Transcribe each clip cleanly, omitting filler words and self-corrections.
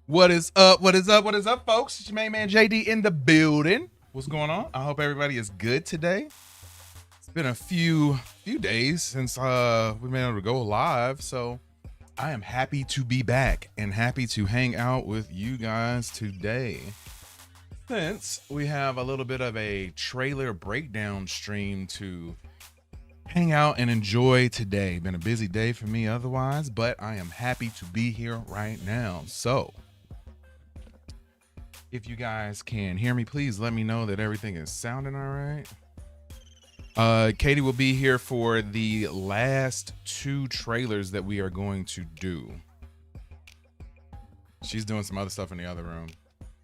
What is up? What is up? What is up, folks? It's your main man JD in the building. What's going on? I hope everybody is good today. It's been a few days since we've been able to go live, so I am happy to be back and happy to hang out with you guys today. Since we have a little bit of a trailer breakdown stream to hang out and enjoy today. Been a busy day for me otherwise, but I am happy to be here right now. So if you guys can hear me, please let me know that everything is sounding all right. Katie will be here for the last two trailers that we are going to do. She's doing some other stuff in the other room.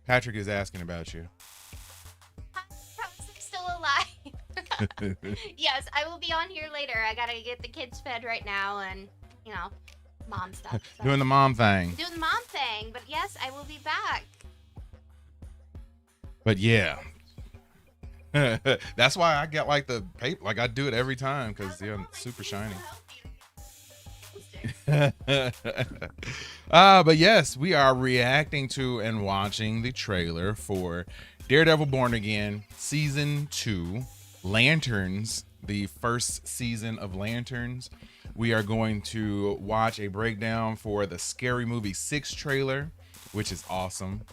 Patrick is asking about you. I'm still alive. Yes, I will be on here later. I gotta get the kids fed right now and, mom stuff. So. Doing the mom thing. Doing the mom thing, but yes, I will be back. But yeah. That's why I get like the paper, like I do it every time because they're super shiny. But yes, we are reacting to and watching the trailer for Daredevil Born Again Season 2, Lanterns, the first season of Lanterns. We are going to watch a breakdown for the Scary Movie 6 trailer, which is awesome.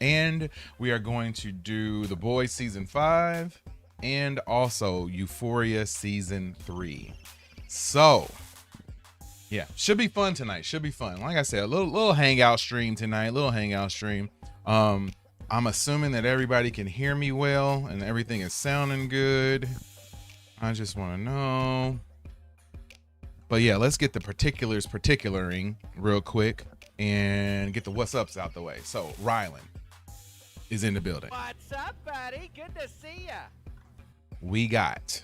And we are going to do The Boys Season 5 and also Euphoria Season 3. So yeah, should be fun tonight. Should be fun. Like I said, a little hangout stream tonight. I'm assuming that everybody can hear me well and everything is sounding good. I just want to know. But yeah, let's get the particularing real quick and get the what's ups out the way. So Rylan is in the building. What's up, buddy? Good to see ya. We got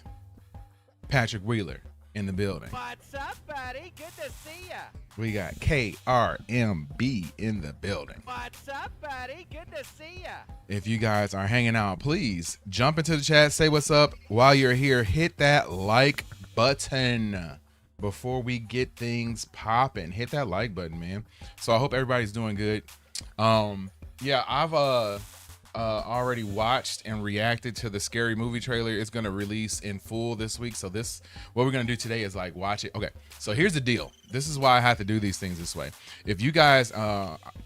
Patrick Wheeler in the building. What's up, buddy? Good to see ya. We got KRMB in the building. What's up, buddy? Good to see ya. If you guys are hanging out, please jump into the chat, say what's up. While you're here, hit that like button before we get things popping. Hit that like button, man. So I hope everybody's doing good. Yeah, I've already watched and reacted to the Scary Movie trailer. It's going to release in full this week. So what we're going to do today is like watch it. Okay, so here's the deal. This is why I have to do these things this way. If you guys,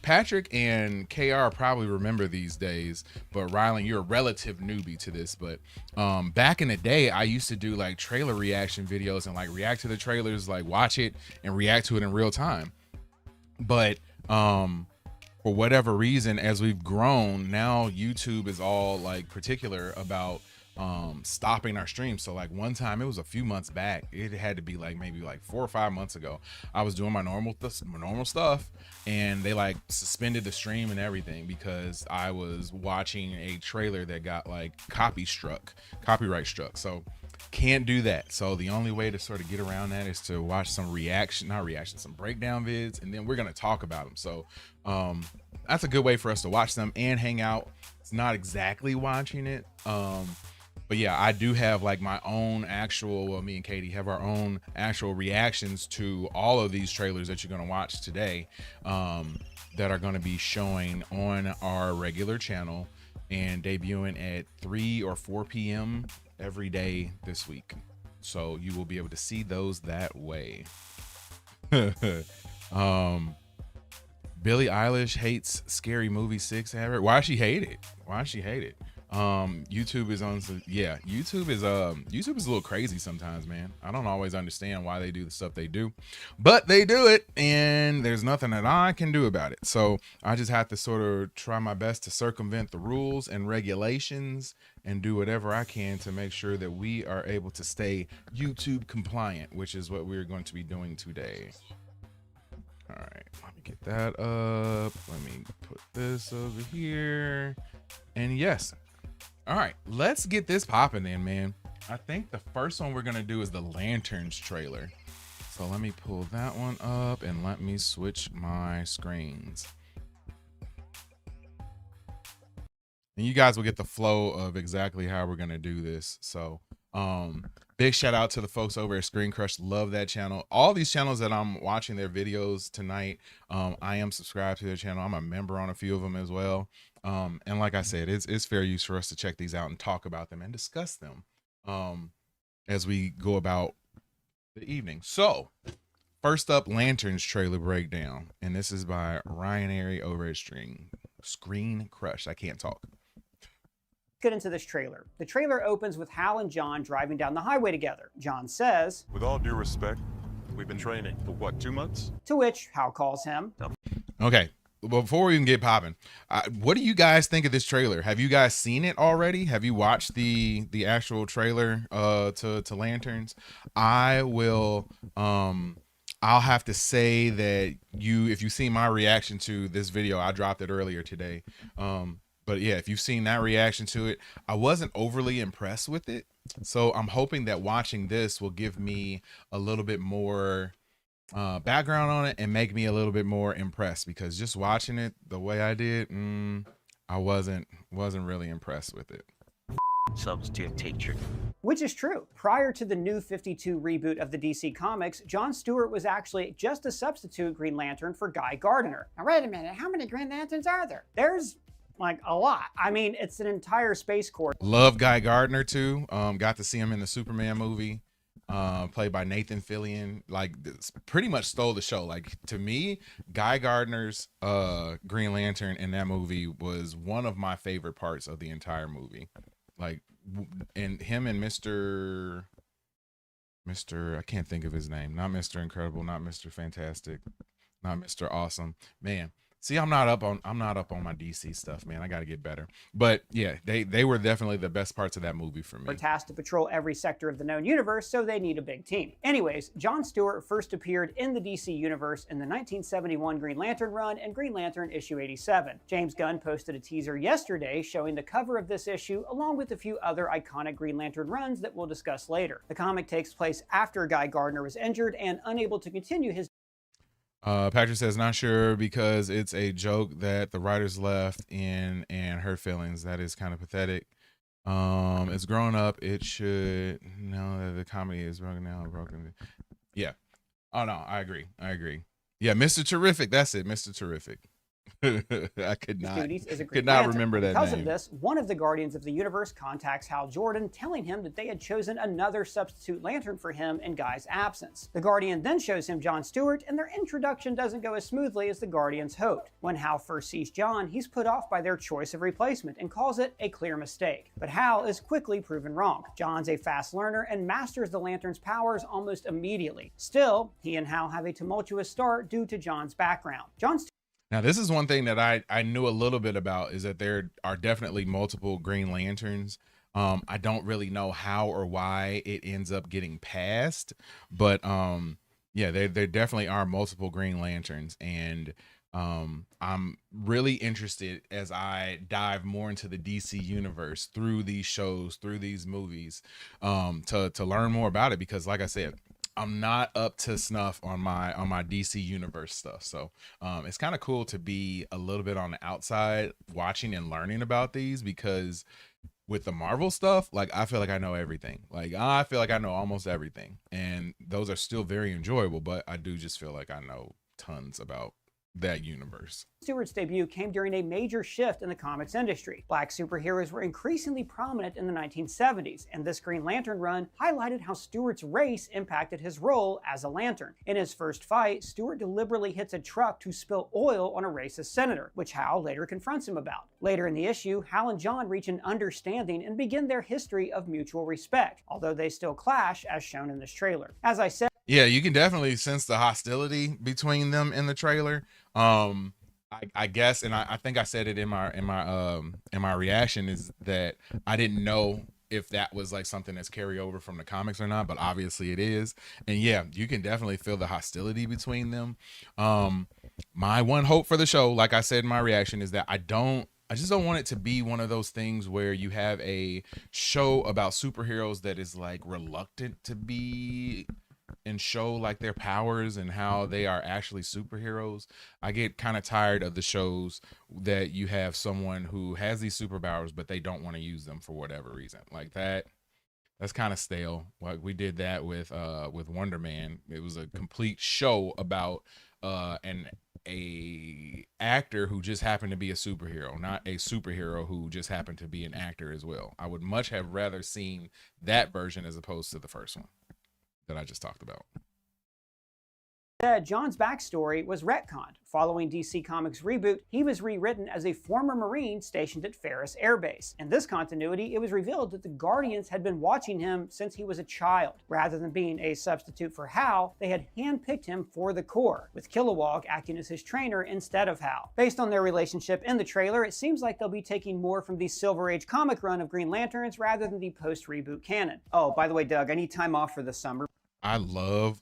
Patrick and KR probably remember these days, but Rylan, you're a relative newbie to this. But back in the day, I used to do like trailer reaction videos and like react to the trailers, like watch it and react to it in real time. But for whatever reason, as we've grown, now YouTube is all like particular about stopping our stream. So like one time, it was a few months back, it had to be like maybe like 4 or 5 months ago, I was doing my normal stuff and they like suspended the stream and everything because I was watching a trailer that got like copyright struck. So can't do that. So the only way to sort of get around that is to watch some some breakdown vids, and then we're going to talk about them. So that's a good way for us to watch them and hang out. It's not exactly watching it, but yeah, I do have like my own actual, me and Katie have our own actual reactions to all of these trailers that you're going to watch today, that are going to be showing on our regular channel and debuting at 3 or 4 p.m. every day this week. So you will be able to see those that way. Billie Eilish hates Scary Movie 6. Why she hate it? YouTube is on. Yeah, YouTube is a little crazy sometimes, man. I don't always understand why they do the stuff they do, but they do it, and there's nothing that I can do about it. So I just have to sort of try my best to circumvent the rules and regulations and do whatever I can to make sure that we are able to stay YouTube compliant, which is what we're going to be doing today. All right, let me get that up. Let me put this over here. And yes. All right, let's get this popping then, man. I think the first one we're going to do is the Lanterns trailer. So let me pull that one up and let me switch my screens. And you guys will get the flow of exactly how we're going to do this. So Big shout out to the folks over at Screen Crush. Love that channel. All these channels that I'm watching their videos tonight, I am subscribed to their channel. I'm a member on a few of them as well. And like I said, it's fair use for us to check these out and talk about them and discuss them as we go about the evening. So first up, Lanterns trailer breakdown. And this is by Ryan Airy over at Screen Crush. I can't talk. Get into this trailer. The trailer opens with Hal and John driving down the highway together. John says, "With all due respect, we've been training for what, 2 months?" To which Hal calls him. Okay, before we even get popping, what do you guys think of this trailer? Have you guys seen it already? Have you watched the actual trailer to Lanterns? I will. I'll have to say that if you see my reaction to this video, I dropped it earlier today. But yeah, if you've seen that reaction to it, I wasn't overly impressed with it. So I'm hoping that watching this will give me a little bit more background on it and make me a little bit more impressed, because just watching it the way I did, I wasn't really impressed with it. Substitute teacher. Which is true. Prior to the New 52 reboot of the DC Comics, John Stewart was actually just a substitute Green Lantern for Guy Gardner. Now wait a minute, how many Green Lanterns are there? There's like a lot. I mean, it's an entire Space Corps. Love Guy Gardner too. Got to see him in the Superman movie, played by Nathan Fillion. Like, pretty much stole the show. Like, to me, Guy Gardner's Green Lantern in that movie was one of my favorite parts of the entire movie. Like, and him and Mr. I can't think of his name. Not Mr. Incredible, not Mr. Fantastic, not Mr. Awesome. Man, see, I'm not up on my DC stuff, man. I got to get better. But yeah, they were definitely the best parts of that movie for me. Are tasked to patrol every sector of the known universe, so they need a big team. Anyways, John Stewart first appeared in the DC universe in the 1971 Green Lantern run and Green Lantern issue 87. James Gunn posted a teaser yesterday showing the cover of this issue along with a few other iconic Green Lantern runs that we'll discuss later. The comic takes place after Guy Gardner was injured and unable to continue his Patrick says, not sure because it's a joke that the writers left in and hurt feelings. That is kind of pathetic. It's grown up. It should know that the comedy is broken down. Yeah. Oh no, I agree. Yeah, Mr. Terrific. That's it, Mr. Terrific. I could not remember that because name. Of this, one of the Guardians of the Universe contacts Hal Jordan, telling him that they had chosen another substitute lantern for him in Guy's absence. The Guardian then shows him John Stewart, and their introduction doesn't go as smoothly as the Guardians hoped. When Hal first sees John, he's put off by their choice of replacement and calls it a clear mistake. But Hal is quickly proven wrong. John's a fast learner and masters the lantern's powers almost immediately. Still, he and Hal have a tumultuous start due to John's background. Now, this is one thing that I knew a little bit about, is that there are definitely multiple Green Lanterns. I don't really know how or why it ends up getting passed, but yeah, there definitely are multiple Green Lanterns, and I'm really interested as I dive more into the DC universe through these shows, through these movies, to learn more about it, because like I said, I'm not up to snuff on my DC universe stuff. So it's kind of cool to be a little bit on the outside watching and learning about these, because with the Marvel stuff, like, I feel like I know everything. Like, I feel like I know almost everything, and those are still very enjoyable, but I do just feel like I know tons about that universe. Stewart's debut came during a major shift in the comics industry. Black superheroes were increasingly prominent in the 1970s, and this Green Lantern run highlighted how Stewart's race impacted his role as a Lantern. In his first fight, Stewart deliberately hits a truck to spill oil on a racist senator, which Hal later confronts him about. Later in the issue, Hal and John reach an understanding and begin their history of mutual respect, although they still clash as shown in this trailer. As I said, yeah, you can definitely sense the hostility between them in the trailer. I guess, and I think I said it in my reaction, is that I didn't know if that was like something that's carry over from the comics or not, but obviously it is. And yeah, you can definitely feel the hostility between them. My one hope for the show, like I said in my reaction, is that I just don't want it to be one of those things where you have a show about superheroes that is like reluctant to be and show like their powers and how they are actually superheroes. I get kind of tired of the shows that you have someone who has these superpowers, but they don't want to use them for whatever reason. Like, that That's kind of stale. Like we did that with Wonder Man. It was a complete show about an a actor who just happened to be a superhero, not a superhero who just happened to be an actor as well. I would much have rather seen that version as opposed to the first one that I just talked about. Instead, John's backstory was retconned. Following DC Comics' reboot, he was rewritten as a former Marine stationed at Ferris Air Base. In this continuity, it was revealed that the Guardians had been watching him since he was a child. Rather than being a substitute for Hal, they had handpicked him for the Corps, with Kilowog acting as his trainer instead of Hal. Based on their relationship in the trailer, it seems like they'll be taking more from the Silver Age comic run of Green Lanterns rather than the post-reboot canon. Oh, by the way, Doug, I need time off for the summer. I love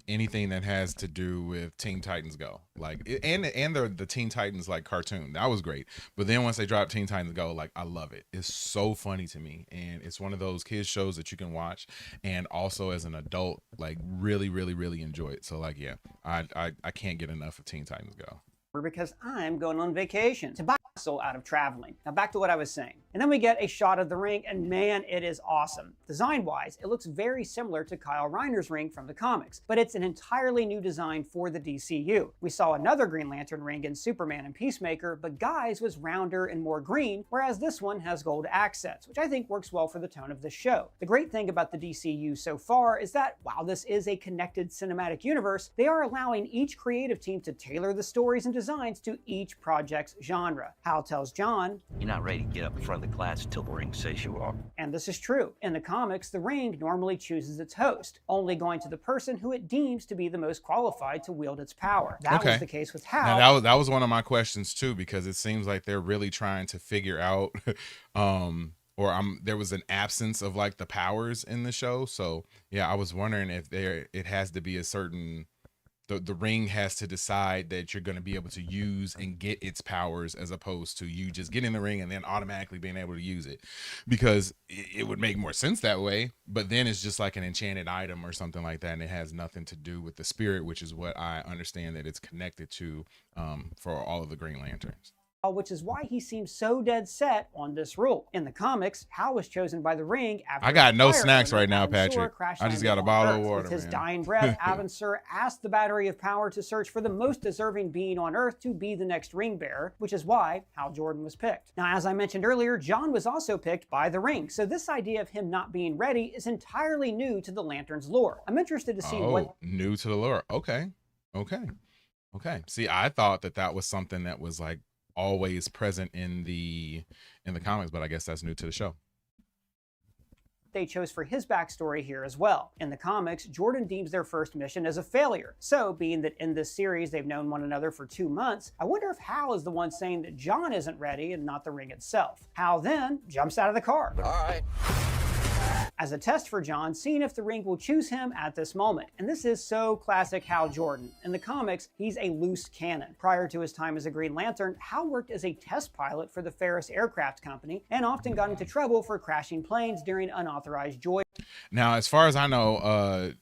anything that has to do with Teen Titans Go, like and the Teen Titans like cartoon. That was great, but then once they dropped Teen Titans Go, like I love it. It's so funny to me, and it's one of those kids shows that you can watch and also as an adult like really enjoy it. So like yeah, I can't get enough of Teen Titans Go. Because I'm going on vacation to buy a hustle out of traveling. Now back to what I was saying. And then we get a shot of the ring, and man, it is awesome. Design-wise, it looks very similar to Kyle Reiner's ring from the comics, but it's an entirely new design for the DCU. We saw another Green Lantern ring in Superman and Peacemaker, but Guy's was rounder and more green, whereas this one has gold accents, which I think works well for the tone of the show. The great thing about the DCU so far is that while this is a connected cinematic universe, they are allowing each creative team to tailor the stories and designs to each project's genre. Hal tells John, You're not ready to get up in front of the class until the ring says you are. and this is true. In the comics, the ring normally chooses its host, only going to the person who it deems to be the most qualified to wield its power. That was the case with Hal. Now that was one of my questions too, because it seems like they're really trying to figure out there was an absence of like the powers in the show. So yeah, I was wondering if it has to be a certain the ring has to decide that you're going to be able to use and get its powers as opposed to you just getting the ring and then automatically being able to use it, because it would make more sense that way. But then it's just like an enchanted item or something like that, and it has nothing to do with the spirit, which is what I understand that it's connected to for all of the Green Lanterns. Which is why he seems so dead set on this rule. In the comics, Hal was chosen by the ring after I got no fire snacks element right now, Avon Sur Patrick. crashed I just landing got a on bottle of Earth. water, With his man. dying breath, Avon Sur asked the Battery of Power to search for the most deserving being on Earth to be the next ring bearer, which is why Hal Jordan was picked. Now, as I mentioned earlier, John was also picked by the ring, so this idea of him not being ready is entirely new to the Lantern's lore. I'm interested to see what... new to the lore. Okay. See, I thought that was something that was like always present in the comics, but I guess that's new to the show. They chose for his backstory here as well. In the comics, Jordan deems their first mission as a failure. So, being that in this series they've known one another for 2 months, I wonder if Hal is the one saying that John isn't ready and not the ring itself. Hal then jumps out of the car. All right. As a test for John, seeing if the ring will choose him at this moment. And this is so classic Hal Jordan. In the comics, he's a loose cannon. Prior to his time as a Green Lantern, Hal worked as a test pilot for the Ferris Aircraft Company and often got into trouble for crashing planes during unauthorized joy. Now, as far as I know,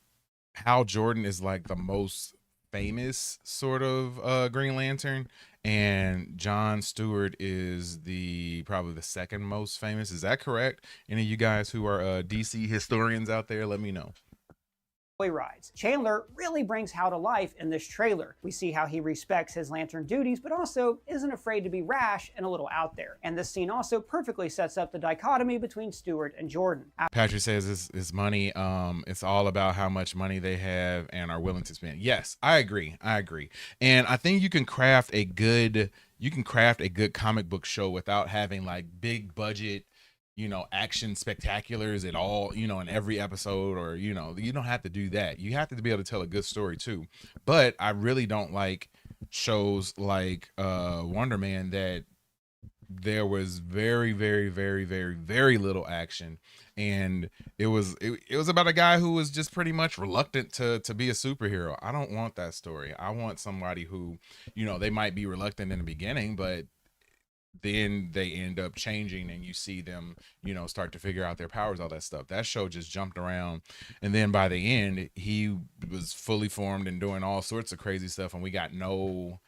Hal Jordan is like the most famous sort of Green Lantern, and John Stewart is probably the second most famous. Is that correct? Any of you guys who are DC historians out there, let me know. Rides. Chandler really brings Hal to life in this trailer. We see how he respects his Lantern duties, but also isn't afraid to be rash and a little out there. And this scene also perfectly sets up the dichotomy between Stewart and Jordan. Patrick says it's money. It's all about how much money they have and are willing to spend. Yes, I agree. And I think you can craft a good comic book show without having like big budget, action spectaculars at all, in every episode, or, you don't have to do that. You have to be able to tell a good story too. But I really don't like shows like Wonder Man that there was very little action, and it was about a guy who was just pretty much reluctant to be a superhero. I don't want that story. I want somebody who, they might be reluctant in the beginning, but then they end up changing, and you see them, start to figure out their powers, all that stuff. That show just jumped around, and then by the end, he was fully formed and doing all sorts of crazy stuff, and we got no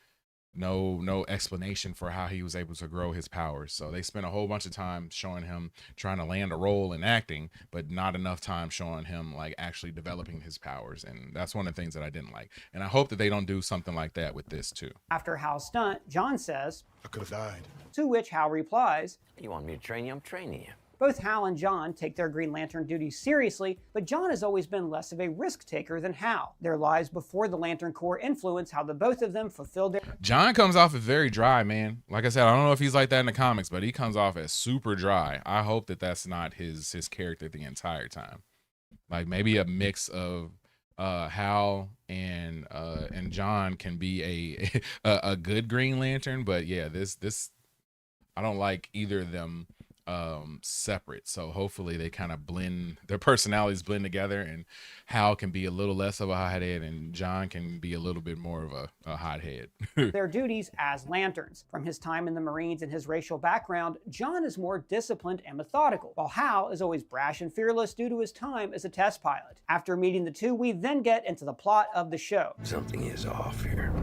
no explanation for how he was able to grow his powers. So they spent a whole bunch of time showing him trying to land a role in acting, but not enough time showing him like actually developing his powers. And that's one of the things that I didn't like. And I hope that they don't do something like that with this too. After Hal's stunt, John says, I could have died. to which Hal replies, You want me to train you? I'm training you. both Hal and John take their Green Lantern duties seriously, but John has always been less of a risk taker than Hal. Their lives before the Lantern Corps influence how the both of them fulfilled their... John comes off as very dry, man. Like I said, I don't know if he's like that in the comics, but he comes off as super dry. I hope that that's not his character the entire time. Like maybe a mix of Hal and John can be a good Green Lantern, but yeah, this I don't like either of them separate. So hopefully they kind of blend, their personalities blend together, and Hal can be a little less of a hothead and John can be a little bit more of a hothead. their duties as Lanterns. From his time in the Marines and his racial background, John is more disciplined and methodical, while Hal is always brash and fearless due to his time as a test pilot. After meeting the two, we then get into the plot of the show. Something is off here.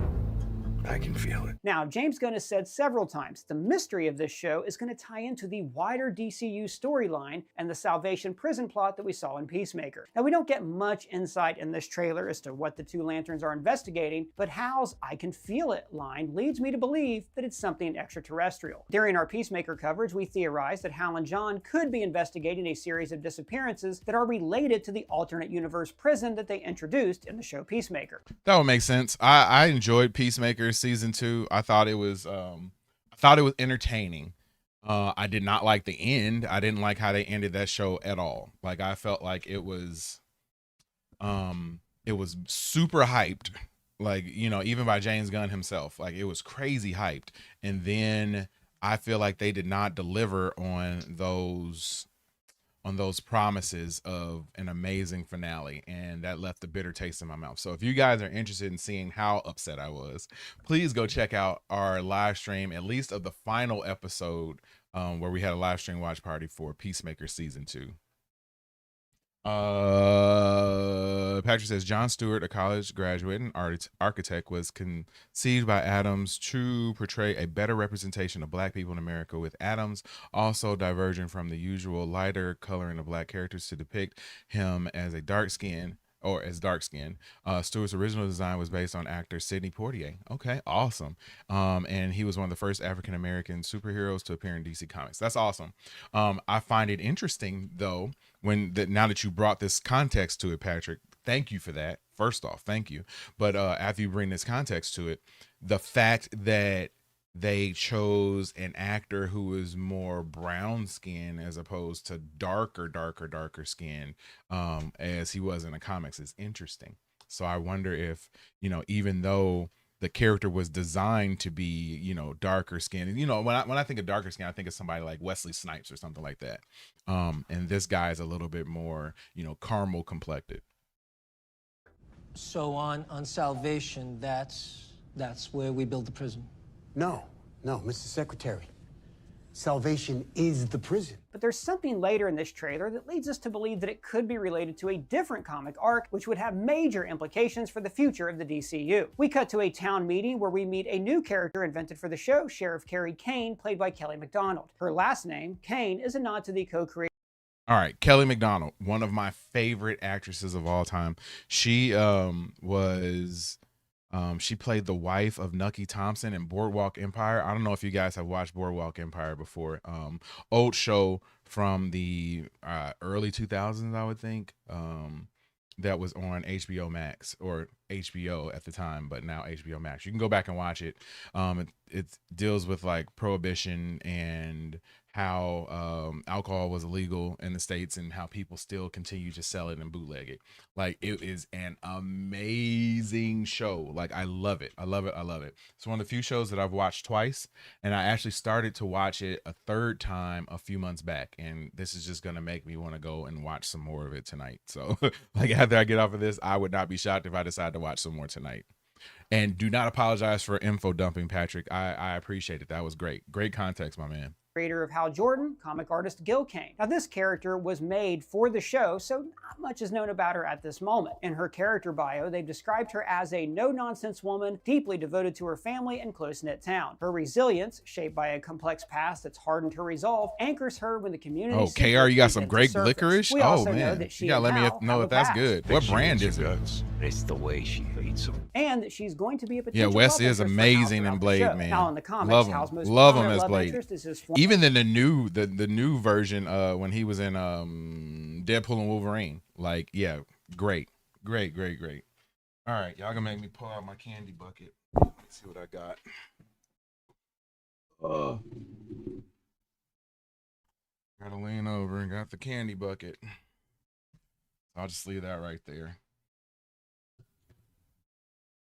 I can feel it. Now, James Gunn has said several times the mystery of this show is going to tie into the wider DCU storyline and the Salvation prison plot that we saw in Peacemaker. Now, we don't get much insight in this trailer as to what the two Lanterns are investigating, but Hal's "I can feel it" line leads me to believe that it's something extraterrestrial. During our Peacemaker coverage, we theorized that Hal and John could be investigating a series of disappearances that are related to the alternate universe prison that they introduced in the show Peacemaker. That would make sense. I enjoyed Peacemaker season 2. I thought it was entertaining. I did not like the end. I didn't like how they ended that show at all. Like I felt like it was super hyped. Like, you know, even by James Gunn himself. Like it was crazy hyped. And then I feel like they did not deliver on those promises of an amazing finale, and that left a bitter taste in my mouth. So if you guys are interested in seeing how upset I was, please go check out our live stream, at least of the final episode, where we had a live stream watch party for Peacemaker season 2. Patrick says John Stewart, a college graduate and architect, was conceived by Adams to portray a better representation of black people in America, with Adams also diverging from the usual lighter coloring of black characters to depict him as dark skinned. Stewart's original design was based on actor Sidney Poitier. Okay, awesome. And he was one of the first African American superheroes to appear in DC Comics. That's awesome. I find it interesting though, now that you brought this context to it, Patrick. Thank you for that. First off, thank you. But after you bring this context to it, the fact that they chose an actor who was more brown skin as opposed to darker skin, as he was in the comics, is interesting. So I wonder if, you know, even though the character was designed to be, you know, darker skin, you know, when I think of darker skin, I think of somebody like Wesley Snipes or something like that. And this guy is a little bit more, you know, caramel complected. So on Salvation, that's where we build the prison. No, Mr. Secretary. Salvation is the prison. But there's something later in this trailer that leads us to believe that it could be related to a different comic arc, which would have major implications for the future of the DCU. We cut to a town meeting where we meet a new character invented for the show, Sheriff Carrie Kane, played by Kelly MacDonald. Her last name, Kane, is a nod to the co-creator. All right, Kelly MacDonald, one of my favorite actresses of all time. She she played the wife of Nucky Thompson in Boardwalk Empire. I don't know if you guys have watched Boardwalk Empire before. Old show from the early 2000s, I would think. That was on HBO Max, or HBO at the time, but now HBO Max. You can go back and watch it. It deals with like prohibition and how alcohol was illegal in the States and how people still continue to sell it and bootleg it. Like, it is an amazing show. Like, I love it. I love it. I love it. It's one of the few shows that I've watched twice, and I actually started to watch it a third time a few months back, and this is just going to make me want to go and watch some more of it tonight. So like, after I get off of this, I would not be shocked if I decide to watch some more tonight. And do not apologize for info dumping, Patrick. I appreciate it. That was great. Great context, my man. Creator of Hal Jordan, comic artist Gil Kane. Now, this character was made for the show, so not much is known about her at this moment. In her character bio, they've described her as a no-nonsense woman, deeply devoted to her family and close-knit town. Her resilience, shaped by a complex past that's hardened her resolve, anchors her when the community. Oh, KR, you got some great licorice? We oh, also know man. that she You gotta let me and Hal know have if a that's past. good. What brand is it? Guts. It's the way she hates him. And that she's going to be a Yeah, potential Wes love is interest for Hal amazing in throughout the Blade, show. man. Now, in the comics, Love Hal's him. most Love him prominent as love Blade. interest is his Even in the new version, when he was in Deadpool and Wolverine. Like, yeah, great. All right, y'all gonna make me pull out my candy bucket. Let's see what I got. Gotta lean over and got the candy bucket. I'll just leave that right there.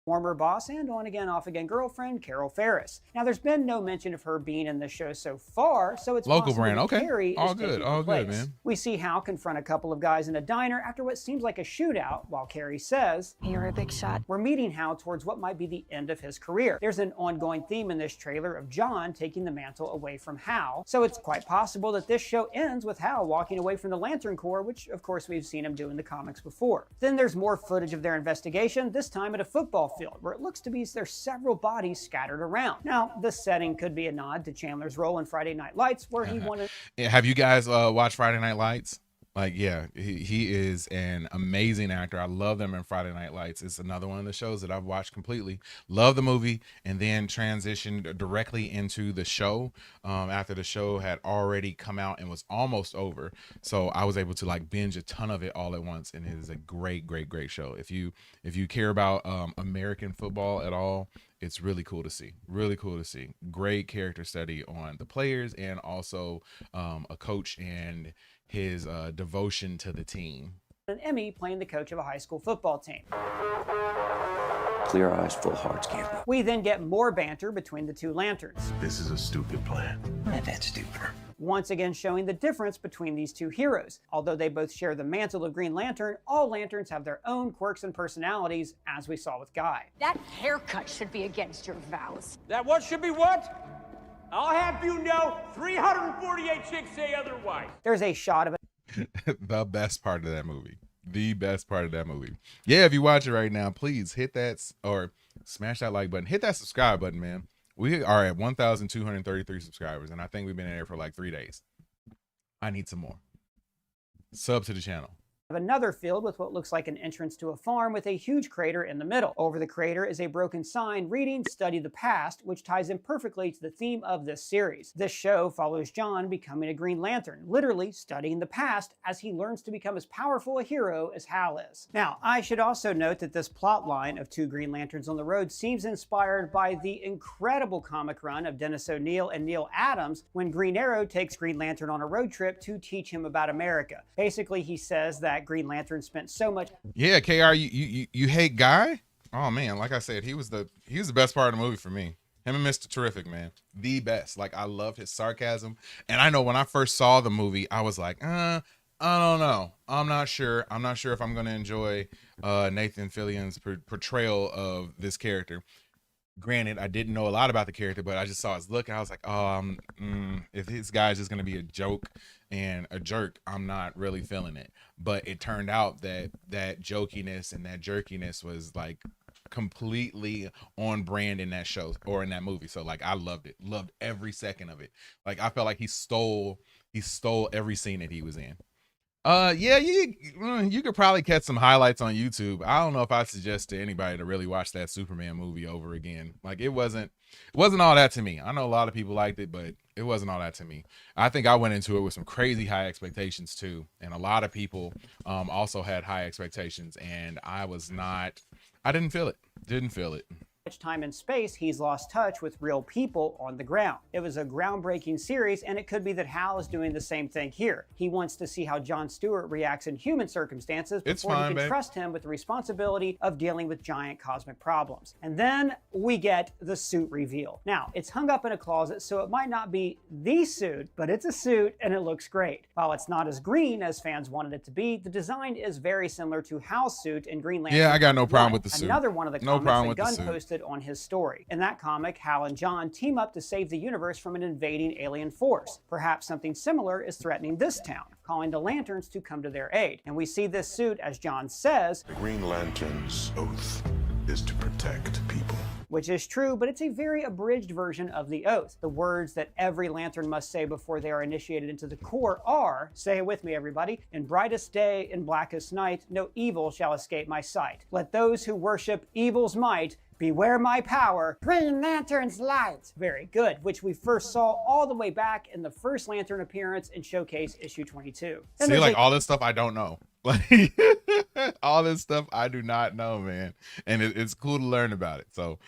former boss and on-again, off-again girlfriend, Carol Ferris. Now, there's been no mention of her being in the show so far, so it's Local possible brand, that okay. Carrie All is good, taking her all good, place. man. We see Hal confront a couple of guys in a diner after what seems like a shootout, while Carrie says, "You're a big shot." we're meeting Hal towards what might be the end of his career. There's an ongoing theme in this trailer of John taking the mantle away from Hal, so it's quite possible that this show ends with Hal walking away from the Lantern Corps, which of course we've seen him do in the comics before. Then there's more footage of their investigation, this time at a football field, where it looks to be there's several bodies scattered around. Now, this setting could be a nod to Chandler's role in Friday Night Lights, where he wanted... Have you guys watched Friday Night Lights? Like, yeah, he is an amazing actor. I love them in Friday Night Lights. It's another one of the shows that I've watched completely. Love the movie, and then transitioned directly into the show after the show had already come out and was almost over. So I was able to like binge a ton of it all at once, and it is a great show. If you care about American football at all, it's really cool to see. Great character study on the players, and also a coach and his devotion to the team. An Emmy playing the coach of a high school football team. Clear eyes, full hearts, gambler. We then get more banter between the two lanterns, This is a stupid plan. That's stupider. once again showing the difference between these two heroes. Although they both share the mantle of Green Lantern, all lanterns have their own quirks and personalities, as we saw with Guy. That haircut should be against your vows. That what should be what? I'll have you know 348 chicks say otherwise. There's a shot of The best part of that movie. Yeah, if you watch it right now, please hit that or smash that like button. Hit that subscribe button, man. We are at 1,233 subscribers, and I think we've been in there for like 3 days. I need some more. Sub to the channel. another field with what looks like an entrance to a farm with a huge crater in the middle. Over the crater is a broken sign reading "Study the Past," which ties in perfectly to the theme of this series. This show follows John becoming a Green Lantern, literally studying the past as he learns to become as powerful a hero as Hal is. Now, I should also note that this plot line of two Green Lanterns on the road seems inspired by the incredible comic run of Dennis O'Neil and Neil Adams when Green Arrow takes Green Lantern on a road trip to teach him about America. Basically, he says that Green Lantern spent so much... Yeah, KR, you hate Guy? Oh man, like I said, he was the best part of the movie for me. Him and Mr. Terrific, man. The best. Like, I love his sarcasm. And I know when I first saw the movie, I was like, I don't know. I'm not sure. I'm not sure if I'm going to enjoy Nathan Fillion's portrayal of this character. Granted, I didn't know a lot about the character, but I just saw his look, and I was like, if this guy's just going to be a joke and a jerk, I'm not really feeling it. But it turned out that that jokiness and that jerkiness was like completely on brand in that show or in that movie. So like, I loved it. Loved every second of it. Like, I felt like he stole every scene that he was in. Yeah, you could probably catch some highlights on YouTube. I don't know if I suggest to anybody to really watch that Superman movie over again. Like, it wasn't all that to me. I know a lot of people liked it, but it wasn't all that to me. I think I went into it with some crazy high expectations too, and a lot of people also had high expectations, and I didn't feel it. time and space, he's lost touch with real people on the ground. It was a groundbreaking series, and it could be that Hal is doing the same thing here. He wants to see how Jon Stewart reacts in human circumstances before he can trust him with the responsibility of dealing with giant cosmic problems. And then we get the suit reveal. Now, it's hung up in a closet, so it might not be the suit, but it's a suit and it looks great. While it's not as green as fans wanted it to be, the design is very similar to Hal's suit in Green Lantern. Yeah, I got no problem with the suit. Another one of the comments that Gunn posted on his story. In that comic, Hal and Jon team up to save the universe from an invading alien force. Perhaps something similar is threatening this town, calling the Lanterns to come to their aid. And we see this suit, as Jon says, The Green Lantern's oath is to protect people. which is true, but it's a very abridged version of the oath. The words that every Lantern must say before they are initiated into the Corps are, say it with me everybody, in brightest day, in blackest night, no evil shall escape my sight. Let those who worship evil's might beware my power, Green Lantern's light. Very good, which we first saw all the way back in the first Lantern appearance in Showcase issue 22. And see, like all this stuff I don't know. Like all this stuff I do not know, man. And it's cool to learn about it. So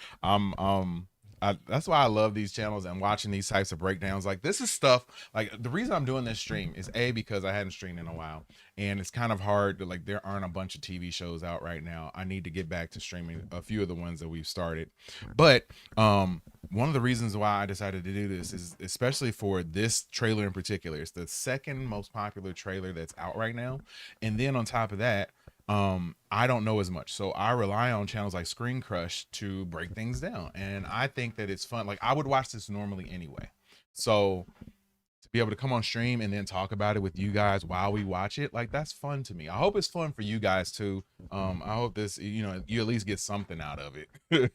that's why I love these channels and watching these types of breakdowns. Like this is stuff, like the reason I'm doing this stream is because I hadn't streamed in a while, and it's kind of hard to, like, there aren't a bunch of TV shows out right now. I need to get back to streaming a few of the ones that we've started. But one of the reasons why I decided to do this is especially for this trailer in particular. It's the second most popular trailer that's out right now. And then on top of that, I don't know as much, so I rely on channels like Screen Crush to break things down, and I think that it's fun. Like I would watch this normally anyway, so to be able to come on stream and then talk about it with you guys while we watch it, like that's fun to me. I hope it's fun for you guys too. I hope this, you at least get something out of it.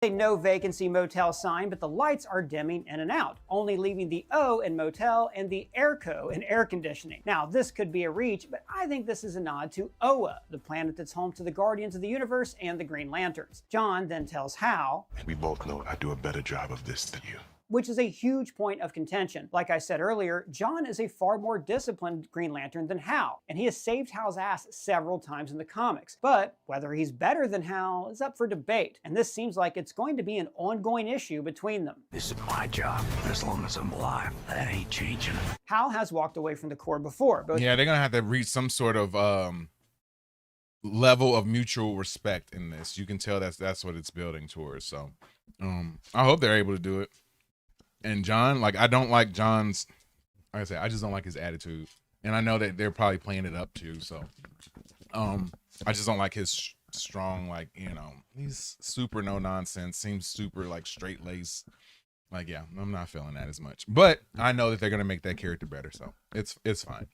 A no vacancy motel sign, but the lights are dimming in and out, only leaving the O in motel and the airco in air conditioning. Now, this could be a reach, but I think this is a nod to Oa, the planet that's home to the Guardians of the Universe and the Green Lanterns. Jon then tells Hal, We both know I do a better job of this than you. which is a huge point of contention. Like I said earlier, Jon is a far more disciplined Green Lantern than Hal, and he has saved Hal's ass several times in the comics. But whether he's better than Hal is up for debate, and this seems like it's going to be an ongoing issue between them. This is my job. As long as I'm alive, that ain't changing. Hal has walked away from the Corps before. Yeah, they're gonna have to reach some sort of level of mutual respect in this. You can tell that's what it's building towards. So I hope they're able to do it. And Jon, like, I don't like Jon's, like I said, I just don't like his attitude. And I know that they're probably playing it up too. So I just don't like his strong, like, he's super no nonsense, seems super like straight laced. Like, yeah, I'm not feeling that as much. But I know that they're gonna make that character better, so it's fine.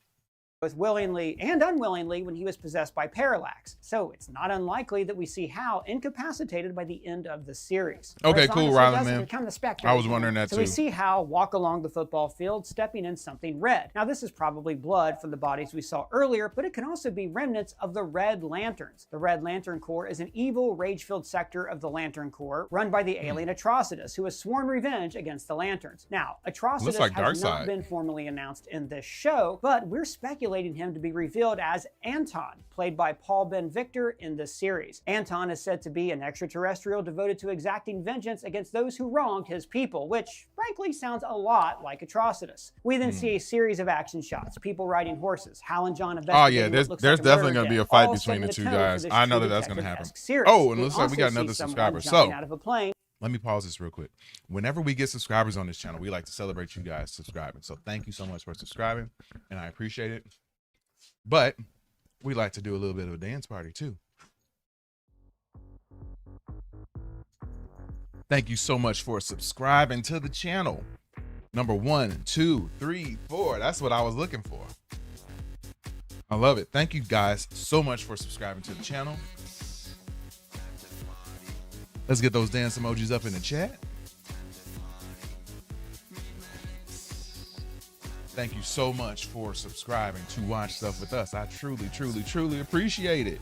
Both willingly and unwillingly when he was possessed by Parallax. So it's not unlikely that we see Hal incapacitated by the end of the series. Okay, cool, Rylan, man. Become the Spectre. I was wondering that so too. We see Hal walk along the football field, stepping in something red. Now this is probably blood from the bodies we saw earlier, but it can also be remnants of the Red Lanterns. The Red Lantern Corps is an evil, rage-filled sector of the Lantern Corps run by the alien Atrocitus, who has sworn revenge against the Lanterns. Now, Atrocitus has not been formally announced in this show, but we're speculating him to be revealed as Anton, played by Paul Ben Victor in this series. Anton is said to be an extraterrestrial devoted to exacting vengeance against those who wronged his people, which frankly sounds a lot like Atrocitus. We then see a series of action shots, people riding horses, Hal and Jon investigating. Oh yeah, there's definitely going to be a fight between the two guys. I know that that's going to happen. Oh, and it looks like we got another subscriber. So let me pause this real quick. Whenever we get subscribers on this channel, we like to celebrate you guys subscribing. So thank you so much for subscribing, and I appreciate it. But we like to do a little bit of a dance party too. Thank you so much for subscribing to the channel. Number 1, 2, 3, 4. That's what I was looking for. I love it. Thank you guys so much for subscribing to the channel. Let's get those dance emojis up in the chat. Thank you so much for subscribing to watch stuff with us. I truly, truly, truly appreciate it.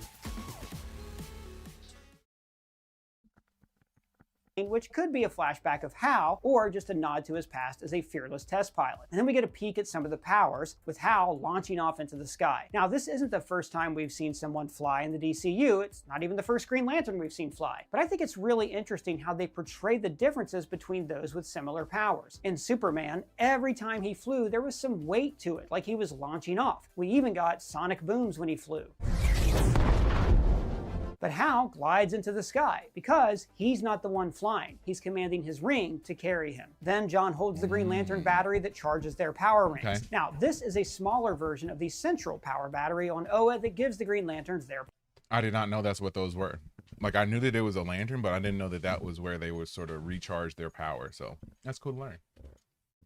which could be a flashback of Hal or just a nod to his past as a fearless test pilot. And then we get a peek at some of the powers, with Hal launching off into the sky. Now, this isn't the first time we've seen someone fly in the DCU. It's not even the first Green Lantern we've seen fly. But I think it's really interesting how they portray the differences between those with similar powers. In Superman, every time he flew, there was some weight to it, like he was launching off. We even got sonic booms when he flew. But Hal glides into the sky because he's not the one flying. He's commanding his ring to carry him. Then John holds the Green Lantern battery that charges their power rings. Okay. Now, this is a smaller version of the central power battery on Oa that gives the Green Lanterns their I did not know that's what those were. Like, I knew that it was a lantern, but I didn't know that that was where they would sort of recharge their power. So that's cool to learn.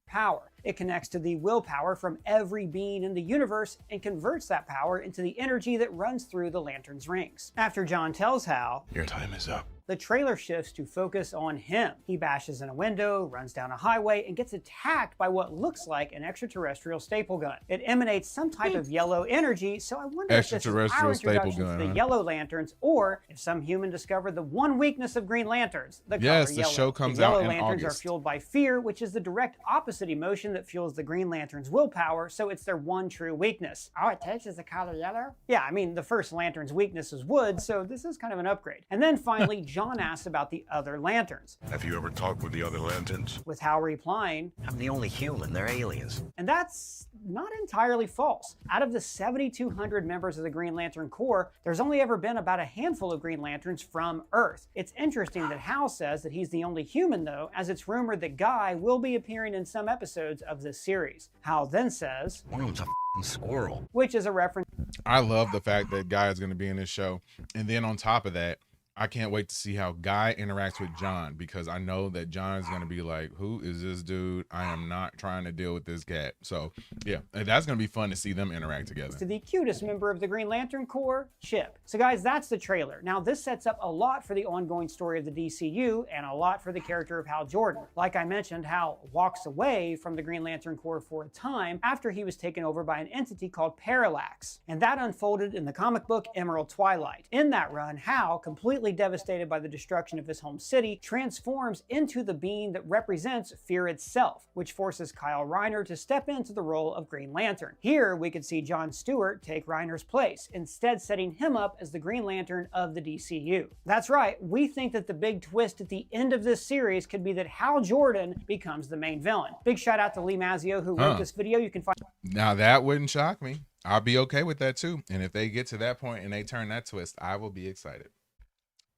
power. It connects to the willpower from every being in the universe and converts that power into the energy that runs through the Lantern's rings. After John tells Hal, Your time is up. the trailer shifts to focus on him. He bashes in a window, runs down a highway, and gets attacked by what looks like an extraterrestrial staple gun. It emanates some type of yellow energy, so I wonder if this is our Extraterrestrial staple introduction gun, to the huh? Yellow Lanterns, or if some human discovered the one weakness of Green Lanterns, the Yes, color the yellow. show comes the Yellow out in Lanterns are August. fueled by fear, which is the direct opposite emotion that fuels the Green Lantern's willpower, so it's their one true weakness. All it takes is the color yellow? Yeah, I mean, the first Lantern's weakness is wood, so this is kind of an upgrade. And then finally, John asks about the other Lanterns, Have you ever talked with the other Lanterns? with Hal replying, I'm the only human, they're aliens. and that's not entirely false. Out of the 7,200 members of the Green Lantern Corps, there's only ever been about a handful of Green Lanterns from Earth. It's interesting that Hal says that he's the only human, though, as it's rumored that Guy will be appearing in some episodes of this series. Hal then says, One of them's a f***ing squirrel. which is a reference I love the fact that Guy is going to be in this show. And then on top of that, I can't wait to see how Guy interacts with John, because I know that John is going to be like, who is this dude? I am not trying to deal with this cat. So yeah, and that's going to be fun to see them interact together. to the cutest member of the Green Lantern Corps, Chip. So guys, that's the trailer. Now this sets up a lot for the ongoing story of the DCU and a lot for the character of Hal Jordan. Like I mentioned, Hal walks away from the Green Lantern Corps for a time after he was taken over by an entity called Parallax. And that unfolded in the comic book Emerald Twilight. In that run, Hal, completely devastated by the destruction of his home city, transforms into the being that represents fear itself, which forces Kyle Reiner to step into the role of Green Lantern. Here, we could see John Stewart take Reiner's place, instead setting him up as the Green Lantern of the DCU. That's right, we think that the big twist at the end of this series could be that Hal Jordan becomes the main villain. Big shout out to Lee Mazzio who wrote this video. You can find Now that wouldn't shock me. I'll be okay with that too. And if they get to that point and they turn that twist, I will be excited.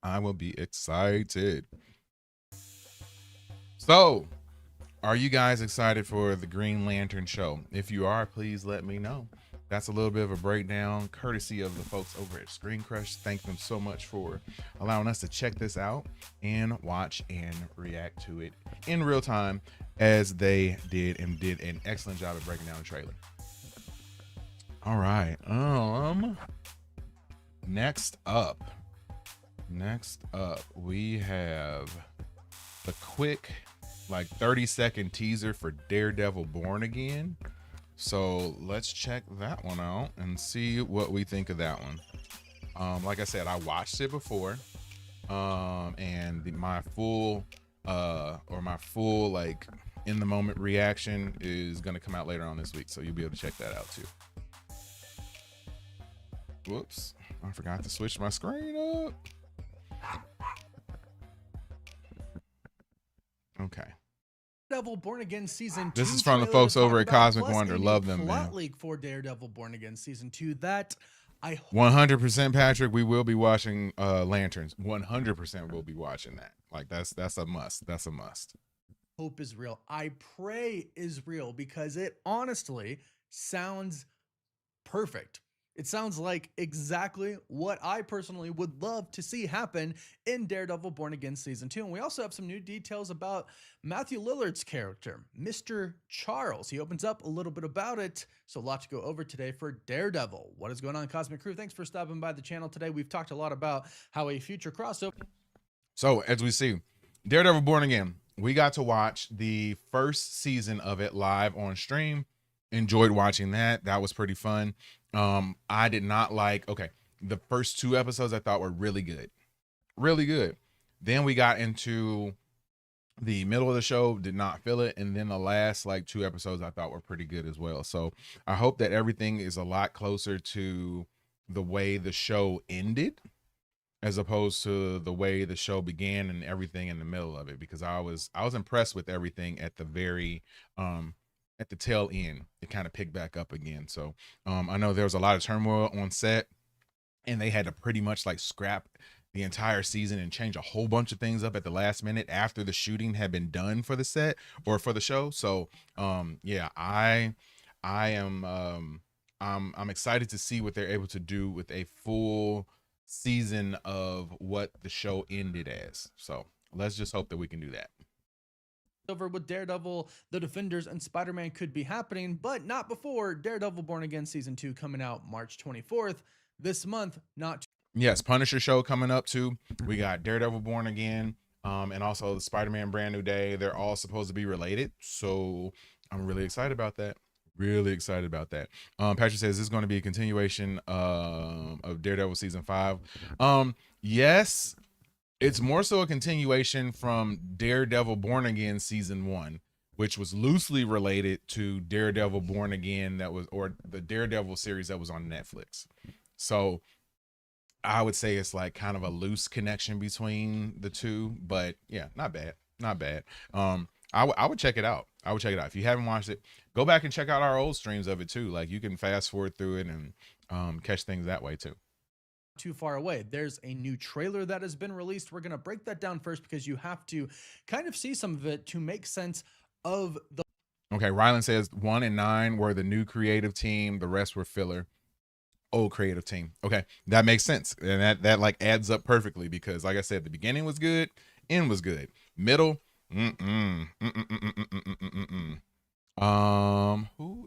I will be excited. So, are you guys excited for the Green Lantern show? If you are, please let me know. That's a little bit of a breakdown courtesy of the folks over at Screen Crush. Thank them so much for allowing us to check this out and watch and react to it in real time, as they did, and did an excellent job of breaking down the trailer. All right. Next up, we have the quick, like 30-second teaser for Daredevil Born Again. So let's check that one out and see what we think of that one. Like I said, I watched it before, and my full like in the moment reaction is going to come out later on this week, so you'll be able to check that out too. Whoops, I forgot to switch my screen up. Okay. Daredevil Born Again Season 2. This is from the trailer folks to talk over at about, Cosmic plus Wonder. a new Love them, plot man. leak for Daredevil Born Again Season 2 that I hope 100% Patrick, we will be watching Lanterns. 100% we'll be watching that. Like that's a must. That's a must. is real. I pray is real, because it honestly sounds perfect. It sounds like exactly what I personally would love to see happen in Daredevil Born Again Season 2. And we also have some new details about Matthew Lillard's character, Mr. Charles. He opens up a little bit about it. So a lot to go over today for Daredevil. What is going on, Cosmic Crew? Thanks for stopping by the channel today. We've talked a lot about how a future crossover. So as we see, Daredevil Born Again, we got to watch the first season of it live on stream. Enjoyed watching that. That was pretty fun. I did not like, the first 2 episodes I thought were really good. Really good. Then we got into The middle of the show did not feel it, and then the last like 2 episodes I thought were pretty good as well. So I hope that everything is a lot closer to the way the show ended as opposed to the way the show began and everything in the middle of it, because I was impressed with everything at the very at the tail end. It kind of picked back up again. So I know there was a lot of turmoil on set, and they had to pretty much like scrap the entire season and change a whole bunch of things up at the last minute after the shooting had been done for the set or for the show. So yeah, I am I'm excited to see what they're able to do with a full season of what the show ended as. So let's just hope that we can do that. Over with Daredevil, The Defenders, and Spider-Man could be happening, but not before Daredevil Born Again Season 2 coming out March 24th this month. Not Yes, Punisher show coming up too. We got Daredevil Born Again, and also the Spider-Man Brand New Day. They're all supposed to be related, so I'm really excited about that. Really excited about that. Patrick says this is going to be a continuation of Daredevil season 5. Yes, it's more so a continuation from Daredevil Born Again season 1, which was loosely related to Daredevil Born Again or the Daredevil series that was on Netflix. So I would say it's like kind of a loose connection between the two, but yeah, not bad. Not bad. I would check it out. I would check it out. If you haven't watched it, go back and check out our old streams of it too. Like you can fast forward through it and catch things that way too. Too far away. There's a new trailer that has been released. We're going to break that down first because you have to kind of see some of it to make sense of the. Okay, Rylan says 1 and 9 were the new creative team. The rest were filler. Old creative team. Okay, that makes sense, and that like adds up perfectly because, like I said, the beginning was good, end was good, middle. Who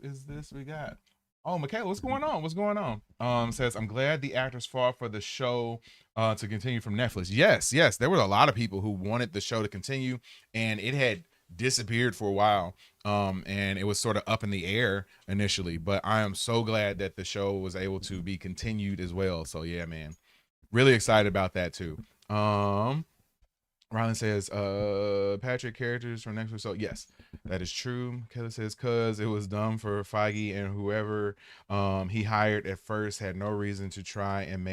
is this we got? Oh, Michaela, what's going on? What's going on? Says, I'm glad the actors fought for the show to continue from Netflix. Yes, there were a lot of people who wanted the show to continue, and it had disappeared for a while. And it was sort of up in the air initially, but I am so glad that the show was able to be continued as well. So yeah, man, really excited about that too. Rylan says, Patrick characters from next week. So yes, that is true. Kelly says, cause it was dumb for Feige and whoever he hired at first had no reason to try and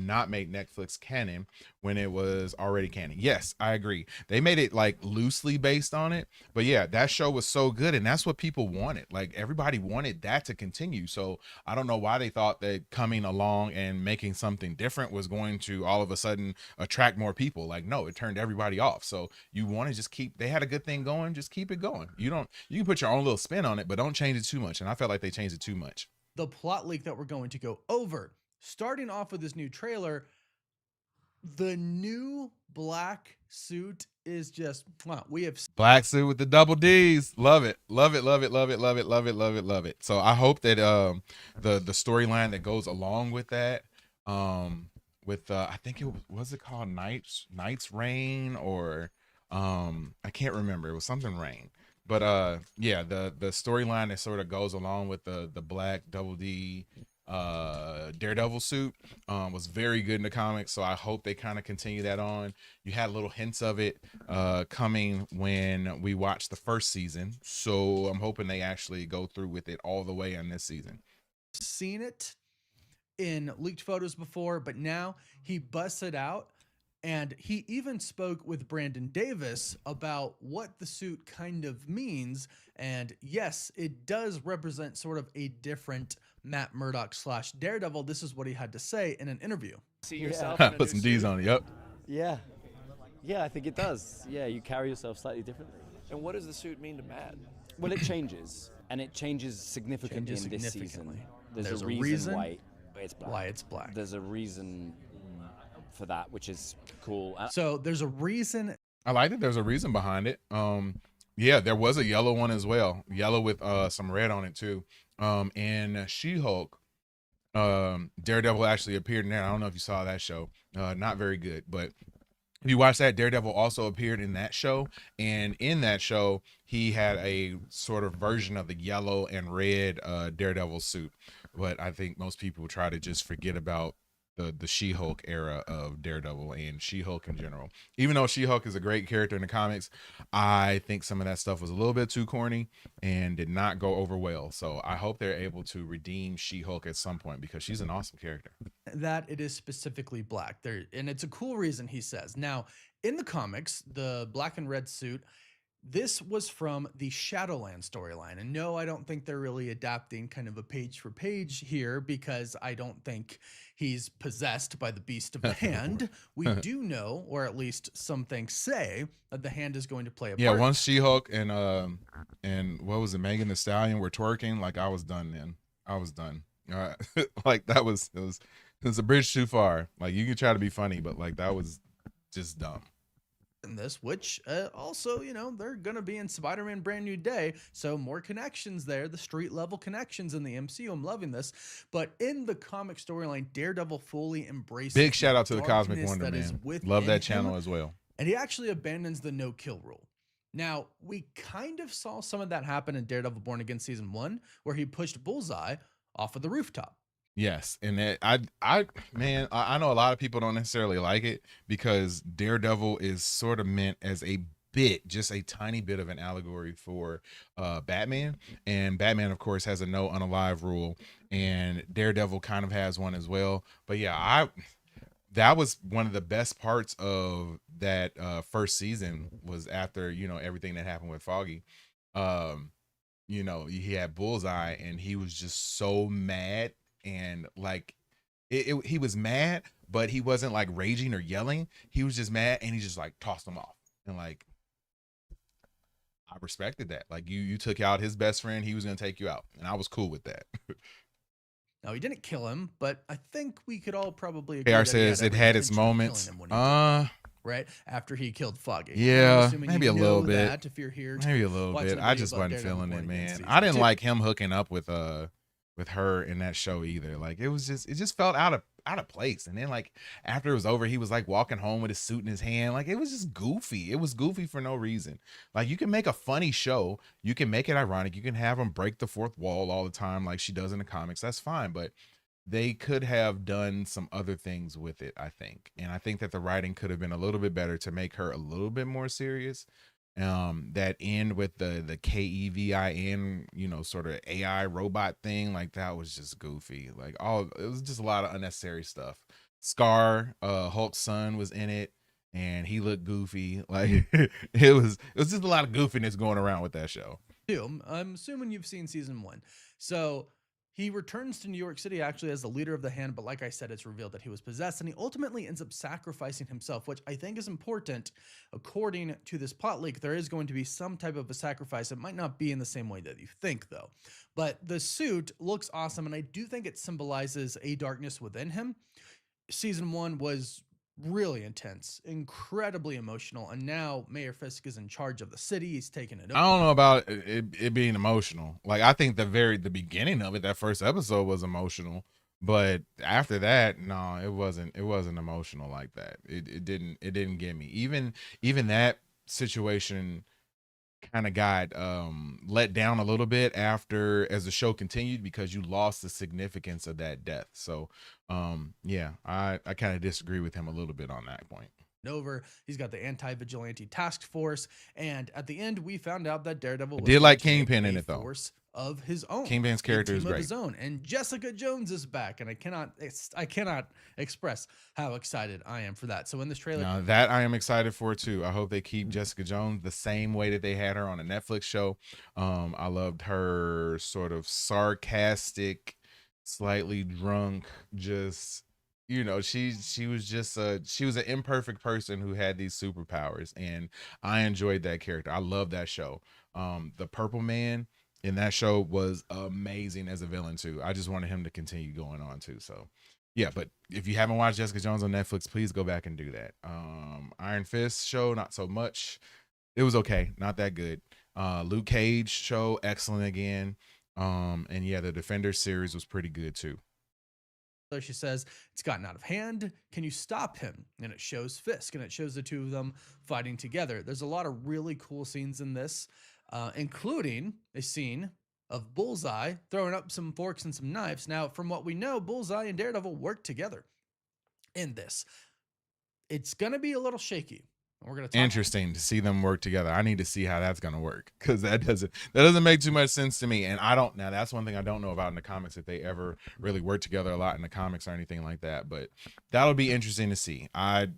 not make Netflix canon when it was already canon. Yes, I agree. They made it like loosely based on it, but yeah, that show was so good, and that's what people wanted. Like everybody wanted that to continue. So I don't know why they thought that coming along and making something different was going to all of a sudden attract more people. Like no, it turned everybody off. So you want to just keep, they had a good thing going, just keep it going. You can put your own little spin on it, but don't change it too much. And I felt like they changed it too much. The plot leak that we're going to go over, starting off with this new trailer, the new black suit is just, wow, we have black suit with the double D's. Love it. Love it. Love it. Love it. Love it. Love it. Love it. Love it. So I hope that the storyline that goes along with that, with I think it was called Night's Reign, or I can't remember. It was something Rain. But yeah, the storyline that sort of goes along with the black double D Daredevil suit was very good in the comics, so I hope they kind of continue that on. You had little hints of it coming when we watched the first season, so I'm hoping they actually go through with it all the way on this season. Seen it in leaked photos before, but now he busts it out, and he even spoke with Brandon Davis about what the suit kind of means. And yes, it does represent sort of a different Matt Murdock / Daredevil. This is what he had to say in an interview. See yourself Put some D's on it. Yep. Yeah, I think it does. Yeah, you carry yourself slightly differently. And what does the suit mean to Matt? Well, it changes, and it changes significantly in this season. There's a reason why it's black. There's a reason for that, which is cool. So there's a reason. I like that there's a reason behind it. Yeah, there was a yellow one as well. Yellow with some red on it too. And She-Hulk, Daredevil actually appeared in there. I don't know if you saw that show. Not very good, but if you watch that, Daredevil also appeared in that show. And in that show, he had a sort of version of the yellow and red Daredevil suit. But I think most people try to just forget about the She-Hulk era of Daredevil and She-Hulk in general. Even though She-Hulk is a great character in the comics, I think some of that stuff was a little bit too corny and did not go over well. So I hope they're able to redeem She-Hulk at some point because she's an awesome character. That it is specifically black there, and it's a cool reason, he says. Now, in the comics, the black and red suit, this was from the Shadowland storyline. And no, I don't think they're really adapting kind of a page for page here because I don't think he's possessed by the beast of the hand. We do know, or at least some things say, that the hand is going to play a part. Once She-Hulk and what was it, Megan Thee Stallion were twerking, like I was done then. I was done. Like it was a bridge too far. Like you can try to be funny, but like that was just dumb. In this, which also, you know, they're gonna be in Spider-Man Brand New Day, so more connections there, the street level connections in the MCU. I'm loving this. But in the comic storyline, Daredevil fully embraces big shout out to the Cosmic Wonder, man. Love that channel as well. And he actually abandons the no-kill rule. Now, we kind of saw some of that happen in Daredevil Born Again season 1, where he pushed Bullseye off of the rooftop. Yes, and I know a lot of people don't necessarily like it because Daredevil is sort of meant as a bit, just a tiny bit of an allegory for Batman, and Batman of course has a no unalive rule, and Daredevil kind of has one as well. But yeah, that was one of the best parts of that first season was after, you know, everything that happened with Foggy. You know, he had Bullseye and he was just so mad. And like he was mad, but he wasn't like raging or yelling. He was just mad and he just like tossed him off. And like I respected that. Like you took out his best friend, he was gonna take you out. And I was cool with that. Now he didn't kill him, but I think we could all probably agree AR says it had its moments. Right after he killed Foggy. Yeah, maybe a little bit. If you're here, maybe a little bit. I just wasn't feeling it, man. I didn't like him hooking up with her in that show either. Like it just felt out of place. And then like after it was over, he was like walking home with his suit in his hand. Like it was just goofy. It was goofy for no reason. Like you can make a funny show, you can make it ironic, you can have him break the fourth wall all the time like she does in the comics. That's fine, but they could have done some other things with it, I think. And I think that the writing could have been a little bit better to make her a little bit more serious. That end with the KEVIN, you know, sort of AI robot thing, like that was just goofy. Like it was just a lot of unnecessary stuff. Scar, Hulk's son, was in it and he looked goofy. Like it was just a lot of goofiness going around with that show. I'm assuming you've seen season 1. So he returns to New York City actually as the leader of the Hand, but like I said, it's revealed that he was possessed, and he ultimately ends up sacrificing himself, which I think is important. According to this plot leak, there is going to be some type of a sacrifice. It might not be in the same way that you think, though. But the suit looks awesome, and I do think it symbolizes a darkness within him. Season 1 was really intense, incredibly emotional, and now Mayor Fisk is in charge of the city. He's taking it over. I don't know about it being emotional. Like I think the beginning of it, that first episode was emotional, but after that, no, it wasn't emotional like that. It didn't get me. Even that situation kind of got let down a little bit as the show continued because you lost the significance of that death. So yeah, I kind of disagree with him a little bit on that point. Over, he's got the anti-vigilante task force, and at the end we found out that Daredevil did like Kingpin in it though. Force of his own. Kingpin's character is great. His own, and Jessica Jones is back, and I cannot express how excited I am for that. So in this trailer, now that I am excited for too. I hope they keep Jessica Jones the same way that they had her on a Netflix show. I loved her sort of sarcastic, slightly drunk, just, you know, she was just she was an imperfect person who had these superpowers, and I enjoyed that character. I love that show. The Purple Man in that show was amazing as a villain too. I just wanted him to continue going on too. So yeah, but if you haven't watched Jessica Jones on Netflix, please go back and do that. Iron Fist show, not so much. It was okay, not that good. Luke Cage show, excellent again. And yeah, the Defenders series was pretty good too. She says, it's gotten out of hand. Can you stop him? And it shows Fisk, and it shows the two of them fighting together. There's a lot of really cool scenes in this, including a scene of Bullseye throwing up some forks and some knives. Now, from what we know, Bullseye and Daredevil work together. in this. It's going to be a little shaky. We're going to interesting to see them work together. I need to see how that's going to work, because that doesn't make too much sense to me. And now that's one thing I don't know about in the comics, if they ever really work together a lot in the comics or anything like that. But that'll be interesting to see. I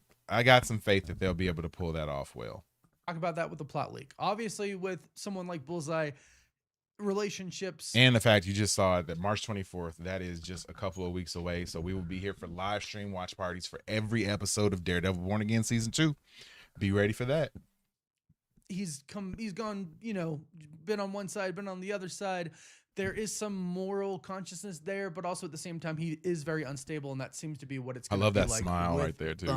got some faith that they'll be able to pull that off well. Talk about that with the plot leak. Obviously, with someone like Bullseye, relationships, and the fact you just saw that March 24th, that is just a couple of weeks away. So we will be here for live stream watch parties for every episode of Daredevil Born Again season 2. Be ready for that. He's gone, been on one side, been on the other side. There is some moral consciousness there, but also at the same time, he is very unstable, and that seems to be what it's going to be like. I love that smile right there, too.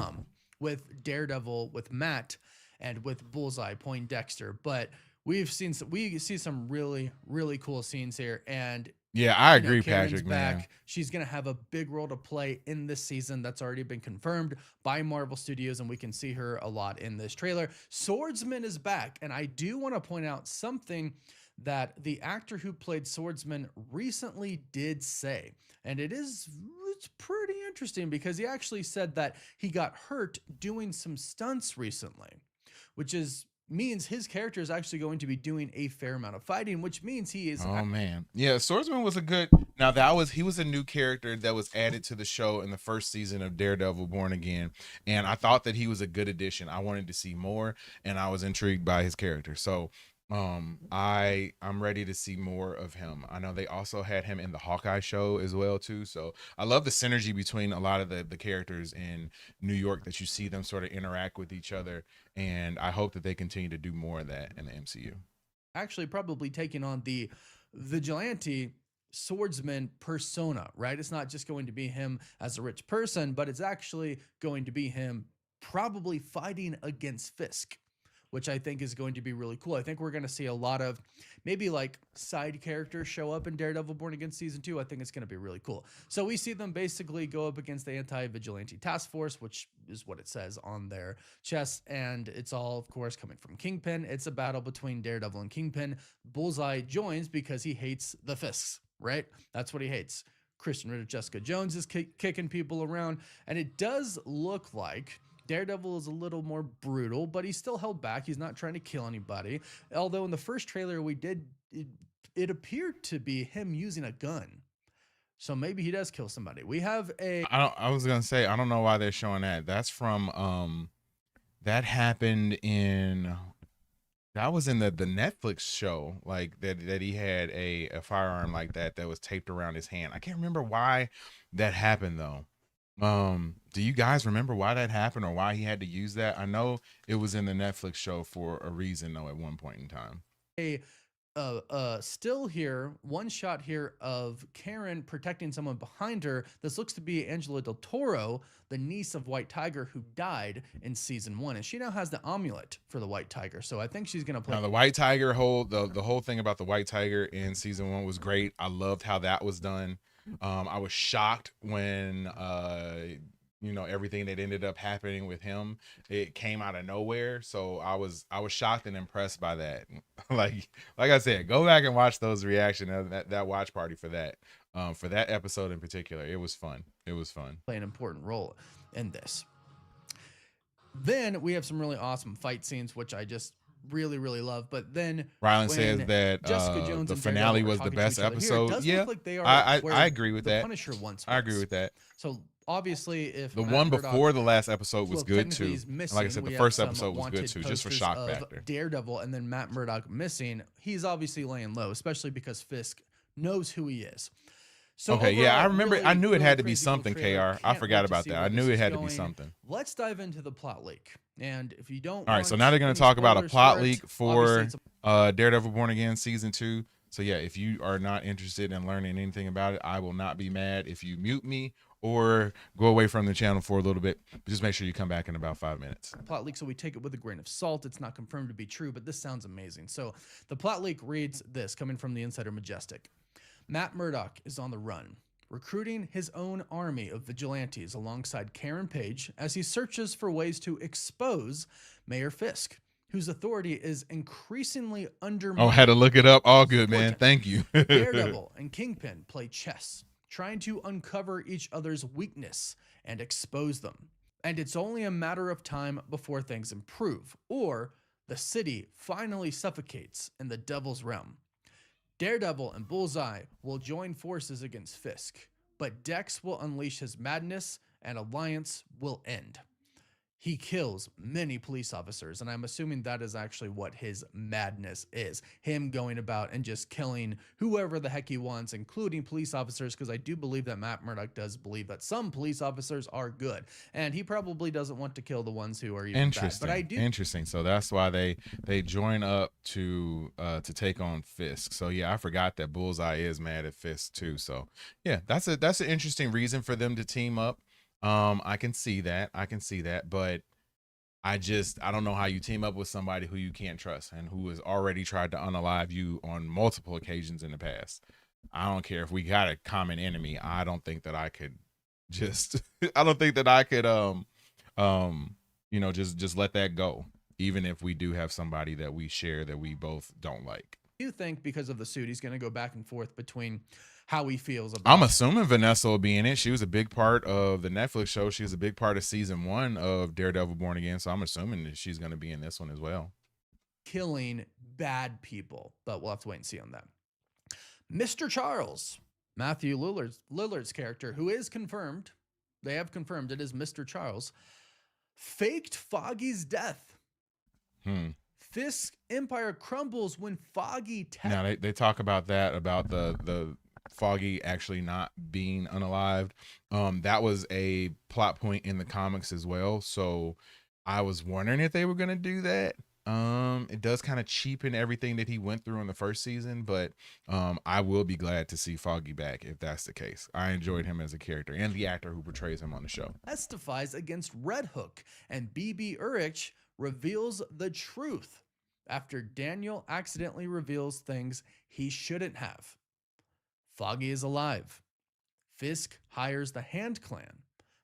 With Daredevil, with Matt, and with Bullseye, Poindexter. But we see some really, really cool scenes here, and yeah, I agree, Karen's Patrick, back. man. She's going to have a big role to play in this season. That's already been confirmed by Marvel Studios, and we can see her a lot in this trailer. Swordsman is back, and I do want to point out something that the actor who played Swordsman recently did say, and it's pretty interesting, because he actually said that he got hurt doing some stunts recently, which means his character is actually going to be doing a fair amount of fighting, which means he is. Oh man, yeah, Swordsman was he was a new character that was added to the show in the first season of Daredevil Born Again, and I thought that he was a good addition. I wanted to see more, and I was intrigued by his character. So I'm ready to see more of him. I know they also had him in the Hawkeye show as well too. So I love the synergy between a lot of the characters in New York, that you see them sort of interact with each other, and I hope that they continue to do more of that in the MCU. Actually, probably taking on the vigilante swordsman persona, right? It's not just going to be him as a rich person, but it's actually going to be him probably fighting against Fisk, which I think is going to be really cool. I think we're going to see a lot of maybe like side characters show up in Daredevil Born Again season 2. I think it's going to be really cool. So we see them basically go up against the anti-vigilante task force, which is what it says on their chest. And it's all, of course, coming from Kingpin. It's a battle between Daredevil and Kingpin. Bullseye joins because he hates the Fisks, right? That's what he hates. Christian Ritter, Jessica Jones is kicking people around. And it does look like Daredevil is a little more brutal, but he's still held back. He's not trying to kill anybody. Although in the first trailer it appeared to be him using a gun. So maybe he does kill somebody. We have I was going to say, I don't know why they're showing that. That's from that happened that was in the Netflix show, like that he had a firearm like that was taped around his hand. I can't remember why that happened though. Do you guys remember why that happened, or why he had to use that? I know it was in the Netflix show for a reason though at one point in time. Still here, one shot here of Karen protecting someone behind her. This looks to be Angela Del Toro, the niece of White Tiger, who died in season 1, and she now has the amulet for the White Tiger. So I think she's gonna play. Now the White Tiger the whole thing about the White Tiger in season 1 was great. I loved how that was done. I was shocked when everything that ended up happening with him, it came out of nowhere. So I was shocked and impressed by that. like I said, go back and watch those reactions, that watch party for that episode in particular. It was fun. Play an important role in this. Then we have some really awesome fight scenes, which I just really, really love. But then Rylan says that Jessica Jones the and finale Daredevil was the best episode. Here, yeah, like they are I agree with that. Punisher once I agree with that. So obviously, if the Matt one Murdock, before the last episode was good too, missing, like I said, the first episode was good too, just for shock factor. Daredevil and then Matt Murdock missing, he's obviously laying low, especially because Fisk knows who he is. So okay, overall, yeah, I remember. Really, I knew it had to really be something, KR. I forgot about that. I knew it had to be something. Let's dive into the plot leak. And if you don't, all right. So now they're going to talk about a plot leak for Daredevil Born Again season 2. So yeah, if you are not interested in learning anything about it, I will not be mad if you mute me or go away from the channel for a little bit. But just make sure you come back in about 5 minutes. Plot leak, so we take it with a grain of salt. It's not confirmed to be true, but this sounds amazing. So the plot leak reads this, coming from the Insider Majestic. Matt Murdock is on the run, recruiting his own army of vigilantes alongside Karen Page as he searches for ways to expose Mayor Fisk, whose authority is increasingly undermined. Oh, had to look it up. All good, man. Thank you. Daredevil and Kingpin play chess trying to uncover each other's weakness and expose them. And it's only a matter of time before things improve, or the city finally suffocates in the Devil's Realm. Daredevil and Bullseye will join forces against Fisk, but Dex will unleash his madness and Alliance will end. He kills many police officers, and I'm assuming that is actually what his madness is. Him going about and just killing whoever the heck he wants, including police officers, because I do believe that Matt Murdock does believe that some police officers are good, and he probably doesn't want to kill the ones who are even bad. But I do. Interesting. So that's why they join up to take on Fisk. So yeah, I forgot that Bullseye is mad at Fisk too. So yeah, that's an interesting reason for them to team up. I can see that, but I don't know how you team up with somebody who you can't trust and who has already tried to unalive you on multiple occasions in the past. I don't care if we got a common enemy. I don't think that I could just just let that go, even if we do have somebody that we share that we both don't like. I do think because of the suit, he's going to go back and forth between how he feels about I'm assuming Vanessa will be in it. She was a big part of the Netflix show. She was a big part of season 1 of Daredevil Born Again. So I'm assuming that she's going to be in this one as well. killing bad people, but we'll have to wait and see on that. Mr. Charles, Matthew Lillard's character, who is confirmed, they have confirmed it is Mr. Charles, faked Foggy's death. Fisk Empire crumbles when Foggy Now they talk about that, about the Foggy actually not being unalived. That was a plot point in the comics as well. So I was wondering if they were going to do that. It does kind of cheapen everything that he went through in the first season, but I will be glad to see Foggy back if that's the case. I enjoyed him as a character and the actor who portrays him on the show. Testifies against Red Hook, and BB Urich reveals the truth after Daniel accidentally reveals things he shouldn't have. Foggy is alive. Fisk hires the Hand Clan.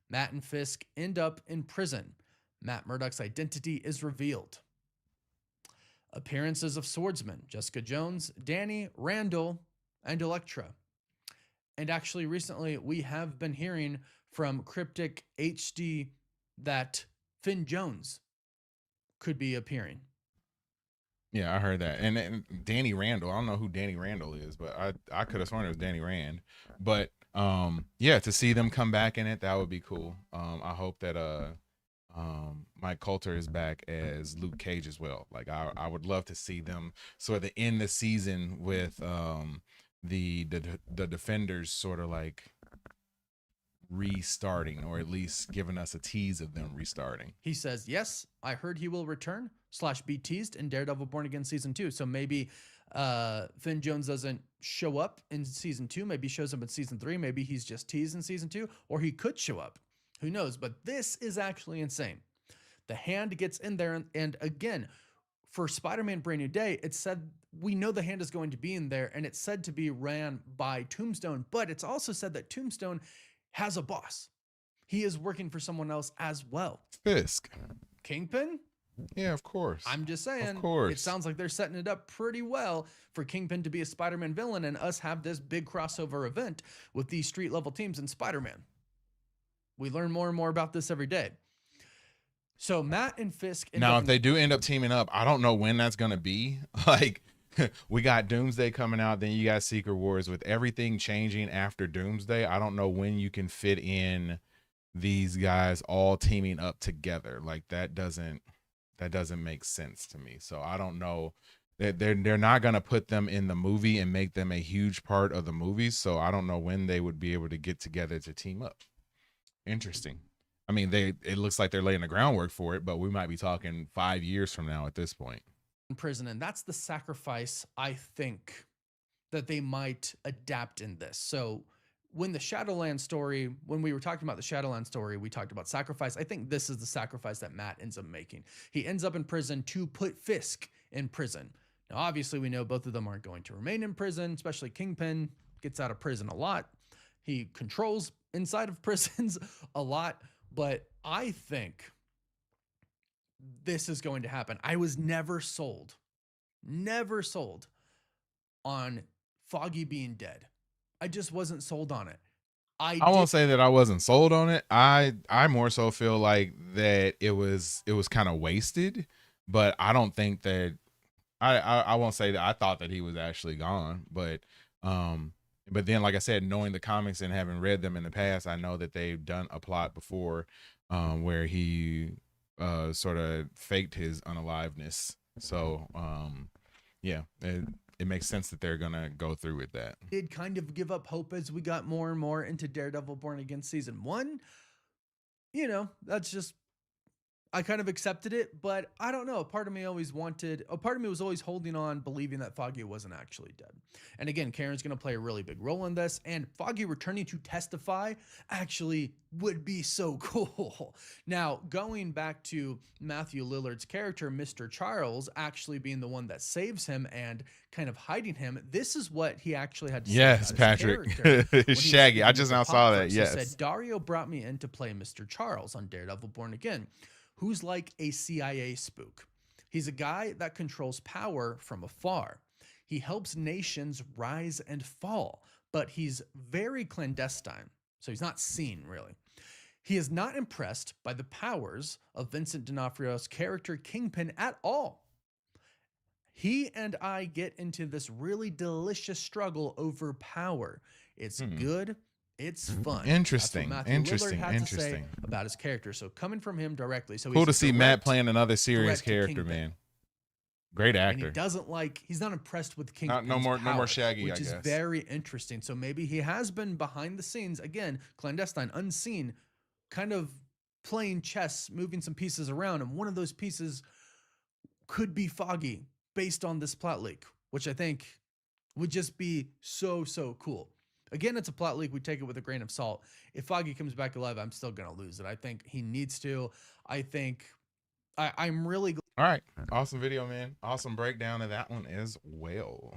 Matt and Fisk end up in prison. Matt Murdock's identity is revealed. Appearances of swordsmen, Jessica Jones, Danny, Randall, and Elektra. And actually recently we have been hearing from Cryptic HD that Finn Jones could be appearing. Yeah, I heard that. And Danny Randall, I don't know who Danny Randall is, but I could have sworn it was Danny Rand. But yeah, to see them come back in it, that would be cool. I hope that Mike Coulter is back as Luke Cage as well. Like I would love to see them sort of end the season with the Defenders sort of like restarting, or at least giving us a tease of them restarting. He says, yes, I heard he will return / be teased in Daredevil Born Again season 2. So maybe Finn Jones doesn't show up in season 2. Maybe he shows up in season 3. Maybe he's just teased in season 2, or he could show up. Who knows? But this is actually insane. The Hand gets in there, and again, for Spider-Man Brand New Day, it said we know the Hand is going to be in there, and it's said to be ran by Tombstone, but it's also said that Tombstone has a boss. He is working for someone else as well. Fisk. Kingpin? Yeah, of course. I'm just saying, of course. It sounds like they're setting it up pretty well for Kingpin to be a Spider-Man villain and us have this big crossover event with these street level teams in Spider-Man. We learn more and more about this every day. So Matt and Fisk. Now, if they do end up teaming up, I don't know when that's going to be. Like, we got Doomsday coming out, then you got Secret Wars. With everything changing after Doomsday, I don't know when you can fit in these guys all teaming up together. Like, that doesn't make sense to me. So I don't know. They're not going to put them in the movie and make them a huge part of the movies. So I don't know when they would be able to get together to team up. Interesting. I mean, it looks like they're laying the groundwork for it, but we might be talking 5 years from now at this point. In prison, and that's the sacrifice I think that they might adapt in this. So when the Shadowland story, when we were talking about the Shadowland story, we talked about sacrifice. I think this is the sacrifice that Matt ends up making. He ends up in prison to put Fisk in prison. Now, obviously, we know both of them aren't going to remain in prison, especially Kingpin gets out of prison a lot. He controls inside of prisons a lot, but I think this is going to happen. I was never sold on Foggy being dead. I just wasn't sold on it. I won't say that I wasn't sold on it. I more so feel like that it was kind of wasted, but I don't think that I won't say that I thought that he was actually gone, but then like I said, knowing the comics and having read them in the past, I know that they've done a plot before where he sort of faked his unaliveness. So yeah, it makes sense that they're gonna go through with that. Did kind of give up hope as we got more and more into Daredevil Born Again season 1. You know, that's just, I kind of accepted it, but I don't know. A part of me was always holding on, believing that Foggy wasn't actually dead. And again, Karen's going to play a really big role in this, and Foggy returning to testify actually would be so cool. Now, going back to Matthew Lillard's character, Mr. Charles, actually being the one that saves him and kind of hiding him, this is what he actually had to say. Yes, Patrick. Shaggy. I just now saw that. Yes. He said, Dario brought me in to play Mr. Charles on Daredevil Born Again, who's like a CIA spook. He's a guy that controls power from afar. He helps nations rise and fall, but he's very clandestine, so he's not seen, really. He is not impressed by the powers of Vincent D'Onofrio's character Kingpin at all. He and I get into this really delicious struggle over power. It's good. It's fun. Interesting. That's what Matthew Lillard had to say about his character. So coming from him directly. So cool to see Matt playing another serious character, man. Great actor. And he's not impressed with Kingpin's no more Shaggy, which is very interesting. So maybe he has been behind the scenes, again, clandestine, unseen, kind of playing chess, moving some pieces around. And one of those pieces could be Foggy based on this plot leak, which I think would just be so cool. Again, it's a plot leak. We take it with a grain of salt. If Foggy comes back alive, I'm still going to lose it. I think he needs to. I think I'm really... All right. Awesome video, man. Awesome breakdown of that one as well.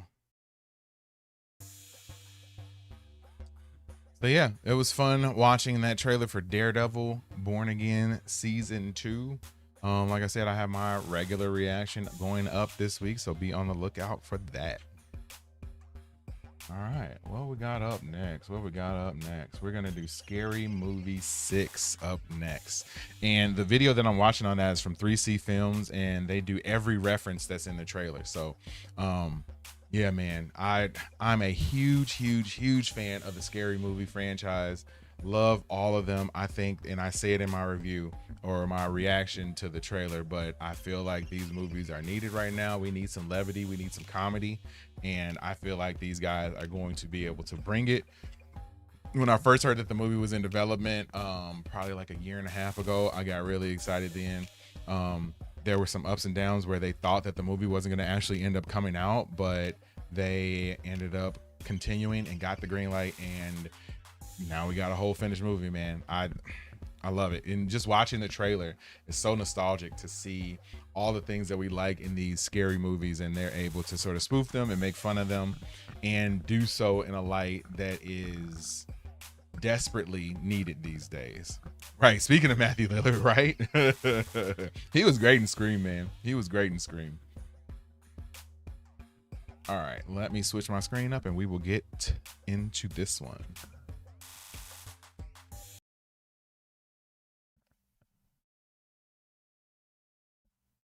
So yeah, it was fun watching that trailer for Daredevil Born Again Season 2. Like I said, I have my regular reaction going up this week, so be on the lookout for that. All right, what we got up next? We're gonna do Scary Movie 6 up next. And the video that I'm watching on that is from 3C Films, and they do every reference that's in the trailer. So yeah, man, I'm a huge fan of the Scary Movie franchise. Love all of them. I think, and I say it in my review or my reaction to the trailer, but I feel like these movies are needed right now. We need some levity, we need some comedy, and I feel like these guys are going to be able to bring it. When I first heard that the movie was in development, probably like a year and a half ago, I got really excited then. There were some ups and downs where they thought that the movie wasn't going to actually end up coming out, but they ended up continuing and got the green light, and now we got a whole finished movie, man. I love it. And just watching the trailer is so nostalgic to see all the things that we like in these scary movies, and they're able to sort of spoof them and make fun of them and do so in a light that is desperately needed these days. Right. Speaking of Matthew Lillard, right? He was great in Scream, man. He was great in Scream. All right, let me switch my screen up and we will get into this one.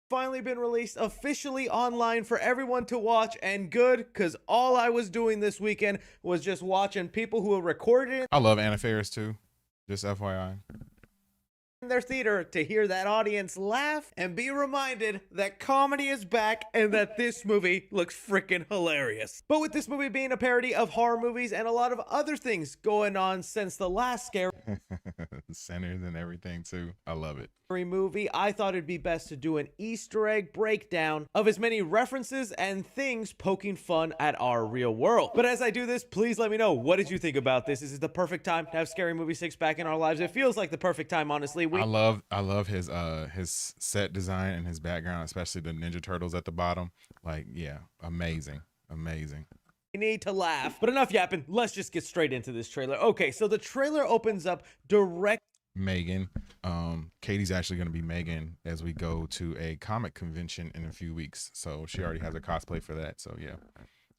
Finally been released officially online for everyone to watch, and good, because all I was doing this weekend was just watching people who recorded it. I love Anna Faris too, just FYI. In their theater to hear that audience laugh and be reminded that comedy is back and that this movie looks freaking hilarious. But with this movie being a parody of horror movies and a lot of other things going on since the last Scary Centers and everything too. I love it. Movie, I thought it'd be best to do an Easter egg breakdown of as many references and things poking fun at our real world. But as I do this, please let me know, what did you think about this? Is it the perfect time to have Scary Movie 6 back in our lives? It feels like the perfect time, honestly. I love his set design and his background, especially the Ninja Turtles at the bottom. Like, yeah, amazing. We need to laugh. But enough yapping. Let's just get straight into this trailer. Okay, so the trailer opens up direct. Megan. Katie's actually going to be Megan as we go to a comic convention in a few weeks. So she already has a cosplay for that. So yeah,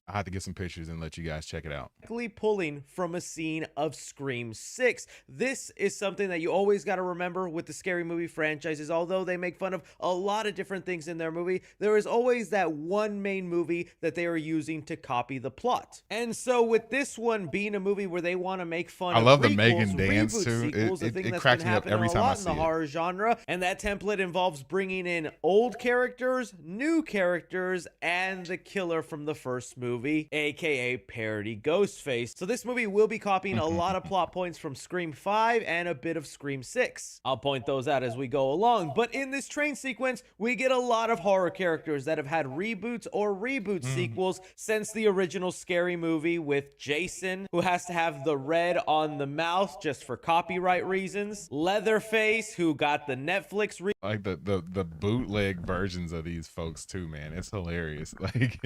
I have to get some pictures and let you guys check it out. Pulling from a scene of Scream 6. This is something that you always got to remember with the scary movie franchises. Although they make fun of a lot of different things in their movie, there is always that one main movie that they are using to copy the plot. And so with this one being a movie where they want to make fun I of love the prequels, Megan dance reboot too. sequels, It cracks me up every time I see in the horror genre, and that template involves bringing in old characters, new characters, and the killer from the first movie, aka parody Ghostface. So this movie will be copying a lot of plot points from Scream 5 and a bit of Scream 6. I'll point those out as we go along, but in this train sequence, we get a lot of horror characters that have had reboots or reboot sequels since the original Scary Movie, with Jason, who has to have the red on the mouth just for copyright reasons, Leatherface, who got the Netflix like the bootleg versions of these folks too, man. It's hilarious. Like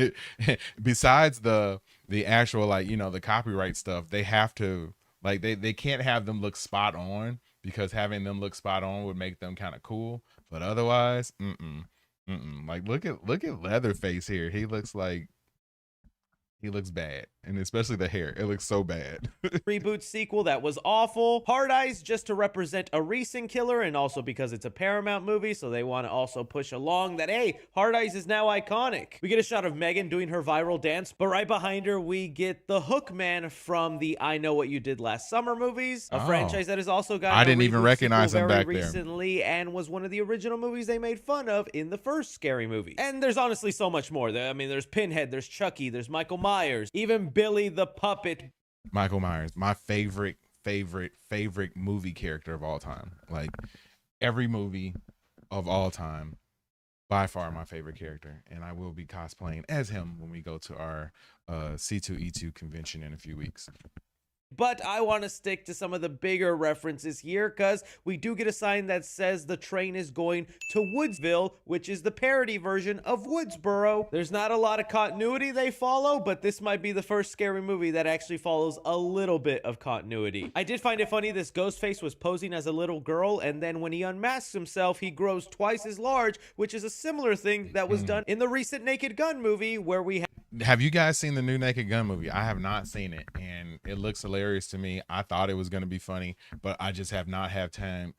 besides the actual, like, you know, the copyright stuff, they have to, like, they can't have them look spot on, because having them look spot on would make them kind of cool. But otherwise, like look at Leatherface here. He looks bad, and especially the hair. It looks so bad. reboot sequel that was awful. Hard Eyes just to represent a recent killer, and also because it's a Paramount movie, so they want to also push along that, hey, Hard Eyes is now iconic. We get a shot of Megan doing her viral dance, but right behind her we get the Hook Man from the I Know What You Did Last Summer movies, a franchise that has also got I didn't even recognize him back there recently, and was one of the original movies they made fun of in the first Scary Movie. And there's honestly so much more. I mean, there's Pinhead, there's Chucky, there's Michael Myers, even Billy the Puppet. Michael Myers, my favorite movie character of all time. Like every movie of all time, by far my favorite character, and I will be cosplaying as him when we go to our C2E2 convention in a few weeks. But I want to stick to some of the bigger references here, because we do get a sign that says the train is going to Woodsville, which is the parody version of Woodsboro. There's not a lot of continuity they follow, but this might be the first Scary Movie that actually follows a little bit of continuity. I did find it funny this Ghostface was posing as a little girl, and then when he unmasks himself, he grows twice as large, which is a similar thing that was done in the recent Naked Gun movie, where we have you guys seen the new Naked Gun movie? I have not seen it, and it looks hilarious to me. I thought it was going to be funny, but I just have not had time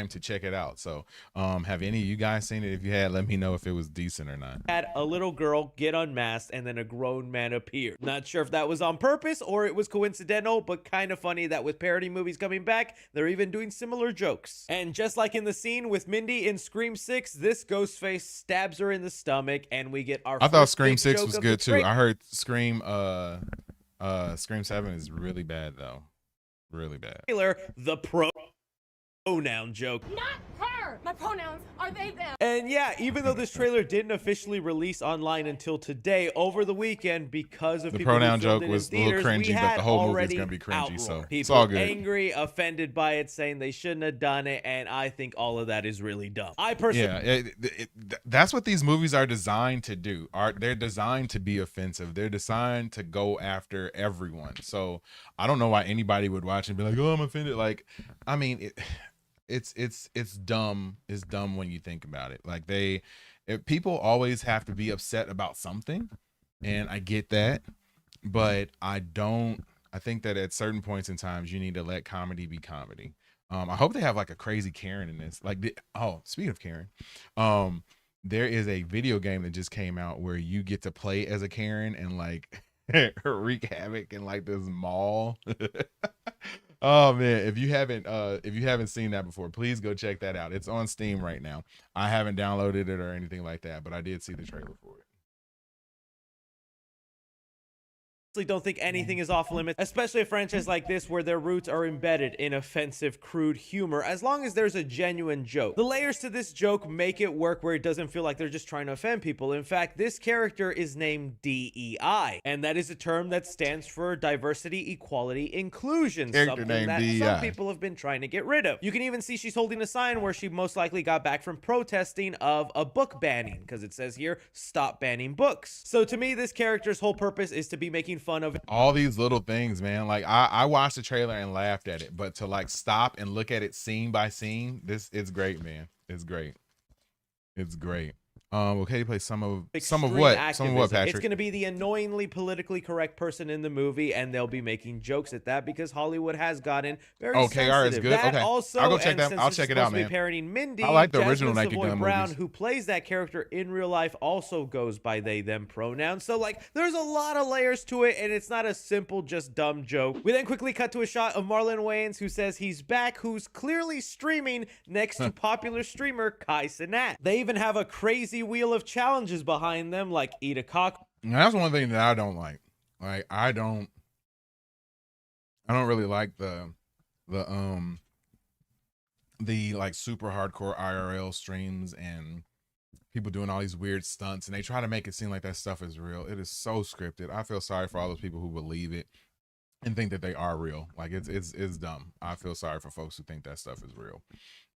to check it out. So have any of you guys seen it? If you had, let me know if it was decent or not. Had a little girl get unmasked and then a grown man appear. Not sure if that was on purpose or it was coincidental, but kind of funny that with parody movies coming back, they're even doing similar jokes. And just like in the scene with Mindy in Scream 6, this Ghostface stabs her in the stomach, and we get our I thought Scream 6 was good too. I heard Scream 7 is really bad though. Really bad. The pronoun joke. Not her! My pronouns are they, them. And yeah, even though this trailer didn't officially release online until today, over the weekend, because of the people pronoun joke was a little cringy, but the whole movie is gonna be cringy, so people it's all good. Angry, offended by it, saying they shouldn't have done it, and I think all of that is really dumb. I personally, that's what these movies are designed to do. They're designed to be offensive. They're designed to go after everyone. So I don't know why anybody would watch and be like, "Oh, I'm offended." Like, I mean, it's dumb. It's dumb when you think about it. Like people always have to be upset about something, and I get that, but I think that at certain points in times you need to let comedy be comedy. I hope they have like a crazy Karen in this. Like, speaking of Karen, there is a video game that just came out where you get to play as a Karen and like wreak havoc in like this mall. Oh man, if you haven't seen that before, please go check that out. It's on Steam right now. I haven't downloaded it or anything like that, but I did see the trailer for it. Don't think anything is off limits, especially a franchise like this where their roots are embedded in offensive, crude humor, as long as there's a genuine joke. The layers to this joke make it work where it doesn't feel like they're just trying to offend people. In fact, this character is named DEI, and that is a term that stands for diversity, equality, inclusion, something that some people have been trying to get rid of. You can even see she's holding a sign where she most likely got back from protesting of a book banning, because it says here, stop banning books. So to me, this character's whole purpose is to be making fun of all these little things, man. Like I watched the trailer and laughed at it, but to like stop and look at it scene by scene, it's great, man. It's great. Well, Katie plays some of what? Extreme Some of what, activism. Patrick? It's going to be the annoyingly politically correct person in the movie, and they'll be making jokes at that because Hollywood has gotten very KR is good. That Okay. also, I'll go check and that. since I'll it's check it supposed out, to be man. parodying Mindy, I like the Jasmine original Naked Savoy Gun Brown, movies. who plays that character in real life, also goes by they them pronouns. So like, there's a lot of layers to it, and it's not a simple just dumb joke. We then quickly cut to a shot of Marlon Wayans, who says he's back, who's clearly streaming next to popular streamer Kai Cenat. They even have a crazy wheel of challenges behind them, like eat a cock. And that's one thing that I don't like. Like I don't really like the like super hardcore IRL streams and people doing all these weird stunts, and they try to make it seem like that stuff is real. It is so scripted. I feel sorry for all those people who believe it and think that they are real. Like it's dumb. I feel sorry for folks who think that stuff is real.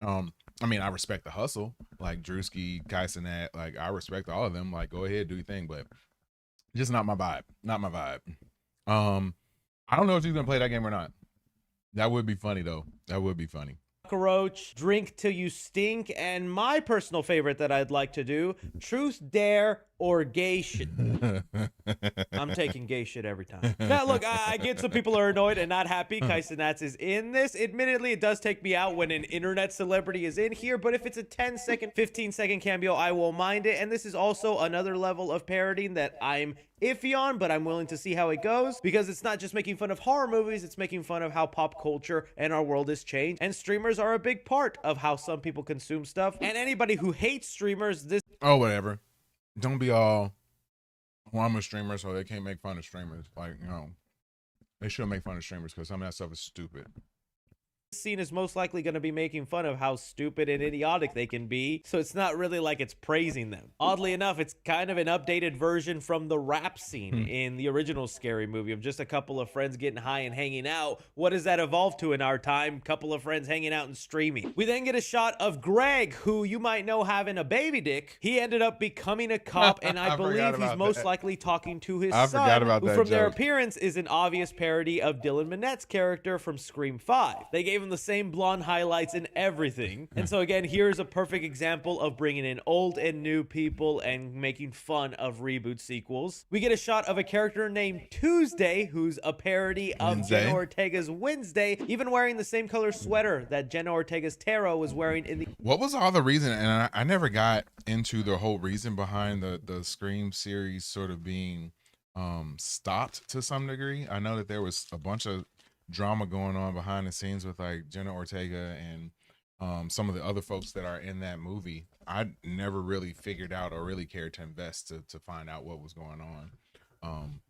I mean, I respect the hustle, like Drewski, Kai Cenat, like I respect all of them. Like, go ahead, do your thing, but just not my vibe. Not my vibe. I don't know if he's gonna play that game or not. That would be funny though. That would be funny. Cockroach, drink till you stink, and my personal favorite that I'd like to do, truth, dare, or gay shit. I'm taking gay shit every time. Now, look, I get some people are annoyed and not happy Kai Cenat is in this. Admittedly, it does take me out when an internet celebrity is in here, but if it's a 10-second, 15-second cameo, I won't mind it. And this is also another level of parodying that I'm iffy on, but I'm willing to see how it goes, because it's not just making fun of horror movies, it's making fun of how pop culture and our world has changed, and streamers are a big part of how some people consume stuff. And anybody who hates streamers, this Whatever. Don't be all, well, I'm a streamer, so they can't make fun of streamers. Like, you know, they should make fun of streamers because some of that stuff is stupid. scene is most likely going to be making fun of how stupid and idiotic they can be, so it's not really like it's praising them. Oddly enough, it's kind of an updated version from the rap scene in the original Scary Movie of just a couple of friends getting high and hanging out. What does that evolve to in our time? Couple of friends hanging out and streaming. We then get a shot of Greg, who you might know having a baby dick. He ended up becoming a cop, and I believe he's most likely talking to his son, who from their appearance is an obvious parody of Dylan Minette's character from Scream 5. They gave him the same blonde highlights and everything. And so again, here's a perfect example of bringing in old and new people and making fun of reboot sequels. We get a shot of a character named Tuesday, who's a parody of Jenna Ortega's Wednesday, even wearing the same color sweater that Jenna Ortega's Tara was wearing in the... What was all the reason? And I never got into the whole reason behind the Scream series sort of being stopped to some degree. I know that there was a bunch of drama going on behind the scenes with like Jenna Ortega and some of the other folks that are in that movie. I never really figured out or really cared to invest to find out what was going on.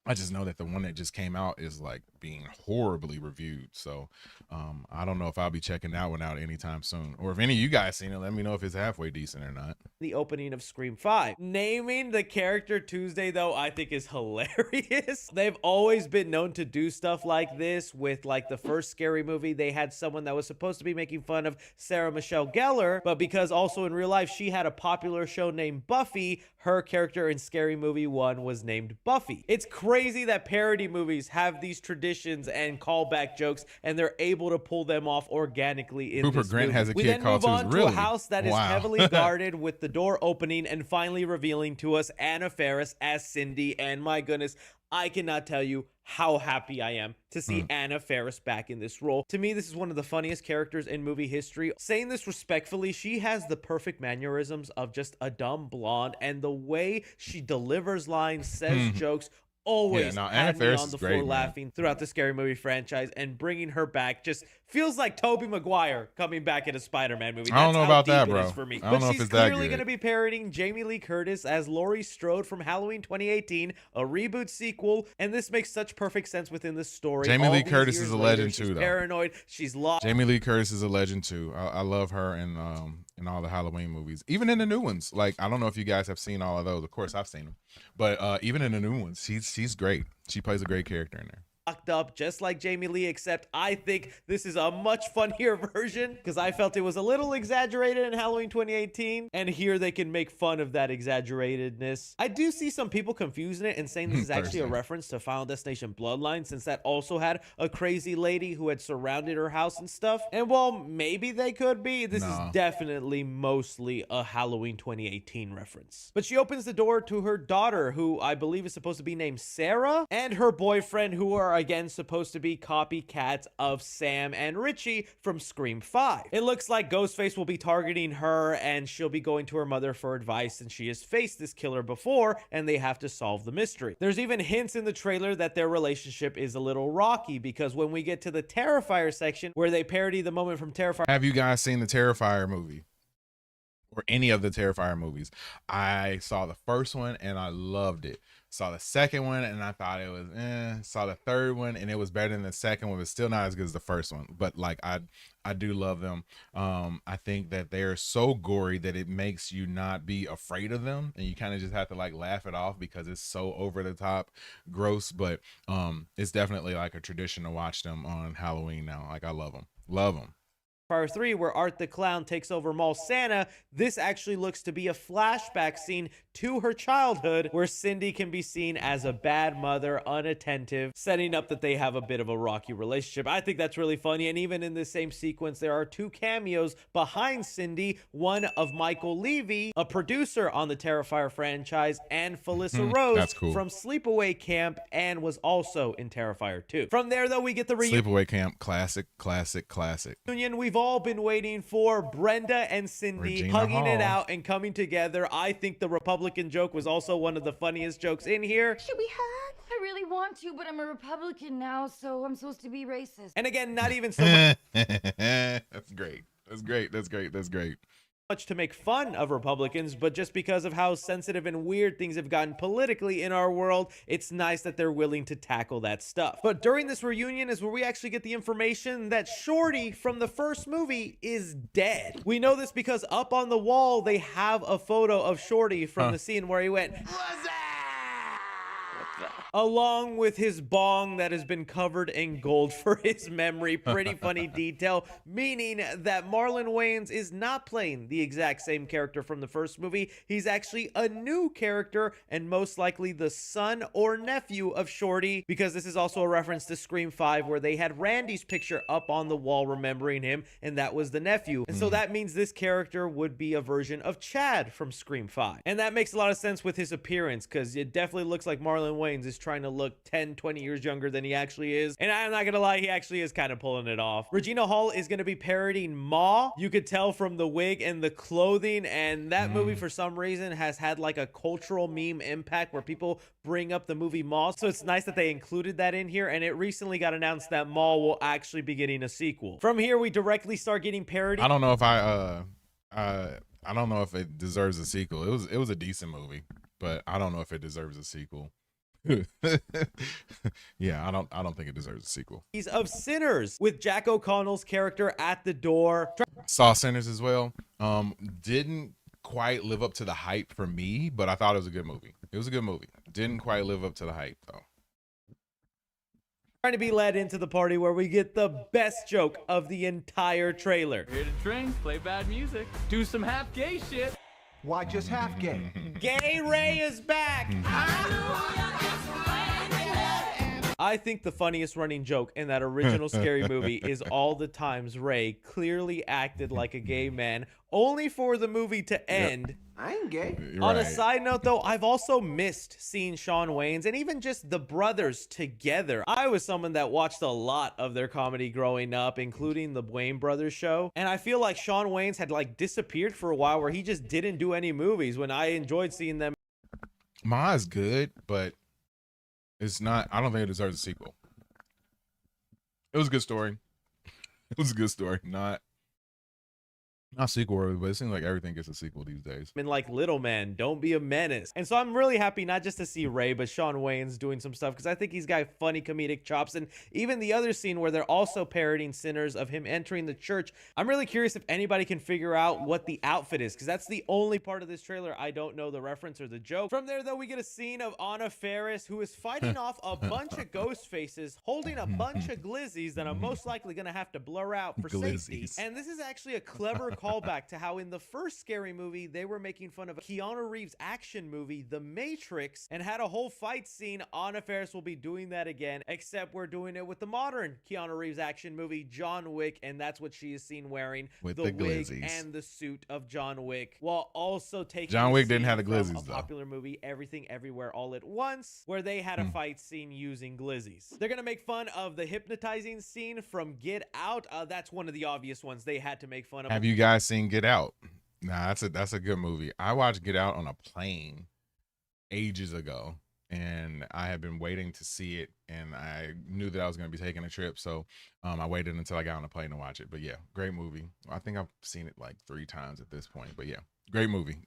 I just know that the one that just came out is like being horribly reviewed. So I don't know if I'll be checking that one out anytime soon. Or if any of you guys seen it, let me know if it's halfway decent or not. The opening of Scream 5. Naming the character Tuesday, though, I think is hilarious. They've always been known to do stuff like this. With like the first Scary Movie, they had someone that was supposed to be making fun of Sarah Michelle Gellar, but because also in real life she had a popular show named Buffy, her character in Scary Movie 1 was named Buffy. It's crazy that parody movies have these traditions and callback jokes, and they're able to pull them off organically in Rupert this Grint movie. has a We kid then called move on Tuesday. to Really? a house that is Wow. heavily guarded, with the door opening and finally revealing to us Anna Faris as Cindy. And my goodness, I cannot tell you how happy I am to see Anna Faris back in this role. To me, this is one of the funniest characters in movie history. Saying this respectfully, she has the perfect mannerisms of just a dumb blonde, and the way she delivers lines, says jokes, always Anna had me Faris on the is floor great, man. laughing throughout the Scary Movie franchise, and bringing her back just feels like Tobey Maguire coming back in a Spider-Man movie. I don't That's know how about that, deep it bro. is for me. I don't know if she's it's that clearly good. going to be parodying Jamie Lee Curtis as Laurie Strode from Halloween 2018, a reboot sequel, and this makes such perfect sense within the story. Jamie All Lee these Curtis years is a later, legend she's too, though. Paranoid, she's lost. Jamie Lee Curtis is a legend too. I love her in all the Halloween movies, even in the new ones. Like, I don't know if you guys have seen all of those. Of course, I've seen them, but even in the new ones, she's great. She plays a great character in there. fucked up just like Jamie Lee, except I think this is a much funnier version because I felt it was a little exaggerated in Halloween 2018, and here they can make fun of that exaggeratedness. I do see some people confusing it and saying this is actually a reference to Final Destination Bloodline, since that also had a crazy lady who had surrounded her house and stuff. And while maybe they could be, this is definitely mostly a Halloween 2018 reference. But she opens the door to her daughter, who I believe is supposed to be named Sarah, and her boyfriend, who are again supposed to be copycats of Sam and Richie from Scream 5. It looks like Ghostface will be targeting her, and she'll be going to her mother for advice, and she has faced this killer before, and they have to solve the mystery. There's even hints in the trailer that their relationship is a little rocky, because when we get to the Terrifier section where they parody the moment from Terrifier. Have you guys seen the Terrifier movie? Or any of the Terrifier movies? I saw the first one and I loved it. Saw the second one and I thought it was saw the third one and it was better than the second one, but still not as good as the first one. But like I do love them. I think that they're so gory that it makes you not be afraid of them, and you kind of just have to like laugh it off because it's so over the top gross. But it's definitely like a tradition to watch them on Halloween now. Like I love them. Terrifier 3, where Art the Clown takes over Mall Santa, this actually looks to be a flashback scene to her childhood, where Cindy can be seen as a bad mother, unattentive, setting up that they have a bit of a rocky relationship. I think that's really funny, and even in the same sequence, there are 2 cameos behind Cindy, one of Michael Levy, a producer on the Terrifier franchise, and Felissa Rose from Sleepaway Camp, and was also in Terrifier 2. From there, though, we get the Sleepaway Camp, classic. reunion we've all been waiting for. Brenda and Cindy Regina hugging it Hall. out and coming together. I think the Republican joke was also one of the funniest jokes in here. Should we hug? I really want to, but I'm a Republican now, so I'm supposed to be racist. And again, not even so much. That's great. Much to make fun of Republicans, but just because of how sensitive and weird things have gotten politically in our world, it's nice that they're willing to tackle that stuff. But during this reunion is where we actually get the information that Shorty from the first movie is dead. We know this because up on the wall they have a photo of Shorty from the scene where he went along with his bong that has been covered in gold for his memory. Pretty funny detail, meaning that Marlon Wayans is not playing the exact same character from the first movie. He's actually a new character, and most likely the son or nephew of Shorty, because this is also a reference to Scream 5, where they had Randy's picture up on the wall remembering him, and that was the nephew. And so that means this character would be a version of Chad from Scream 5. And that makes a lot of sense with his appearance, because it definitely looks like Marlon Wayans is trying to look 10, 20 years younger than he actually is. And I'm not gonna lie, he actually is kind of pulling it off. Regina Hall is gonna be parodying Ma. You could tell from the wig and the clothing, and that movie for some reason has had like a cultural meme impact where people bring up the movie Ma. So it's nice that they included that in here, and it recently got announced that Ma will actually be getting a sequel. From here, we directly start getting parody. I don't know if I don't know if it deserves a sequel. It was a decent movie, but I don't know if it deserves a sequel. Yeah, I don't think it deserves a sequel. He's of Sinners with Jack O'Connell's character at the door. Saw Sinners as well. Didn't quite live up to the hype for me, but I thought it was a good movie. It was a good movie. Didn't quite live up to the hype though. Trying to be led into the party where we get the best joke of the entire trailer. Here to drink, play bad music, do some half gay shit. Why just half gay? Gay Ray is back. I think the funniest running joke in that original Scary Movie is all the times Ray clearly acted like a gay man, only for the movie to end. I ain't gay. On a side note, though, I've also missed seeing Shawn Wayans and even just the brothers together. I was someone that watched a lot of their comedy growing up, including the Wayans Brothers show. And I feel like Shawn Wayans had like disappeared for a while where he just didn't do any movies when I enjoyed seeing them. Ma is good, but it's not. I don't think it deserves a sequel. It was a good story. It was a good story. Not Not sequel worthy, but it seems like everything gets a sequel these days. And like Little Man, Don't Be a Menace. And so I'm really happy not just to see Ray, but Shawn Wayans doing some stuff, because I think he's got funny comedic chops. And even the other scene where they're also parodying Sinners of him entering the church, I'm really curious if anybody can figure out what the outfit is, because that's the only part of this trailer I don't know the reference or the joke. From there, though, we get a scene of Anna Faris, who is fighting off a bunch of ghost faces, holding a bunch of glizzies that I'm most likely going to have to blur out for safety. And this is actually a clever callback to how in the first Scary Movie, they were making fun of Keanu Reeves' action movie, The Matrix, and had a whole fight scene. Anna Faris will be doing that again, except we're doing it with the modern Keanu Reeves action movie, John Wick, and that's what she is seen wearing, with the wig and the suit of John Wick, while also taking John Wick didn't have the glizzies, from a popular movie, Everything Everywhere All at Once, where they had a fight scene using glizzies. They're gonna make fun of the hypnotizing scene from Get Out. That's one of the obvious ones they had to make fun of. Have you guys seen Get Out? Nah, that's a good movie. I watched Get Out on a plane ages ago, and I had been waiting to see it, and I knew that I was going to be taking a trip, so I waited until I got on a plane to watch it. But yeah, great movie. I think I've seen it like 3 times at this point, but yeah, great movie.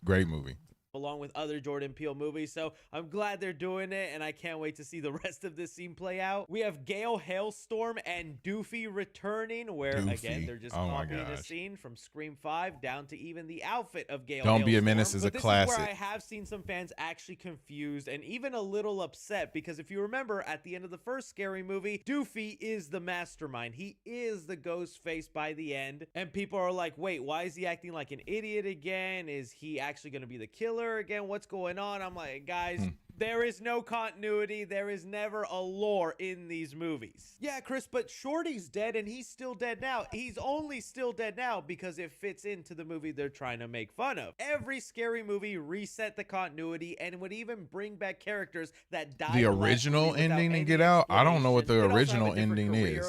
Along with other Jordan Peele movies, so I'm glad they're doing it, and I can't wait to see the rest of this scene play out. We have Gale Hailstorm and Doofy returning, where again they're just copying a scene from Scream 5 down to even the outfit of Gale Hailstorm. Don't Be a Menace is a classic. Is where I have seen some fans actually confused and even a little upset, because if you remember at the end of the first Scary Movie, Doofy is the mastermind. He is the ghost face by the end, and people are like, wait, why is he acting like an idiot again? Is he actually going to be the killer again? What's going on? I'm like, guys, there is no continuity. There is never a lore in these movies. Yeah, Chris, but Shorty's dead, and he's still dead now. He's only still dead now because it fits into the movie they're trying to make fun of. Every Scary Movie reset the continuity and would even bring back characters that died. The original ending in Get Out? I don't know what the original ending is.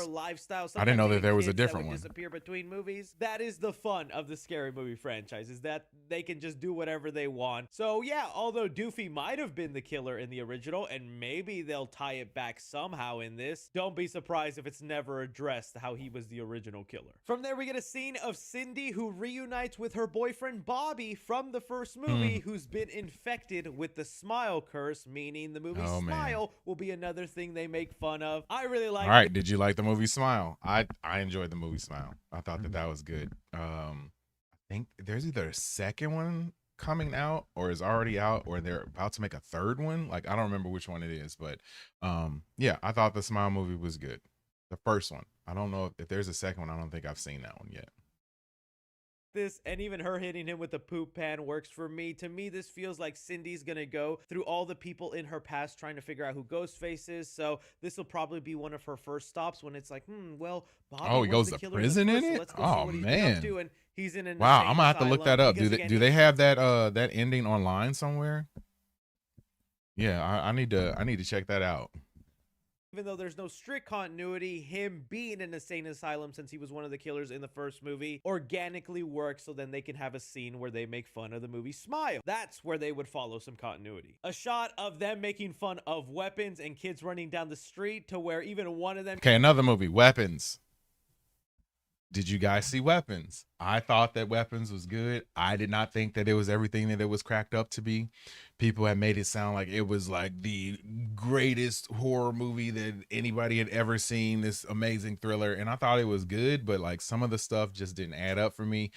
I didn't know that there was a different one. Disappear between movies. That is the fun of the Scary Movie franchise, is that they can just do whatever they want. So yeah, although Doofy might have been the killer in the original, and maybe they'll tie it back somehow in this, don't be surprised if it's never addressed how he was the original killer. From there, we get a scene of Cindy, who reunites with her boyfriend Bobby from the first movie, who's been infected with the smile curse, meaning the movie Smile will be another thing they make fun of. I really like it. All right, did you like the movie Smile? I enjoyed the movie Smile. I thought that was good. I think there's either a second one coming out or is already out, or they're about to make a third one. Like, I don't remember which one it is, but yeah, I thought the Smile movie was good. The first one. I don't know if there's a second one. I don't think I've seen that one yet. This, and even her hitting him with the poop pan, works for me. To me, this feels like Cindy's gonna go through all the people in her past trying to figure out who Ghostface is, so this will probably be one of her first stops when it's like, well, Bobby he goes to prison in it? Oh man, he's in an wow, I'm gonna have to look that up. Do they have that that ending online somewhere? Yeah, I need to check that out. Even though there's no strict continuity, him being in an insane asylum, since he was one of the killers in the first movie, organically works, so then they can have a scene where they make fun of the movie Smile. That's where they would follow some continuity. A shot of them making fun of weapons and kids running down the street, to where even one of them... Okay, another movie, Weapons. Did you guys see Weapons? I thought that Weapons was good. I did not think that it was everything that it was cracked up to be. People had made it sound like it was like the greatest horror movie that anybody had ever seen, this amazing thriller. And I thought it was good, but like some of the stuff just didn't add up for me.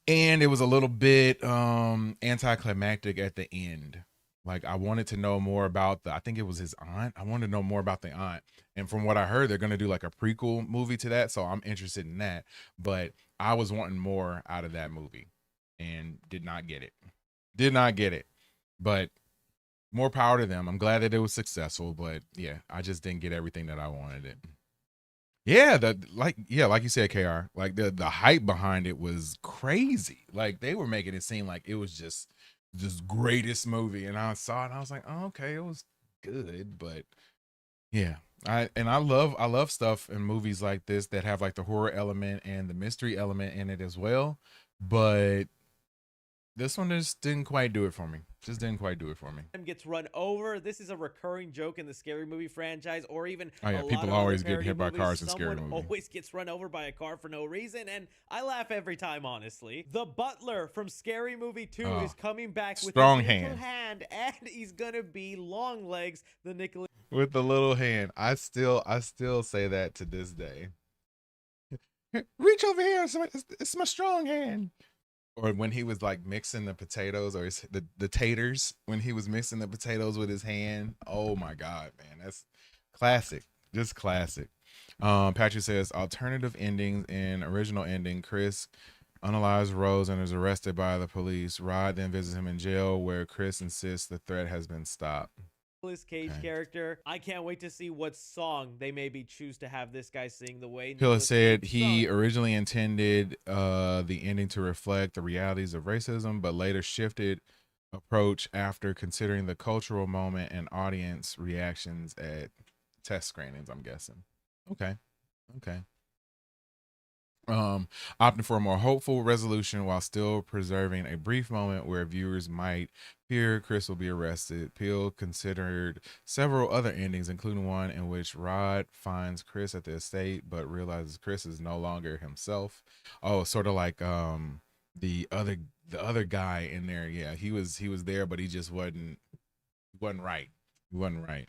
And it was a little bit anticlimactic at the end. Like, I wanted to know more about I think it was his aunt. I wanted to know more about the aunt. And from what I heard, they're going to do like a prequel movie to that. So I'm interested in that. But I was wanting more out of that movie and did not get it. But more power to them. I'm glad that it was successful. But yeah, I just didn't get everything that I wanted it. Yeah, like you said, KR, like the hype behind it was crazy. Like, they were making it seem like it was just this greatest movie, and I saw it and I was like, oh, okay, it was good. But yeah, I love stuff in movies like this that have like the horror element and the mystery element in it as well, but This one just didn't quite do it for me. Just didn't quite do it for me. Gets run over. This is a recurring joke in the Scary Movie franchise, or even Oh yeah, a lot people of always other get hit by parody cars in movies. Scary Someone Movie. always gets run over by a car for no reason, and I laugh every time, honestly. The butler from Scary Movie 2 is coming back with strong his little hand. hand, and he's gonna be Longlegs, the Nicholas With the little hand. I still say that to this day. Reach over here, it's my strong hand. Or when he was like mixing the potatoes, or the taters, when he was mixing the potatoes with his hand. Oh my God, man, that's classic, just classic. Patrick says alternative endings in original ending. Chris unalives Rose and is arrested by the police. Rod then visits him in jail, where Chris insists the threat has been stopped. Cage character. I can't wait to see what song they maybe choose to have this guy sing the way Hilla said Cage he sung. originally intended the ending to reflect the realities of racism, but later shifted approach after considering the cultural moment and audience reactions at test screenings, I'm guessing. Okay. Opting for a more hopeful resolution while still preserving a brief moment where viewers might fear Chris will be arrested. Peele considered several other endings, including one in which Rod finds Chris at the estate but realizes Chris is no longer himself. Oh, sort of like the other guy in there. Yeah, he was there, but he just wasn't right. He wasn't right.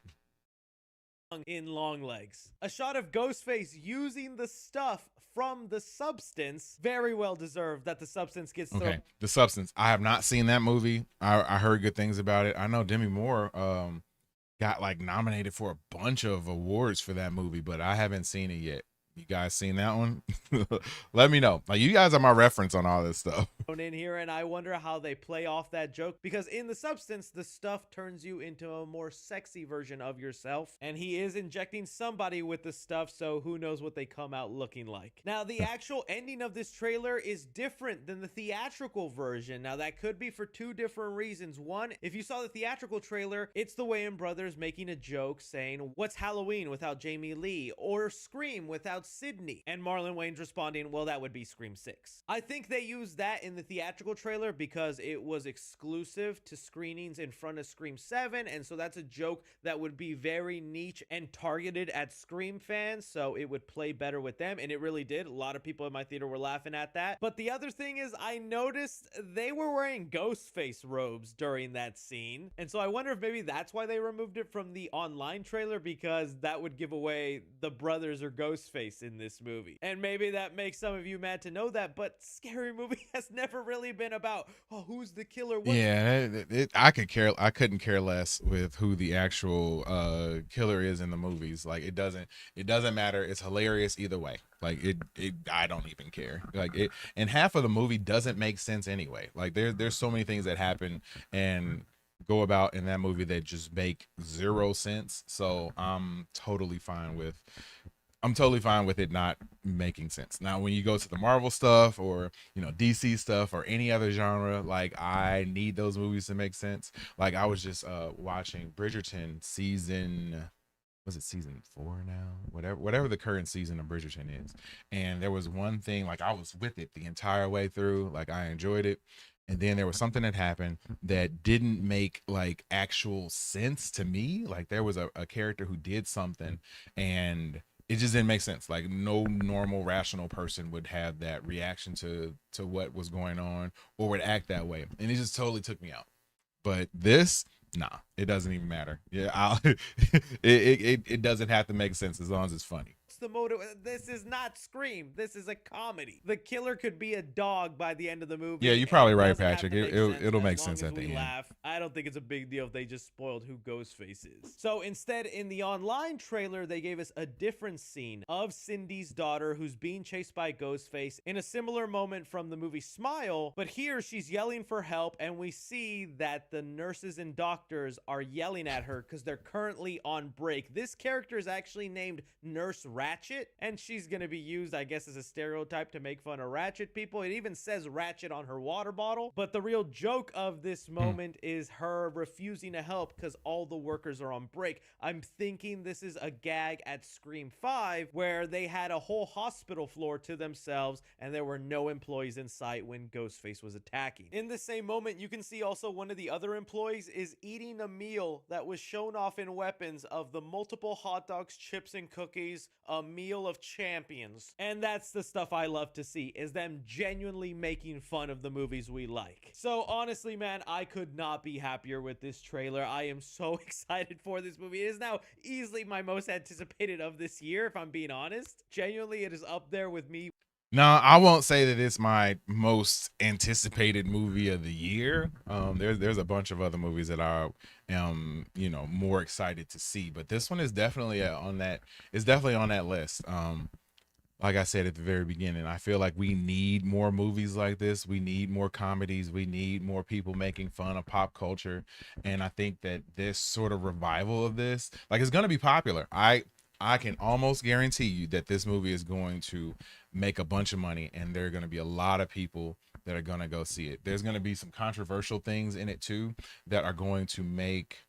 In Longlegs. A shot of Ghostface using the stuff from The Substance. Very well deserved that The Substance gets thrown. Okay, The Substance. I have not seen that movie. I heard good things about it. I know Demi Moore got like nominated for a bunch of awards for that movie, but I haven't seen it yet. You guys seen that one? Let me know. Like, you guys are my reference on all this stuff. In here, and I wonder how they play off that joke, because in The Substance, the stuff turns you into a more sexy version of yourself, and he is injecting somebody with the stuff, so who knows what they come out looking like. Now, the actual ending of this trailer is different than the theatrical version. Now, that could be for two different reasons. One, if you saw the theatrical trailer, it's the Wayans brothers making a joke saying, "What's Halloween without Jamie Lee?" or "Scream without Sydney?" And Marlon Wayans responding, "Well, that would be Scream 6. I think they used that in the theatrical trailer because it was exclusive to screenings in front of Scream 7, and so that's a joke that would be very niche and targeted at Scream fans, so it would play better with them, and it really did. A lot of people in my theater were laughing at that. But the other thing is, I noticed they were wearing Ghostface robes during that scene, and so I wonder if maybe that's why they removed it from the online trailer, because that would give away the brothers or Ghostface in this movie. And maybe that makes some of you mad to know that, but Scary Movie has never really been about, oh, who's the killer? I couldn't care less with who the actual killer is in the movies. Like, it doesn't matter. It's hilarious either way. Like, I don't even care. Like, it, and half of the movie doesn't make sense anyway. Like, there's so many things that happen and go about in that movie that just make zero sense. So I'm totally fine with it not making sense. Now, when you go to the Marvel stuff or, DC stuff or any other genre, like, I need those movies to make sense. Like, I was just watching Bridgerton season 4 now? Whatever the current season of Bridgerton is. And there was one thing, like, I was with it the entire way through. Like, I enjoyed it. And then there was something that happened that didn't make like actual sense to me. Like, there was a character who did something and it just didn't make sense. Like, no normal rational person would have that reaction to what was going on or would act that way. And it just totally took me out. But this, nah, it doesn't even matter. Yeah, it doesn't have to make sense as long as it's funny. The motive. This is not Scream. This is a comedy. The killer could be a dog by the end of the movie. Yeah, you're probably right, Patrick. It'll make sense at the end. I don't think it's a big deal if they just spoiled who Ghostface is. So instead, in the online trailer, they gave us a different scene of Cindy's daughter who's being chased by Ghostface in a similar moment from the movie Smile, but here she's yelling for help, and we see that the nurses and doctors are yelling at her because they're currently on break. This character is actually named Nurse Ratched. Ratchet, and she's gonna be used, I guess, as a stereotype to make fun of Ratchet people. It even says Ratchet on her water bottle, but the real joke of this moment is her refusing to help because all the workers are on break. I'm thinking this is a gag at Scream 5 where they had a whole hospital floor to themselves and there were no employees in sight when Ghostface was attacking. In the same moment, you can see also one of the other employees is eating a meal that was shown off in Weapons of the multiple hot dogs, chips, and cookies, a meal of champions. And that's the stuff I love to see, is them genuinely making fun of the movies we like. So honestly, man, I could not be happier with this trailer. I am so excited for this movie. It is now easily my most anticipated of this year, if I'm being honest. Genuinely, it is up there with me. No, I won't say that it's my most anticipated movie of the year. There's a bunch of other movies that I am, more excited to see, but this one is definitely on that. It's definitely on that list. Like I said at the very beginning, I feel like we need more movies like this. We need more comedies. We need more people making fun of pop culture, and I think that this sort of revival of this, like, it's gonna be popular. I can almost guarantee you that this movie is going to make a bunch of money, and there are going to be a lot of people that are going to go see it. There's going to be some controversial things in it too that are going to make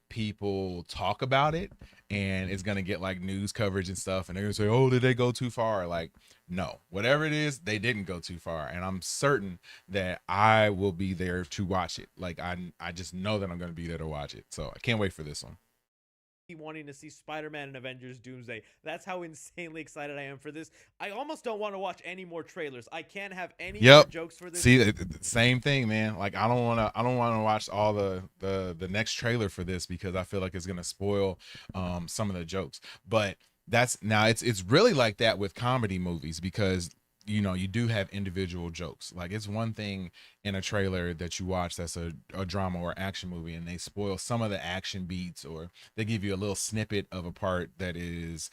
people talk about it, and it's going to get like news coverage and stuff, and they're going to say, oh, did they go too far? Like, no, whatever it is, they didn't go too far, and I'm certain that I will be there to watch it. Like, I just know that I'm going to be there to watch it, so I can't wait for this one. Wanting to see Spider-Man and Avengers Doomsday. That's how insanely excited I am for this. I almost don't want to watch any more trailers. I can't have any more jokes for this. See, same thing, man. Like, I don't want to watch all the next trailer for this because I feel like it's going to spoil some of the jokes. But it's really like that with comedy movies because you do have individual jokes. Like, it's one thing in a trailer that you watch that's a drama or action movie and they spoil some of the action beats, or they give you a little snippet of a part that is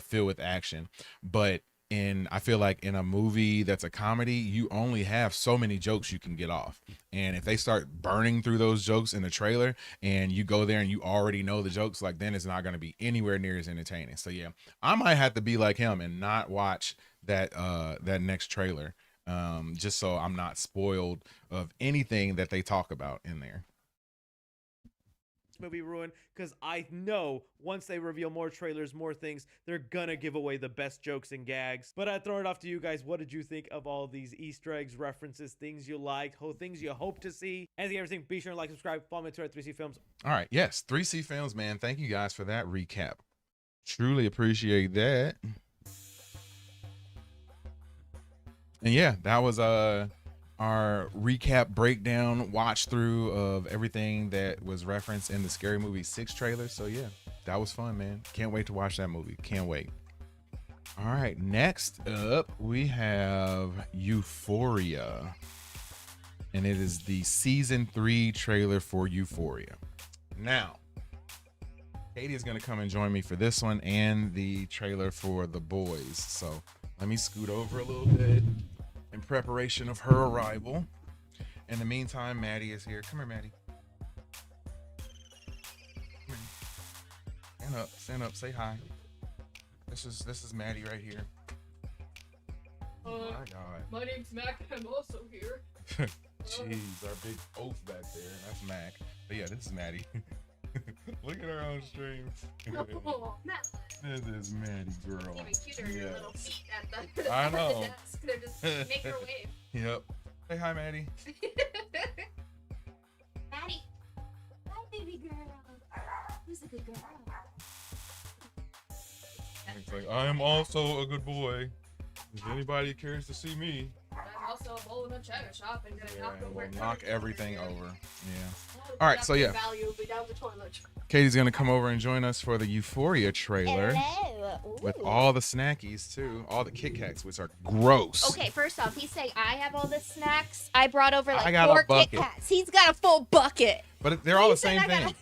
filled with action. But I feel like in a movie that's a comedy, you only have so many jokes you can get off. And if they start burning through those jokes in the trailer and you go there and you already know the jokes, like, then it's not going to be anywhere near as entertaining. So yeah, I might have to be like him and not watch that next trailer, just so I'm not spoiled of anything that they talk about in there. Movie ruined, because I know once they reveal more trailers, more things, they're gonna give away the best jokes and gags. But I throw it off to you guys. What did you think of all these Easter eggs, references, things you liked, things you hope to see, anything, everything? Be sure to like, subscribe, follow me to 3C Films. All right, yes, 3C Films, man. Thank you guys for that recap. Truly appreciate that. And yeah, that was our recap breakdown watch through of everything that was referenced in the Scary Movie 6 trailer. So yeah, that was fun, man. Can't wait to watch that movie. Can't wait. All right, next up we have Euphoria, and it is the season 3 trailer for Euphoria. Now, Katie is going to come and join me for this one and the trailer for The Boys. So let me scoot over a little bit in preparation of her arrival. In the meantime, Maddie is here. Come here, Maddie. Come here. Stand up, say hi. This is Maddie right here. Oh my God. My name's Mac and I'm also here. Jeez, our big oaf back there. That's Mac. But yeah, this is Maddie. Look at her on stream. Oh, Matt. This is Maddie girl. Even cuter, your little feet at the I know. desk. They're just make her wave. Yep. Say hi, Maddie. Maddie. Hi, baby girl. Who's a good girl? It's like, I am also a good boy. If anybody cares to see me, I'm also a bowl in a cheddar shop and gonna knock everything over. Yeah. All right, so yeah. Value be down the toilet. Katie's gonna come over and join us for the Euphoria trailer. With all the snackies too, all the Kit Kats, which are gross. Okay, first off, he's saying I have all the snacks. I brought over like got 4 a bucket. Kit Kats. He's got a full bucket. But they're all the same thing.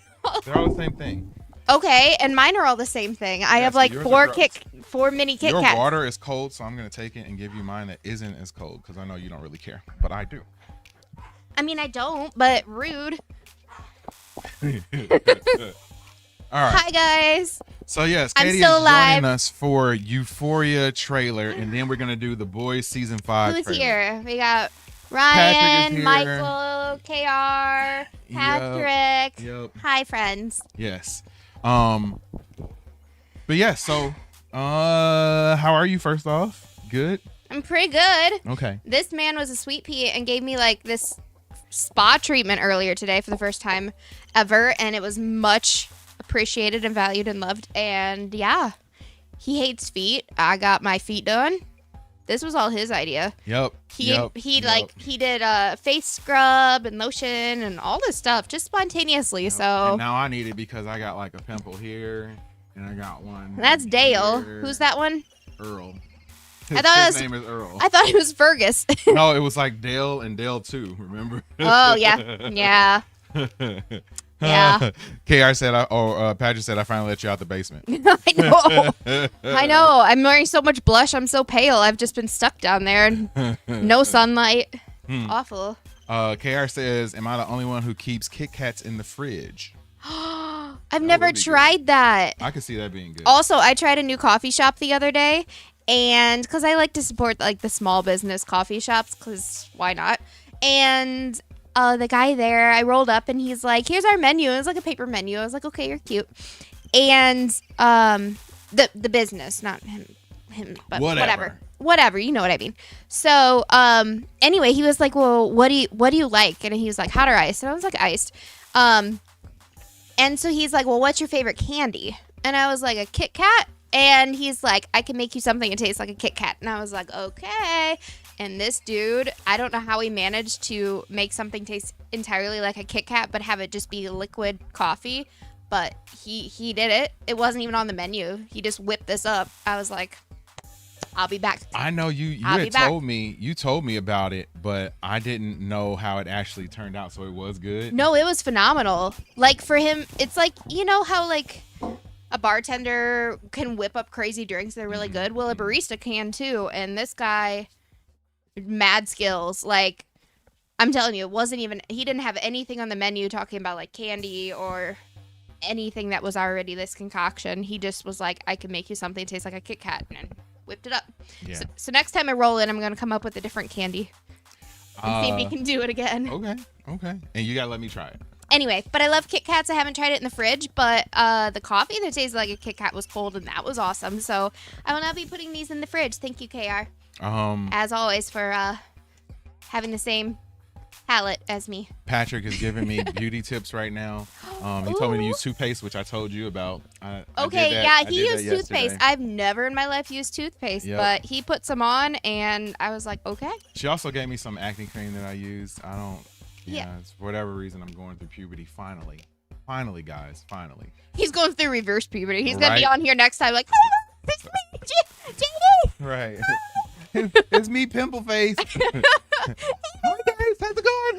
They're all the same thing. Okay, and mine are all the same thing. I have like 4 mini Kit Kats. Your water is cold, so I'm gonna take it and give you mine that isn't as cold because I know you don't really care, but I do. I mean, I don't, but rude. All right. Hi guys. So yes, I'm Katie is still alive. joining us for Euphoria trailer, and then we're gonna do the Boys season 5 Who's trailer. here? We got Patrick is Ryan, here. Michael, KR, Patrick. Yep. Hi, friends. Yes. But yeah, so how are you first off? Good? I'm pretty good. Okay. This man was a sweet pea and gave me like this spa treatment earlier today for the first time ever, and it was much appreciated and valued and loved. And yeah, he hates feet. I got my feet done. This was all his idea. Yep. He did a face scrub and lotion and all this stuff just spontaneously. Yep. So And now I need it because I got like a pimple here, and I got one. that's Dale. here. Who's that one? Earl. I thought His name is Earl. I thought it was Fergus. No, it was like Dale and Dale 2, remember? Oh yeah. Yeah. Yeah. KR said, Patrick said, I finally let you out the basement. I know. I know. I'm wearing so much blush. I'm so pale. I've just been stuck down there. No sunlight. Awful. KR says, am I the only one who keeps Kit Kats in the fridge? I've never tried that. I could see that being good. Also, I tried a new coffee shop the other day, and because I like to support like the small business coffee shops, because why not? And the guy there, I rolled up and he's like, here's our menu. It was like a paper menu. I was like, okay, you're cute. And the business, not him, but whatever, you know what I mean. So anyway, he was like, well, what do you like? And he was like, hot or iced? And I was like, iced. And so he's like, well, what's your favorite candy? And I was like, a Kit Kat. And he's like, I can make you something that tastes like a Kit Kat. And I was like, okay. And this dude, I don't know how he managed to make something taste entirely like a Kit Kat, but have it just be liquid coffee. But he did it. It wasn't even on the menu. He just whipped this up. I was like, I'll be back. I know you had told me about it, but I didn't know how it actually turned out. So it was good. No, it was phenomenal. Like for him, it's like, you know how like a bartender can whip up crazy drinks that are really good? Well, a barista can too. And this guy, mad skills. Like, I'm telling you, he didn't have anything on the menu talking about like candy or anything that was already this concoction. He just was like, I can make you something that tastes like a Kit Kat, and whipped it up. Yeah. So next time I roll in, I'm going to come up with a different candy and see if he can do it again. Okay. And you got to let me try it. Anyway, but I love Kit Kats. I haven't tried it in the fridge, but the coffee that tasted like a Kit Kat was cold, and that was awesome. So I will now be putting these in the fridge. Thank you, KR. As always, for having the same palate as me. Patrick is giving me beauty tips right now. He told me to use toothpaste, which I told you about. He used toothpaste. I've never in my life used toothpaste, but he put some on, and I was like, okay. She also gave me some acne cream that I used. It's for whatever reason, I'm going through puberty finally. Finally, guys, finally. He's going through reverse puberty. He's going to be on here next time like, it's me, JD. Right. It's me, Pimple Face. Hi, guys. How's it going?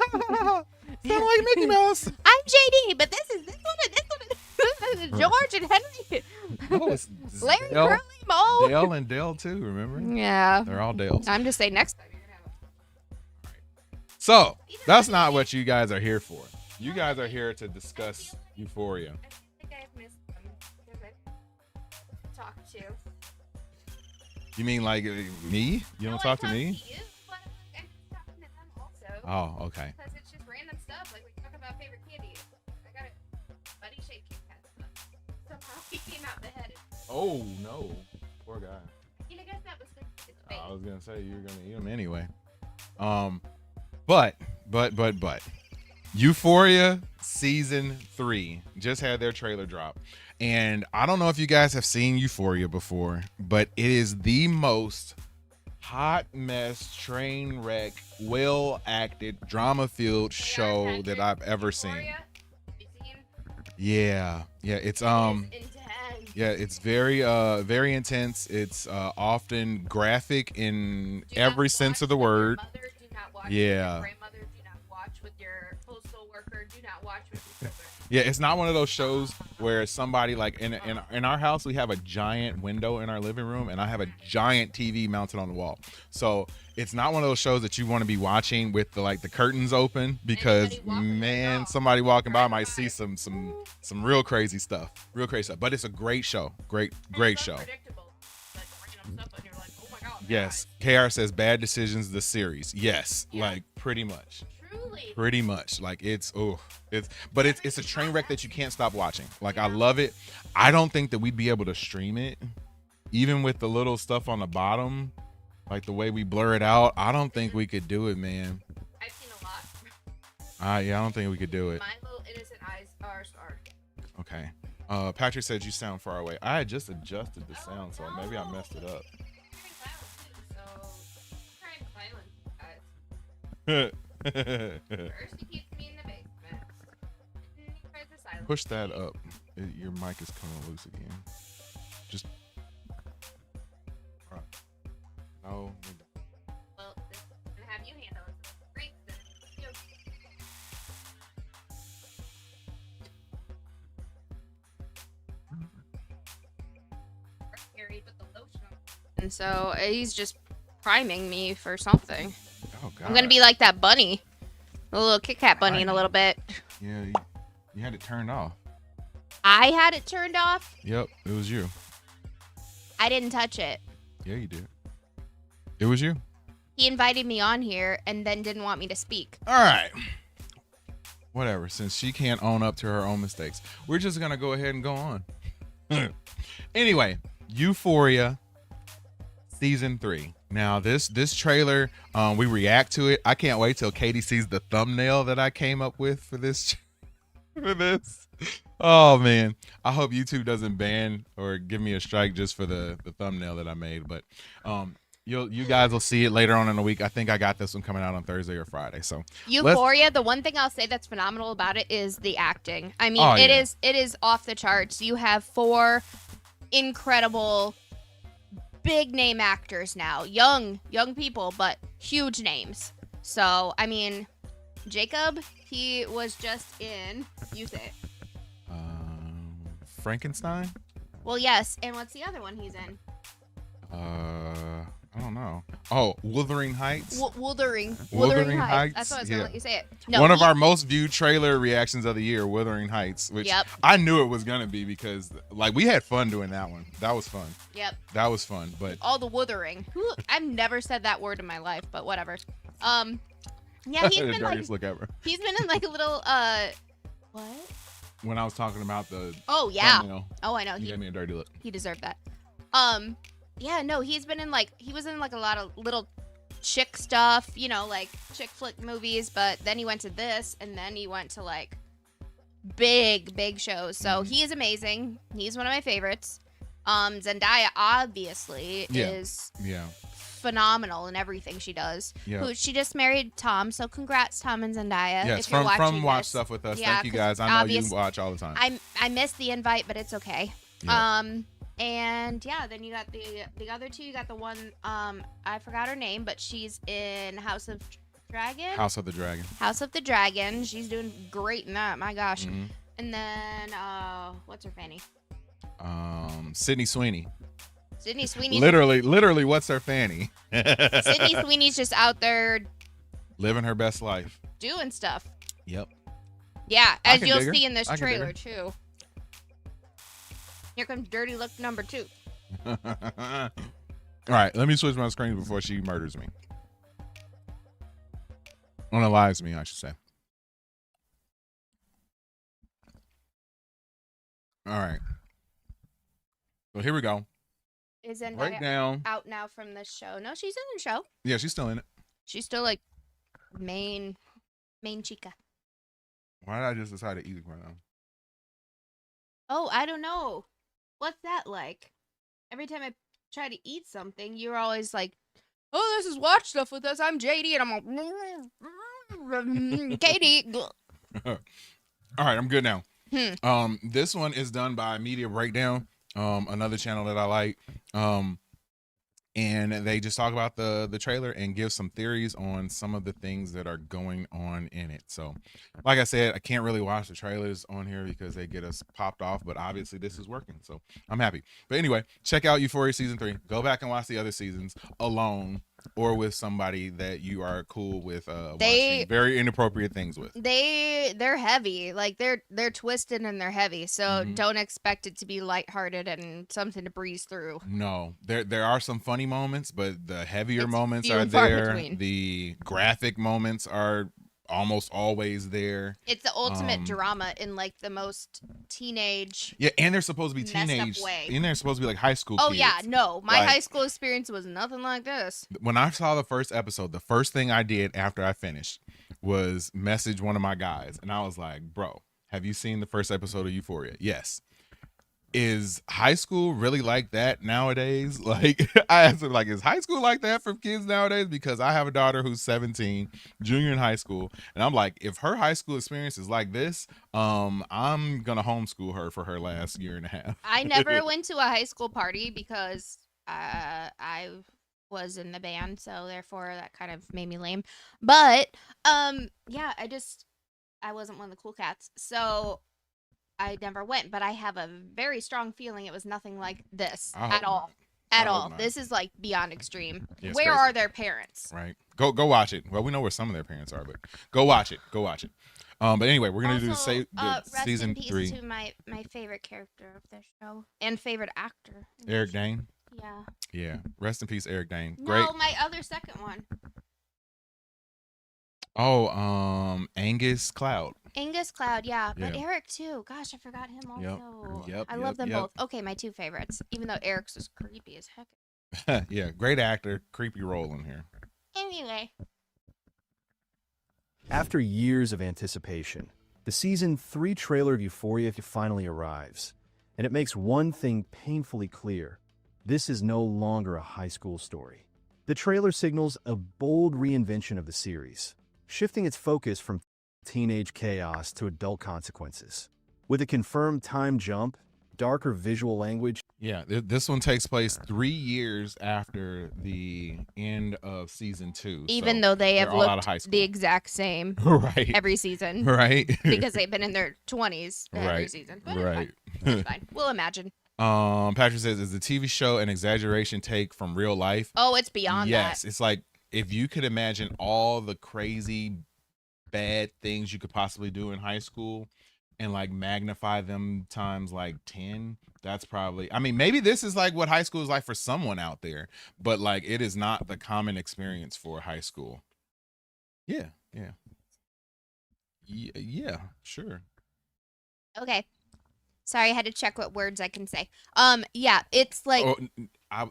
Sound like Mickey Mouse. I'm JD, but this is George and Henry. No, it's Larry, Curly, Moe. Dale and Dale, too, remember? Yeah. They're all Dales. I'm just saying next time. So, that's not what you guys are here for. You guys are here to discuss Euphoria. I think I've missed them because I've talked to. You mean like me? You don't talk to me? To you, but I'm talking to them also. Oh, okay. Because it's just random stuff. Like we talk about favorite candy. I got a buddy shaped Kit Kat stuff. Somehow he came out beheaded. Oh, no. Poor guy. You know, guess that was the debate. I was going to say you were going to eat him anyway. But Euphoria season 3 just had their trailer drop, and I don't know if you guys have seen Euphoria before, but it is the most hot mess, train wreck, well acted, drama filled show that I've ever seen. Yeah, it's it's very intense. It's often graphic in every sense of the word. Yeah. Your grandmother, do not watch with your postal worker. Do not watch with your children. Yeah, it's not one of those shows where somebody like in our house we have a giant window in our living room and I have a giant TV mounted on the wall. So it's not one of those shows that you want to be watching with the curtains open because man, somebody walking by might see some real crazy stuff. Real crazy stuff. But it's a great show. Great show. Yes. KR says Bad Decisions the series. Yes. Like pretty much. Pretty much. Like it's a train wreck that you can't stop watching. Like I love it. I don't think that we'd be able to stream it even with the little stuff on the bottom, like the way we blur it out. I don't think we could do it, man. I've seen a lot. Yeah, I don't think we could do it. My little innocent eyes are scarred. Okay. Patrick said you sound far away. I had just adjusted the sound, so maybe I messed it up. First he keeps me in the basement. Then he tries to silence Push that up. Your mic is coming loose again. Just. All right. No. Well, this is gonna have you handle it. Great. Harry put the lotion on. And so he's just priming me for something. Oh God. I'm gonna be like that bunny, the little Kit Kat bunny in a little bit. Yeah, you had it turned off. I had it turned off. Yep, it was you. I didn't touch it. Yeah, you did. It was you. He invited me on here and then didn't want me to speak. All right. Whatever. Since she can't own up to her own mistakes, we're just gonna go ahead and go on. Anyway, Euphoria season 3. Now this trailer, we react to it. I can't wait till Katie sees the thumbnail that I came up with for this. Oh man, I hope YouTube doesn't ban or give me a strike just for the thumbnail that I made. But you guys will see it later on in the week. I think I got this one coming out on Thursday or Friday. So Euphoria, the one thing I'll say that's phenomenal about it is the acting. I mean, it is off the charts. You have 4 incredible big name actors now, young people, but huge names. So I mean, Jacob, he was just in, you say it. Frankenstein. Well, yes, and what's the other one he's in? I don't know. Oh, Wuthering Heights. Wuthering Heights. That's what I was gonna let you say it. No, one of our most viewed trailer reactions of the year, Wuthering Heights, which I knew it was gonna be because like we had fun doing that one. That was fun. Yep. That was fun, but all the wuthering. I've never said that word in my life, but whatever. Yeah, he's been the dirtiest look ever. He's been in like a little what? When I was talking about the thumbnail, I know he gave me a dirty look. He deserved that. Yeah, no, he was in like a lot of little chick stuff, you know, like chick flick movies, but then he went to this and then he went to like big shows. So he is amazing. He's one of my favorites. Zendaya obviously is phenomenal in everything she does. Who she just married Tom, so congrats Tom and Zendaya. Yes, if you're from Watch Stuff With Us. Thank you guys. I know you watch all the time. I missed the invite, but it's okay. And yeah, then you got the other two. You got the one I forgot her name, but she's in House of the Dragon. She's doing great in that. My gosh. Mm-hmm. And then what's her fanny? Sydney Sweeney. Sydney Sweeney. Literally, what's her fanny? Sydney Sweeney's just out there living her best life, doing stuff. Yep. Yeah, as you'll see in this trailer too. Here comes dirty look number 2. All right, let me switch my screen before she murders me. Unalives me, I should say. All right. So here we go. Is Zendaya out now from the show? No, she's in the show. Yeah, she's still in it. She's still like main chica. Why did I just decide to eat it right now? Oh, I don't know. What's that like? Every time I try to eat something, you're always like, "Oh, this is Watch Stuff With Us. I'm JD," and I'm like, "Katie." All right, I'm good now. This one is done by Media Breakdown, another channel that I like. and they just talk about the trailer and give some theories on some of the things that are going on in it. So like I said, I can't really watch the trailers on here because they get us popped off, but obviously this is working, so I'm happy. But anyway, check out Euphoria season 3. Go back and watch the other seasons alone or with somebody that you are cool with watching very inappropriate things with. They're heavy. Like they're twisted and they're heavy. So don't expect it to be lighthearted and something to breeze through. No. There are some funny moments, but the heavier It's moments few are and far there. between. The graphic moments are almost always there. It's the ultimate drama in like the most teenage. Yeah, and they're supposed to be messed up teenage. way. And they're supposed to be like high school Oh kids. yeah, no. My Like, high school experience was nothing like this. when I saw the first episode, the first thing I did after I finished was message one of my guys. And I was like, bro, have you seen the first episode of Euphoria? Yes. Is high school really like that nowadays? Like, I asked him, like, is high school like that for kids nowadays? Because I have a daughter who's 17, junior in high school. And I'm like, if her high school experience is like this, I'm going to homeschool her for her last year and a half. I never went to a high school party because I was in the band, so therefore that kind of made me lame. But yeah, I wasn't one of the cool cats, so I never went. But I have a very strong feeling it was nothing like this at all. At all. This is like beyond extreme. Yeah, it's Where crazy. are their parents? Right. Go watch it. Well, we know where some of their parents are, but go watch it. Go watch it. But anyway, we're gonna do Also, the season rest in 3. peace to my favorite character of the show and favorite actor. Eric Dane. Yeah. Yeah. Rest in peace, Eric Dane. No, Great. my other second one. Oh, Angus Cloud. Angus Cloud, yeah, but Yeah. Eric too. Gosh, I forgot him also. Yep, I love them both. Okay, my two favorites, even though Eric's was creepy as heck. Yeah, great actor. Creepy role in here. Anyway. After years of anticipation, the Season 3 trailer of Euphoria finally arrives, and it makes one thing painfully clear. This is no longer a high school story. The trailer signals a bold reinvention of the series, shifting its focus from teenage chaos to adult consequences. With a confirmed time jump, darker visual language. Yeah, this one takes place 3 years after the end of season 2. Even so though they have they're all out of looked high school. the exact same Right. every season. Right. Because they've been in their 20s every Right. season. But Right. It's fine. We'll imagine. Patrick says, is the TV show an exaggeration take from real life? Oh, it's beyond Yes, that. it's like if you could imagine all the crazy bad things you could possibly do in high school and like magnify them times like 10, that's probably, I mean, maybe this is like what high school is like for someone out there, but like it is not the common experience for high school. Yeah, sure. Okay. Sorry, I had to check what words I can say. Yeah, it's like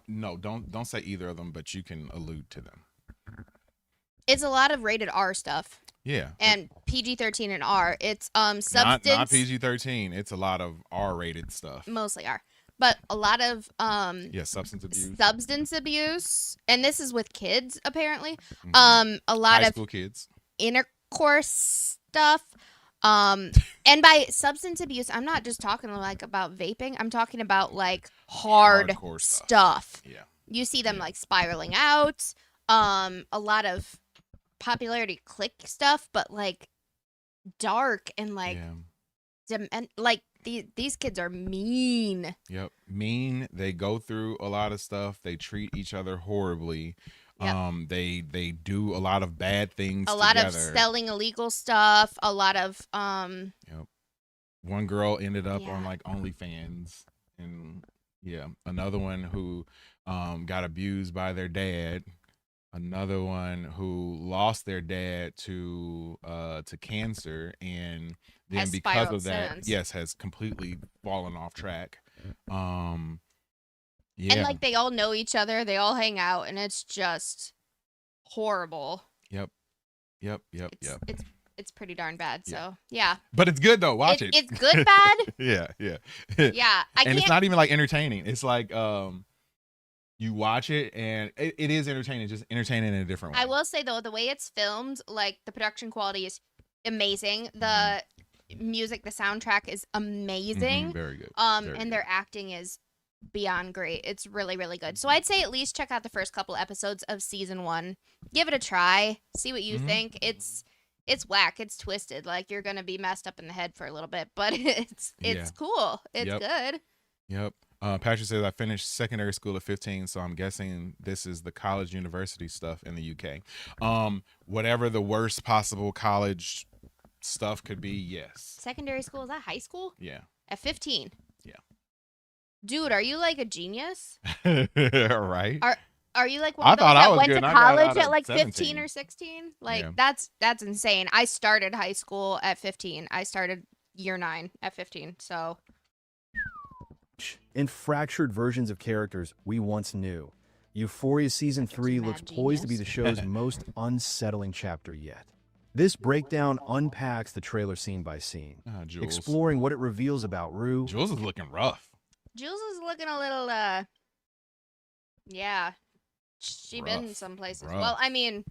No, don't say either of them, but you can allude to them. it's a lot of rated R stuff. Yeah. And PG-13 and R. It's substance. Not PG-13. It's a lot of R-rated stuff. Mostly R. But a lot of substance abuse. Substance abuse, and this is with kids apparently. Mm-hmm. A lot high of school kids. intercourse stuff. And by substance abuse, I'm not just talking like about vaping. I'm talking about like Hardcore stuff. Yeah. You see them like spiraling out. A lot of popularity click stuff, but like dark and like like these kids are mean. Yep. Mean. They go through a lot of stuff. They treat each other horribly. Yep. They do a lot of bad things A lot together. of selling illegal stuff, a lot of Yep. One girl ended up on like OnlyFans, and another one who got abused by their dad. Another one who lost their dad to cancer, and then Has because spiraled of that, since. has completely fallen off track. And like they all know each other, they all hang out, and it's just horrible. Yep. It's pretty darn bad. So yeah. But it's good though. Watch it. It's good bad. Yeah. Yeah. And it's not even like entertaining. It's like you watch it and it is entertaining, just entertaining in a different way. I will say though, the way it's filmed, like the production quality is amazing. The music, the soundtrack is amazing. Very good. And their acting is beyond great. It's really, really good. So I'd say at least check out the first couple episodes of season 1. Give it a try. See what you think. It's whack. It's twisted. Like, you're gonna be messed up in the head for a little bit, but it's cool. It's good. Yep. Patrick says I finished secondary school at 15, so I'm guessing this is the college university stuff in the UK. Whatever the worst possible college stuff could be, yes. Secondary school, is that high school? Yeah. At 15. Yeah. Dude, are you like a genius? Right. Are you like one of those that went to college at like 15 or 16? Like, that's insane. I started high school at 15. I started year 9 at 15. So in fractured versions of characters we once knew, Euphoria Season 3 looks poised to be the show's most unsettling chapter yet. This breakdown unpacks the trailer scene by scene, exploring what it reveals about Rue. Jules is looking rough. Jules is looking a little, yeah. She been in some places. Rough. Well, I mean,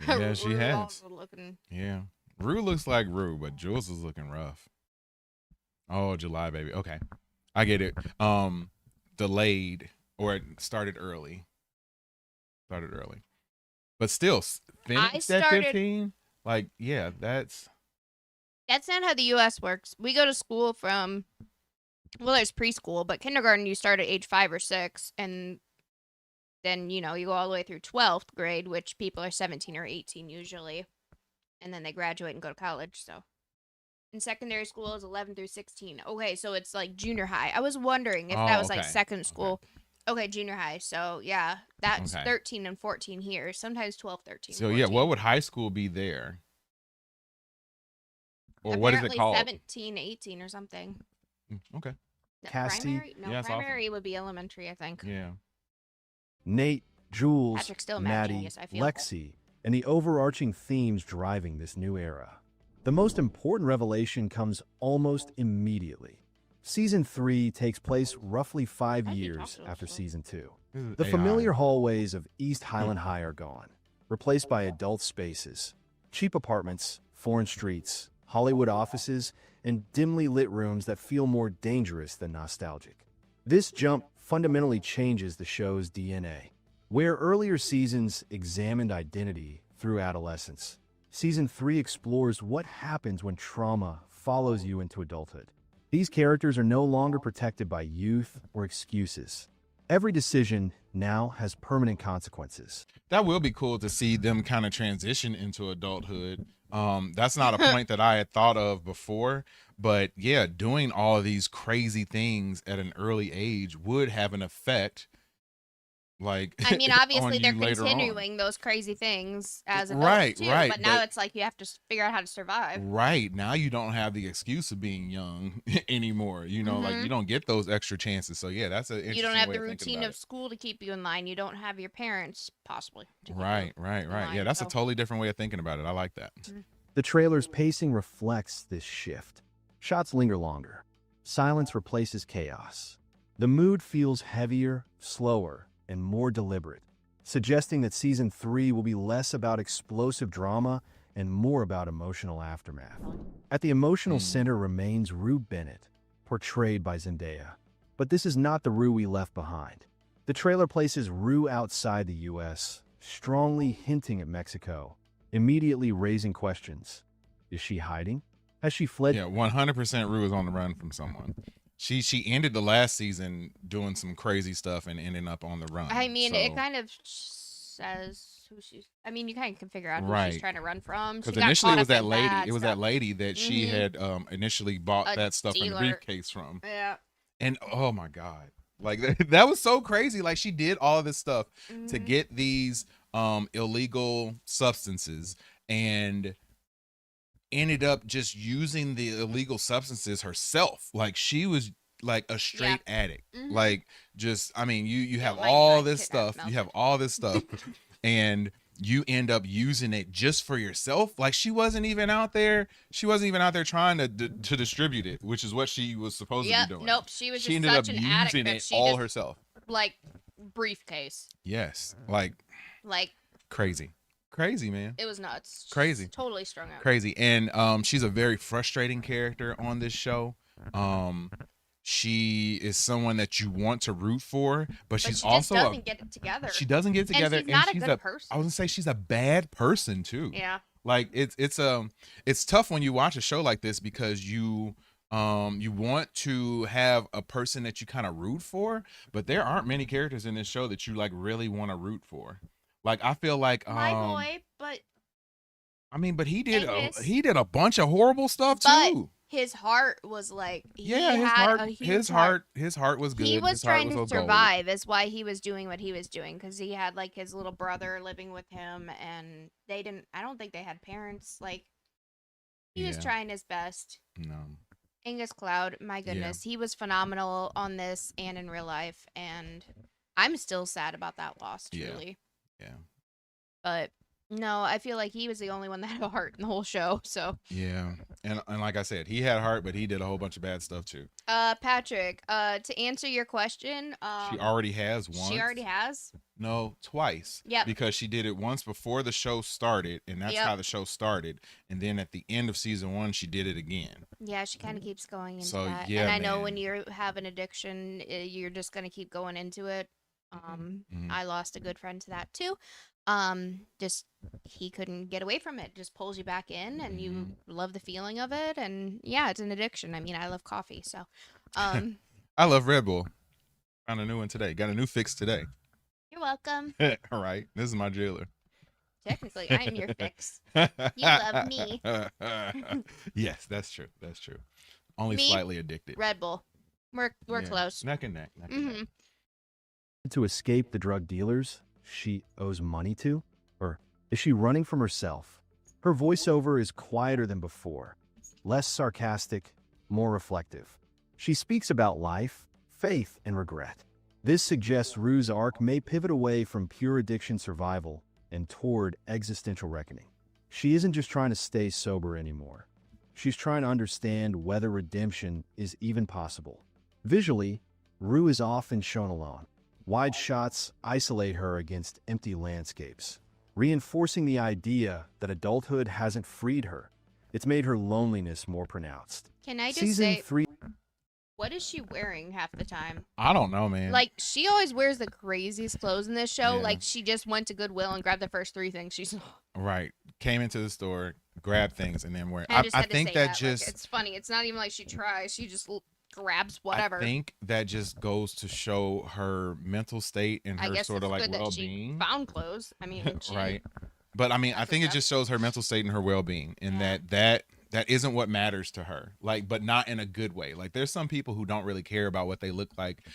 yeah, she Rue has. also looking. Yeah. Rue looks like Rue, but Jules is looking rough. Oh, July, baby. Okay. I get it. Delayed, or it started early. But still, finished at 15? Like, yeah, that's not how the U.S. works. We go to school from, well, there's preschool, but kindergarten you start at age 5 or 6, and then, you go all the way through 12th grade, which people are 17 or 18 usually, and then they graduate and go to college, so. And secondary school is 11 through 16. Okay, so it's like junior high. I was wondering if that was like second school. Okay, junior high. So, yeah, that's 13 and 14 here. Sometimes 12, 13, so 14. yeah, what would high school be there? Or apparently what is it called? 17, 18 or something. Okay. Primary? No, yeah, primary would be elementary, I think. Yeah. Nate, Jules, Patrick's still a mad Maddie, genius, I feel. Lexi, and the overarching themes driving this new era. The most important revelation comes almost immediately. Season 3 takes place roughly 5 years after Season 2. The familiar hallways of East Highland High are gone, replaced by adult spaces, cheap apartments, foreign streets, Hollywood offices, and dimly lit rooms that feel more dangerous than nostalgic. This jump fundamentally changes the show's DNA. Where earlier seasons examined identity through adolescence, Season 3 explores what happens when trauma follows you into adulthood. These characters are no longer protected by youth or excuses. Every decision now has permanent consequences. That will be cool to see them kind of transition into adulthood. That's not a point that I had thought of before, but yeah, doing all of these crazy things at an early age would have an effect. Like, I mean, obviously they're continuing those crazy things as adults too, but now it's like you have to figure out how to survive. Right. Now you don't have the excuse of being young anymore. Like you don't get those extra chances. So yeah, that's an interesting You don't have way the of thinking routine about of school to keep you in line. You don't have your parents possibly. Right. Yeah, that's a totally different way of thinking about it. I like that. The trailer's pacing reflects this shift. Shots linger longer. Silence replaces chaos. The mood feels heavier, slower, and more deliberate, suggesting that Season 3 will be less about explosive drama and more about emotional aftermath. At the emotional center remains Rue Bennett, portrayed by Zendaya. But this is not the Rue we left behind. The trailer places Rue outside the U.S., strongly hinting at Mexico, immediately raising questions. Is she hiding? Has she fled? Yeah, 100% Rue is on the run from someone. She ended the last season doing some crazy stuff and ending up on the run. I mean, it kind of says who she's. I mean, you kind of can figure out who she's trying to run from. Because initially it was that lady. It was that lady that she had initially bought that stuff in the briefcase from. Yeah. And oh my God, like that was so crazy. Like she did all of this stuff to get these illegal substances and ended up just using the illegal substances herself. Like she was like a straight addict. Like just, I mean, you have all this stuff. You have all this stuff and you end up using it just for yourself. Like she wasn't even out there. She wasn't even out there trying to distribute it, which is what she was supposed to be doing. Nope. She was just ended such up an addict using that it she all just, herself. Like briefcase. Yes. Like crazy. Crazy, man. It was nuts. Crazy. Just totally strung out. Crazy. And she's a very frustrating character on this show. she is someone that you want to root for, but she's she also just doesn't get it together. She doesn't get it together, and she's not a good I person. was gonna say she's a bad person too. Yeah. Like it's tough when you watch a show like this because you want to have a person that you kind of root for, but there aren't many characters in this show that you like really want to root for. Like I feel like My boy, but I mean, but he did a bunch of horrible stuff too. His heart was like his heart was good. He was His heart trying to gold. survive. Is why he was doing what he was doing, because he had like his little brother living with him, and they didn't. I don't think they had parents. Like he was trying his best. No. Angus Cloud, my goodness, he was phenomenal on this and in real life, and I'm still sad about that loss. Truly. Yeah. But no, I feel like he was the only one that had a heart in the whole show. So Yeah, and like I said, he had heart, but he did a whole bunch of bad stuff too. Patrick, to answer your question, She already has once. She already has? No, twice. Yep. Because she did it once before the show started, and that's how the show started. And then at the end of season 1, she did it again. Yeah, she kind of keeps going into So, that. yeah, and I know man. when you have an addiction, you're just gonna keep going into it. I lost a good friend to that too. Just he couldn't get away from it. Just pulls you back in, and you love the feeling of it. And yeah, it's an addiction. I mean, I love coffee, so I love Red Bull. Found a new one today. Got a new fix today. you're welcome. All right, this is my jailer. Technically, I'm your fix. You love me. Yes, that's true. That's true. Only Me? slightly addicted. Red Bull. We're Yeah, close. Neck and neck. Neck and neck. To escape the drug dealers she owes money to? Or is she running from herself? Her voiceover is quieter than before, less sarcastic, more reflective. She speaks about life, faith, and regret. This suggests Rue's arc may pivot away from pure addiction survival and toward existential reckoning. She isn't just trying to stay sober anymore. She's trying to understand whether redemption is even possible. Visually, Rue is often shown alone. Wide shots isolate her against empty landscapes, reinforcing the idea that adulthood hasn't freed her. It's made her loneliness more pronounced. Can I just Season say, 3. what is she wearing half the time? I don't know, man. Like, she always wears the craziest clothes in this show. Yeah. Like, she just went to Goodwill and grabbed the first 3 things she saw. Right. Came into the store, grabbed things, and then wear. I just had to think say that Like, just. it's funny. It's not even like she tries. She just grabs whatever. I think that just goes to show her mental state and I her guess sort of it's like good that she well-being. found clothes. I mean, she, Right. But I mean, I think it just shows her mental state and her well-being, and that isn't what matters to her. Like, but not in a good way. Like, there's some people who don't really care about what they look like,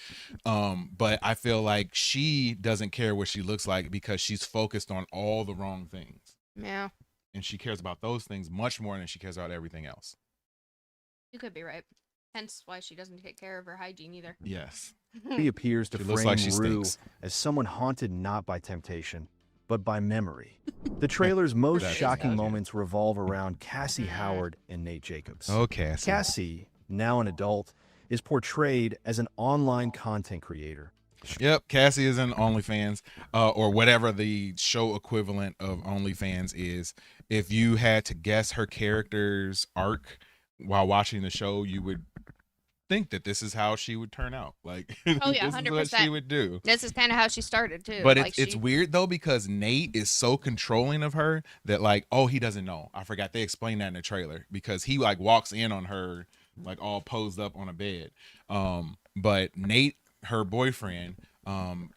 but I feel like she doesn't care what she looks like because she's focused on all the wrong things. Yeah, and she cares about those things much more than she cares about everything else. you could be right. Hence why she doesn't take care of her hygiene either. Yes. He appears to She looks frame like she Rue stinks. as someone haunted not by temptation, but by memory. The trailer's most That is shocking accurate. moments revolve around Cassie Howard and Nate Jacobs. Oh, Cassie. Cassie, now an adult, is portrayed as an online content creator. Yep, Cassie is in OnlyFans, or whatever the show equivalent of OnlyFans is. If you had to guess her character's arc while watching the show, you would think that this is how she would turn out. Like, Oh yeah, this 100%. is what she would do. This is kind of how she started too. But like it's weird though, because Nate is so controlling of her that like, oh, he doesn't know. I forgot they explained that in the trailer, because he like walks in on her like all posed up on a bed. But Nate, her boyfriend,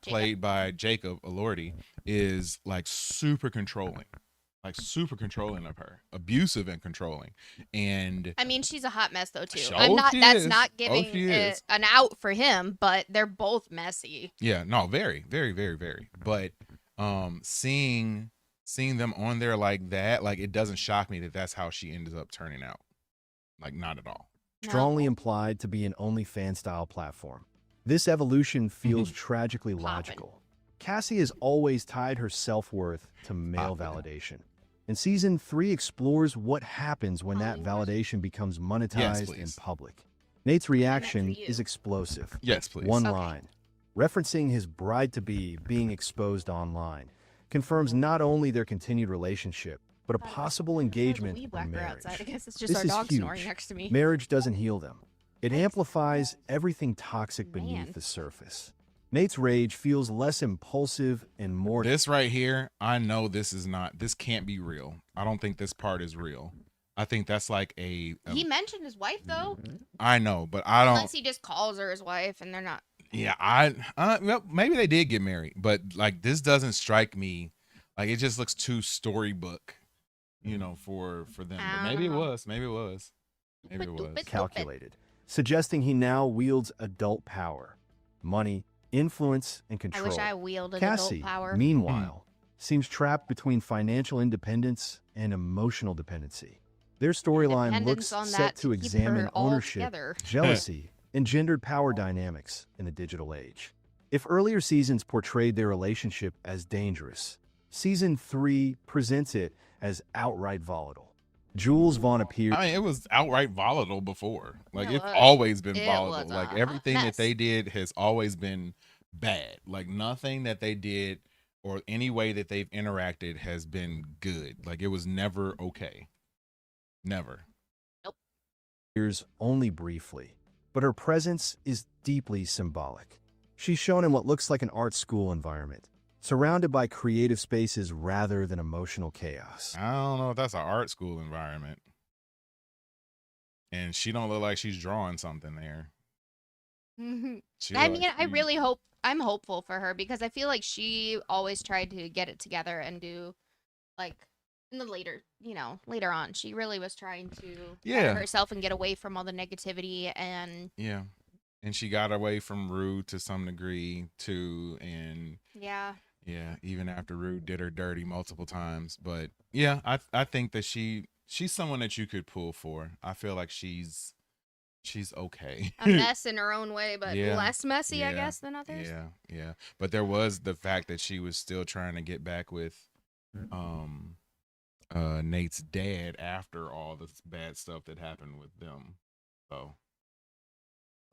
played by Jacob Elordi, is like super controlling of her, abusive and controlling. And I mean, she's a hot mess though too. Oh, I'm not. she That's is. not Oh, giving she is. an out for him, but they're both messy. yeah, no, very, very, very, very. But seeing them on there like that, like, it doesn't shock me that that's how she ends up turning out. Like, not at all. Strongly implied to be an OnlyFans style platform. This evolution feels tragically logical. Cassie has always tied her self-worth to male validation. And season 3 explores what happens when that validation becomes monetized in please. public. Nate's reaction is explosive. Yes, please. One line, referencing his bride-to-be being exposed online, confirms not only their continued relationship, but a possible engagement Weed in whacker marriage. outside. I guess it's just This our is dog huge. snoring next to me. Marriage doesn't heal them. It amplifies everything toxic beneath the surface. Nate's rage feels less impulsive and more... This right here, I know this can't be real. I don't think this part is real. I think that's like a He mentioned his wife though. I know, but I don't... Unless he just calls her his wife and they're not... Yeah, well, maybe they did get married, but like this doesn't strike me like it just looks too storybook, you know, for them. But maybe it was. Maybe it was. Maybe it was. Calculated, suggesting he now wields adult power, money, influence, and control. I wish I wielded Cassie, adult power. meanwhile, seems trapped between financial independence and emotional dependency. Their storyline looks set to examine ownership, jealousy, and gendered power dynamics in the digital age. If earlier seasons portrayed their relationship as dangerous, Season 3 presents it as outright volatile. Jules Vaughn appears... I mean, it was outright volatile before. Like, it's always been volatile. Like, everything that they did has always been bad. Like, nothing that they did or any way that they've interacted has been good. Like, it was never okay. Never. Nope. Appears only briefly, but her presence is deeply symbolic. She's shown in what looks like an art school environment, surrounded by creative spaces rather than emotional chaos. I don't know if that's an art school environment. And she don't look like she's drawing something there. I mean, I really hope, I'm hopeful for her because I feel like she always tried to get it together and do, like, in the later on, she really was trying to better herself and get away from all the negativity and... Yeah. And she got away from Rue to some degree, too, and... Yeah. Yeah, even after Rue did her dirty multiple times. But, yeah, I think that she's someone that you could pull for. I feel like she's okay. A mess in her own way, but less messy, I guess, than others. Yeah. But there was the fact that she was still trying to get back with Nate's dad after all the bad stuff that happened with them. So,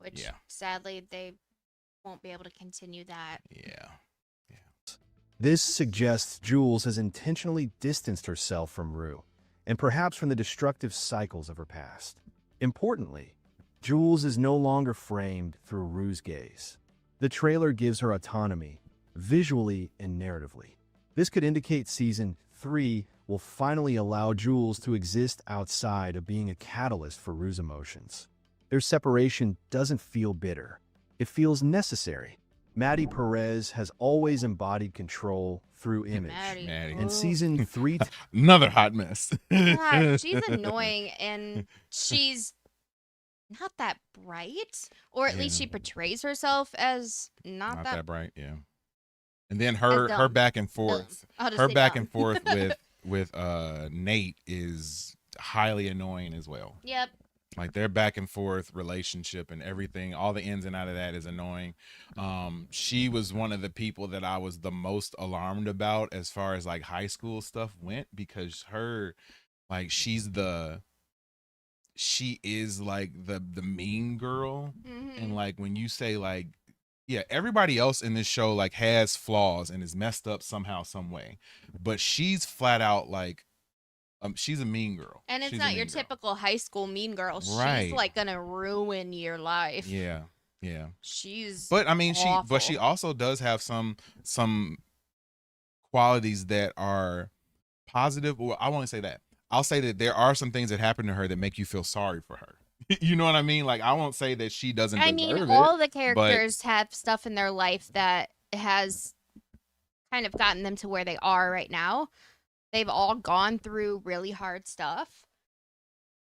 which sadly they won't be able to continue that. Yeah. This suggests Jules has intentionally distanced herself from Rue, and perhaps from the destructive cycles of her past. Importantly, Jules is no longer framed through Rue's gaze. The trailer gives her autonomy, visually and narratively. This could indicate Season 3 will finally allow Jules to exist outside of being a catalyst for Rue's emotions. Their separation doesn't feel bitter. It feels necessary. Maddie Perez has always embodied control through image. Maddie. In Season 3... Another hot mess. God, she's annoying, and she's not that bright. Or at least she portrays herself as not that bright, yeah. And then her back and forth. Her back and forth with Nate is highly annoying as well. Yep. Like their back and forth relationship and everything, all the ins and out of that is annoying. She was one of the people that I was the most alarmed about as far as like high school stuff went, because she is like the mean girl. Mm-hmm. And like when you say like, yeah, everybody else in this show like has flaws and is messed up somehow, some way, but she's flat out like, she's a mean girl. And it's not your typical high school mean girl. Right. She's like gonna ruin your life. Yeah. But I mean, awful. she also does have some qualities that are positive. Well, I won't say that. I'll say that there are some things that happen to her that make you feel sorry for her. You know what I mean? Like, I won't say that she doesn't deserve it. All the characters have stuff in their life that has kind of gotten them to where they are right now. They've all gone through really hard stuff.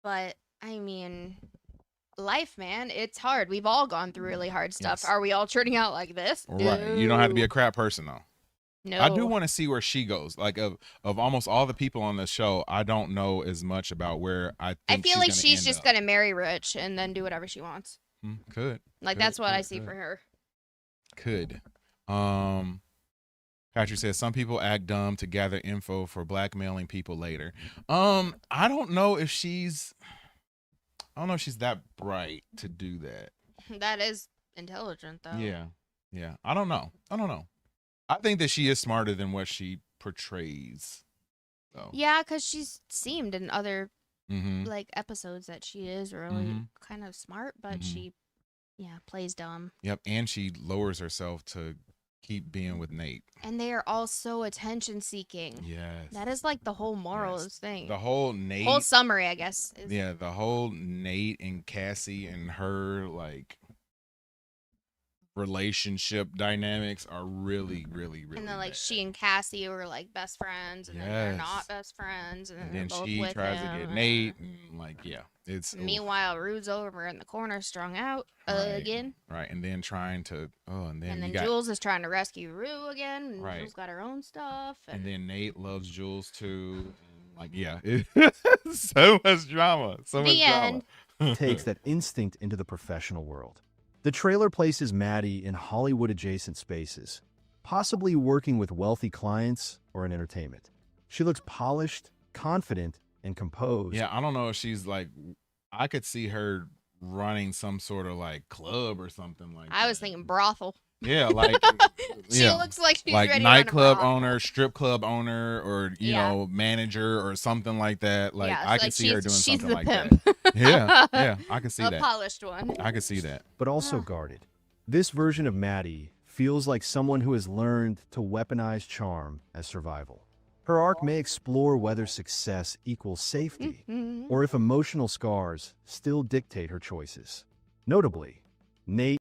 But, I mean, life, man, it's hard. We've all gone through really hard stuff. Yes. Are we all turning out like this? Right. No. You don't have to be a crap person, though. No. I do want to see where she goes. Like, of almost all the people on the show, I don't know as much about where I think feel like she's just going to marry rich and then do whatever she wants. Could. That's what I see for her. Could. Patrick says some people act dumb to gather info for blackmailing people later. I don't know if she's that bright to do that. That is intelligent, though. Yeah. I don't know. I think that she is smarter than what she portrays. So. Yeah, because she's seemed in other like episodes that she is really kind of smart, but she plays dumb. Yep, and she lowers herself to keep being with Nate. And they are all so attention seeking. Yes. That is like the whole moral of this thing. The whole Nate. Whole summary, I guess. Yeah, the whole Nate and Cassie and her like relationship dynamics are really, really, really. And then like bad. she and Cassie were like best friends, and then they're not best friends, and then both she with tries him. to get Nate, and like it's. Meanwhile, Rude's over in the corner, strung out again. Right, and then trying to and then Jules is trying to rescue Rue again, and Right. Jules got her own stuff. And then Nate loves Jules too. And like it's so much drama. So much drama. Takes that instinct into the professional world. The trailer places Maddie in Hollywood-adjacent spaces, possibly working with wealthy clients or in entertainment. She looks polished, confident, and composed. Yeah, I don't know if she's like, I could see her running some sort of like club or something like that. I was thinking brothel. Yeah, like she looks like she's like ready nightclub to run a owner, strip club owner, or you know, manager or something like that. Like I could see her doing something like that. Yeah, I can see that. A polished one. I can see that. But also guarded. This version of Maddie feels like someone who has learned to weaponize charm as survival. Her arc may explore whether success equals safety, or if emotional scars still dictate her choices. Notably, Nate.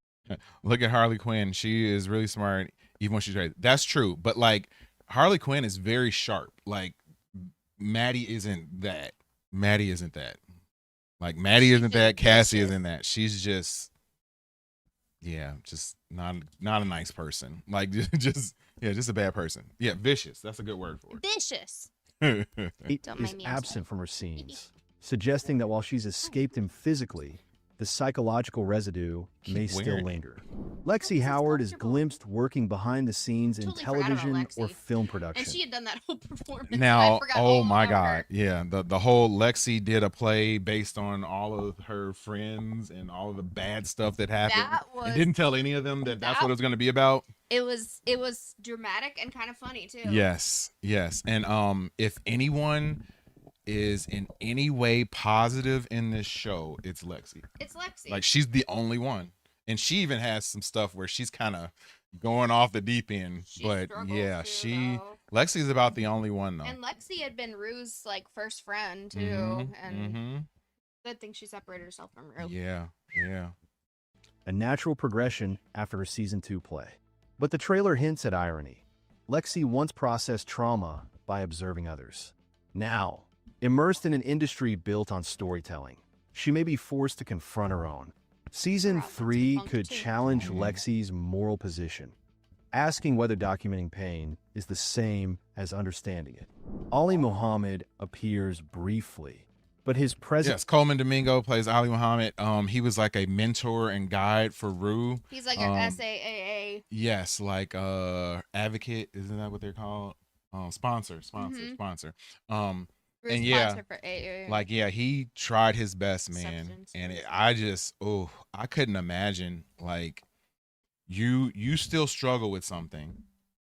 Look at Harley Quinn. She is really smart, even when she's crazy. That's true. But like Harley Quinn is very sharp. Like Maddie isn't that. Maddie isn't that. Like Maddie isn't that. Cassie isn't that. She's just, just not a nice person. Like just a bad person. Yeah, vicious. That's a good word for it. Vicious. Nate is absent from her scenes, suggesting that while she's escaped him physically, the psychological residue may still linger. Lexi Howard is glimpsed working behind the scenes in television or film production. And she had done that whole performance. Now, oh my God. Yeah, the whole Lexi did a play based on all of her friends and all of the bad stuff that happened. And didn't tell any of them that's what it was going to be about. It was dramatic and kind of funny too. Yes. And if anyone is in any way positive in this show, it's Lexi. It's Lexi. Like she's the only one. And she even has some stuff where she's kind of going off the deep end. But yeah, Lexi's about the only one though. And Lexi had been Rue's like first friend too. And good thing she separated herself from Rue. Yeah. A natural progression after her season 2 play. But the trailer hints at irony. Lexi once processed trauma by observing others. Now, immersed in an industry built on storytelling, she may be forced to confront her own. Season 3 could challenge Lexi's moral position, asking whether documenting pain is the same as understanding it. Ali Muhammad appears briefly, but his presence... Yes, Coleman Domingo plays Ali Muhammad. He was like a mentor and guide for Rue. He's like your SAAA. Yes, like advocate, isn't that what they're called? Sponsor. Rue's and yeah, for AA. like he tried his best, man. And I couldn't imagine like you still struggle with something,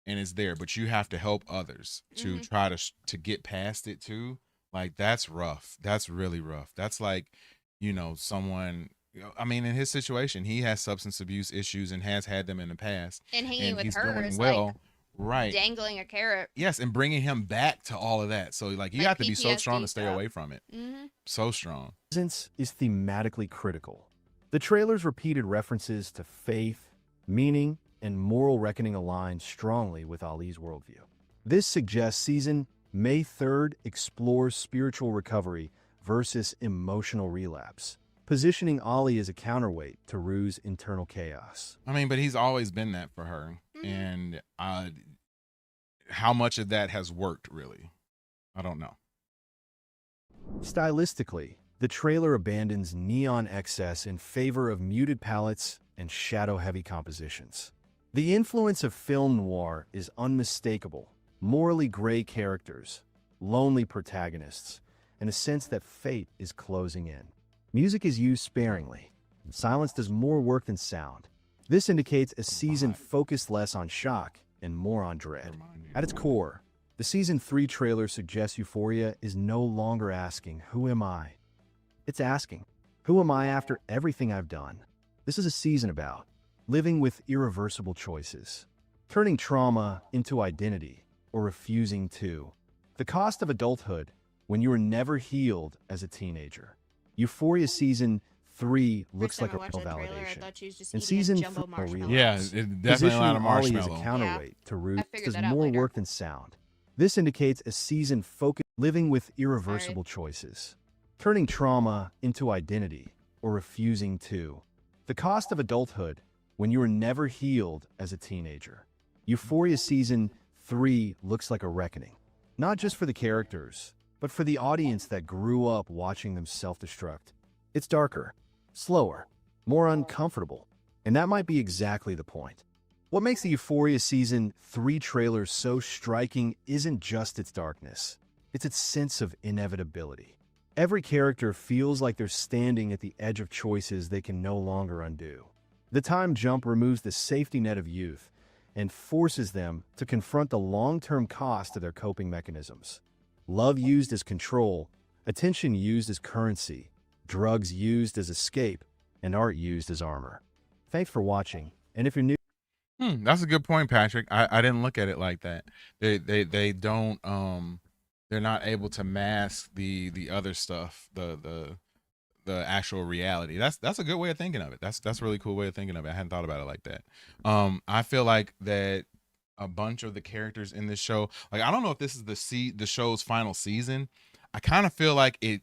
and it's there, but you have to help others to try to get past it too. Like that's rough. That's really rough. That's like, someone. I mean, in his situation, he has substance abuse issues and has had them in the past. And hanging with he's her doing is well. like Right. dangling a carrot. Yes, and bringing him back to all of that. So like you have to be so strong to stay away from it. So strong. Presence is thematically critical. The trailer's repeated references to faith, meaning, and moral reckoning align strongly with Ali's worldview. This suggests season May 3rd explores spiritual recovery versus emotional relapse, positioning Ali as a counterweight to Rue's internal chaos. I mean, but he's always been that for her. And how much of that has worked, really? I don't know. Stylistically, the trailer abandons neon excess in favor of muted palettes and shadow-heavy compositions. The influence of film noir is unmistakable. Morally gray characters, lonely protagonists, and a sense that fate is closing in. Music is used sparingly, and silence does more work than sound. This indicates a season focused less on shock and more on dread. At its core, The Season 3 trailer suggests Euphoria is no longer asking, "Who am I?" It's asking, "Who am I after everything I've done?" This is a season about living with irreversible choices, turning trauma into identity, or refusing to. The cost of adulthood when you were never healed as a teenager. Euphoria Season 3 looks like a real validation. And Season 4 realized. Yeah, it definitely a Positioning lot of Ollie as a marshmallow. counterweight to Ruth figured does that out more later. work than sound. This indicates a season focused living with irreversible choices, turning trauma into identity, or refusing to. The cost of adulthood when you were never healed as a teenager. Euphoria Season 3 looks like a reckoning, not just for the characters, but for the audience that grew up watching them self-destruct. It's darker, slower, more uncomfortable, and that might be exactly the point. What makes the Euphoria Season 3 trailer so striking isn't just its darkness, it's its sense of inevitability. Every character feels like they're standing at the edge of choices they can no longer undo. The time jump removes the safety net of youth and forces them to confront the long-term cost of their coping mechanisms. Love used as control, attention used as currency, drugs used as escape, and art used as armor. Thanks for watching, and if you're new... That's a good point, Patrick. I didn't look at it like that. They don't they're not able to mask the other stuff, the actual reality. That's a good way of thinking of it. That's a really cool way of thinking of it. I hadn't thought about it like that. I feel like that a bunch of the characters in this show, like, I don't know if this is the show's final season. I kind of feel like it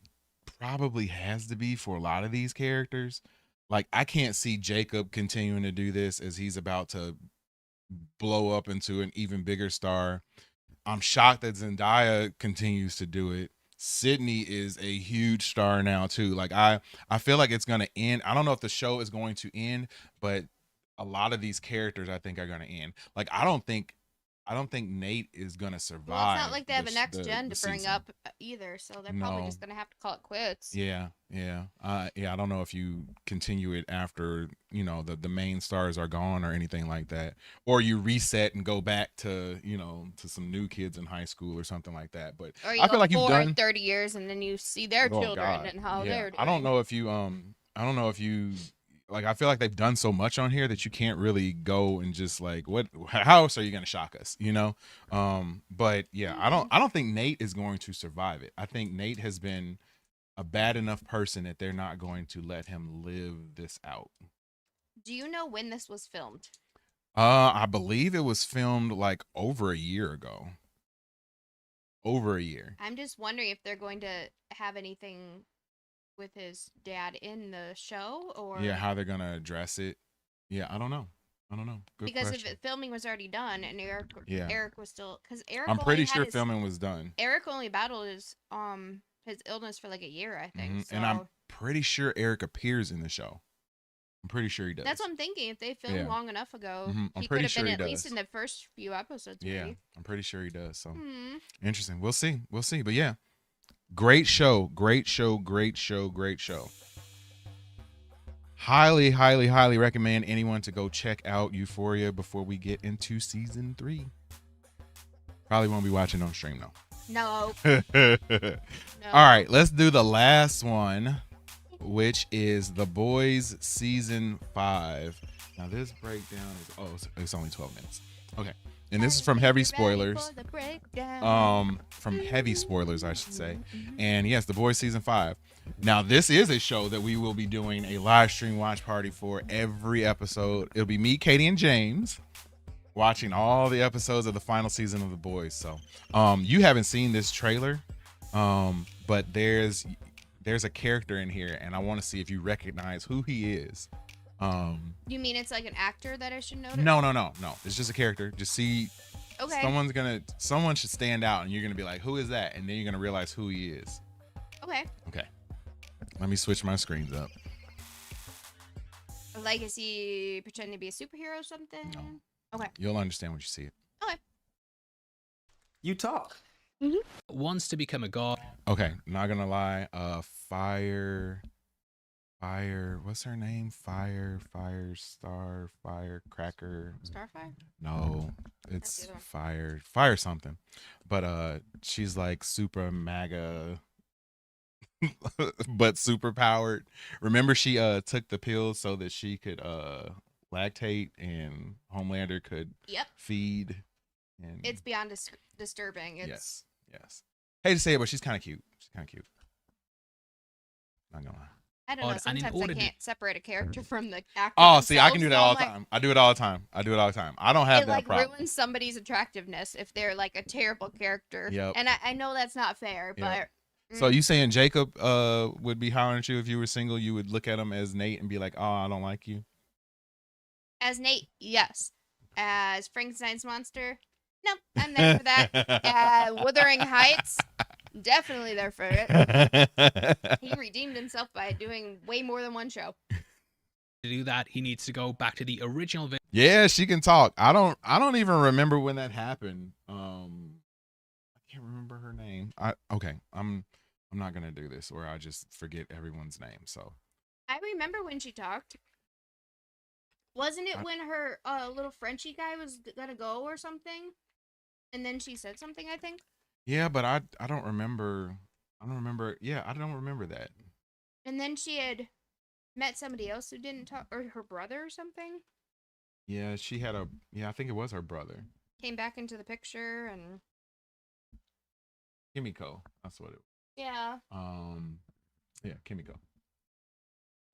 probably has to be for a lot of these characters. Like, I can't see Jacob continuing to do this as he's about to blow up into an even bigger star. I'm shocked that Zendaya continues to do it. Sydney is a huge star now too. Like, I feel like it's going to end. I don't know if the show is going to end, but a lot of these characters I think are going to end. Like, I don't think Nate is going to survive. Well, it's not like they have a next the gen to bring season. up either, so they're probably No. just gonna have to call it quits. Yeah. I don't know if you continue it after, the main stars are gone or anything like that, or you reset and go back to, to some new kids in high school or something like that. But Or you I go feel like you've forward done 30 years and then you see their Oh, children God. and how Yeah. they're doing. I don't know if you like, I feel like they've done so much on here that you can't really go and just like, how else are you going to shock us? But yeah, I don't think Nate is going to survive it. I think Nate has been a bad enough person that they're not going to let him live this out. Do you know when this was filmed? I believe it was filmed like over a year ago. Over a year. I'm just wondering if they're going to have anything with his dad in the show, or Yeah, how they're going to address it. Yeah, I don't know. Good because question. if filming was already done and Eric was still, because Eric I'm pretty only had sure his- filming was done. Eric only battled his illness for like a year, I think. So And I'm pretty sure Eric appears in the show. I'm pretty sure he does. that's what I'm thinking. If they filmed Yeah. long enough ago, I'm he could pretty have sure been he at least does. in the first few episodes. Yeah, Maybe. I'm pretty sure he does. So Hmm. interesting. We'll see. But yeah, great show. Highly, highly, highly recommend anyone to go check out Euphoria before we get into season 3. Probably won't be watching on stream though. No. All right, let's do the last one, which is The Boys season 5. Now this breakdown is it's only 12 minutes. Okay. And this is from Heavy Spoilers. From Heavy Spoilers, I should say. And yes, The Boys season 5. Now this is a show that we will be doing a live stream watch party for every episode. It'll be me, Katie, and James watching all the episodes of the final season of The Boys. So you haven't seen this trailer, but there's a character in here, and I want to see if you recognize who he is. You mean it's like an actor that I should notice? No. It's just a character. Just see. Okay. Someone should stand out, and you're gonna be like, who is that? And then you're gonna realize who he is. Okay. Let me switch my screens up. Like, is he pretending to be a superhero or something? No. Okay. You'll understand when you see it. Okay. You talk. Wants to become a god. Okay, not gonna lie. Fire Fire. What's her name? Firecracker. Starfire? No, it's Fire something. But she's like super MAGA, but super powered. Remember, she took the pills so that she could lactate, and Homelander could feed. And It's beyond disturbing. yes. Hate to say it, but she's kind of cute. Not gonna lie. I don't know. Sometimes I can't separate a character from the actor. Oh, see, I can do that all the time. I do it all the time. I don't have that problem. It ruins somebody's attractiveness if they're like a terrible character. Yep. And I know that's not fair, but. So you saying Jacob would be hollering at you if you were single? You would look at him as Nate and be like, "Oh, I don't like you." As Nate, yes. As Frankenstein's monster, nope, I'm there for that. Wuthering Heights, definitely there for it. He redeemed himself by doing way more than one show. To do that, he needs to go back to the original video. Yeah, she can talk. I don't even remember when that happened. I can't remember her name. I'm not gonna do this where I just forget everyone's name. So I remember when she talked. Wasn't it when her little Frenchie guy was gonna go or something? And then she said something, I think. Yeah, but I don't remember. Yeah, I don't remember that. And then she had met somebody else who didn't talk, or her brother or something. Yeah, she had I think it was her brother. Came back into the picture and. Kimiko, that's what it was. Yeah. Yeah, Kimiko.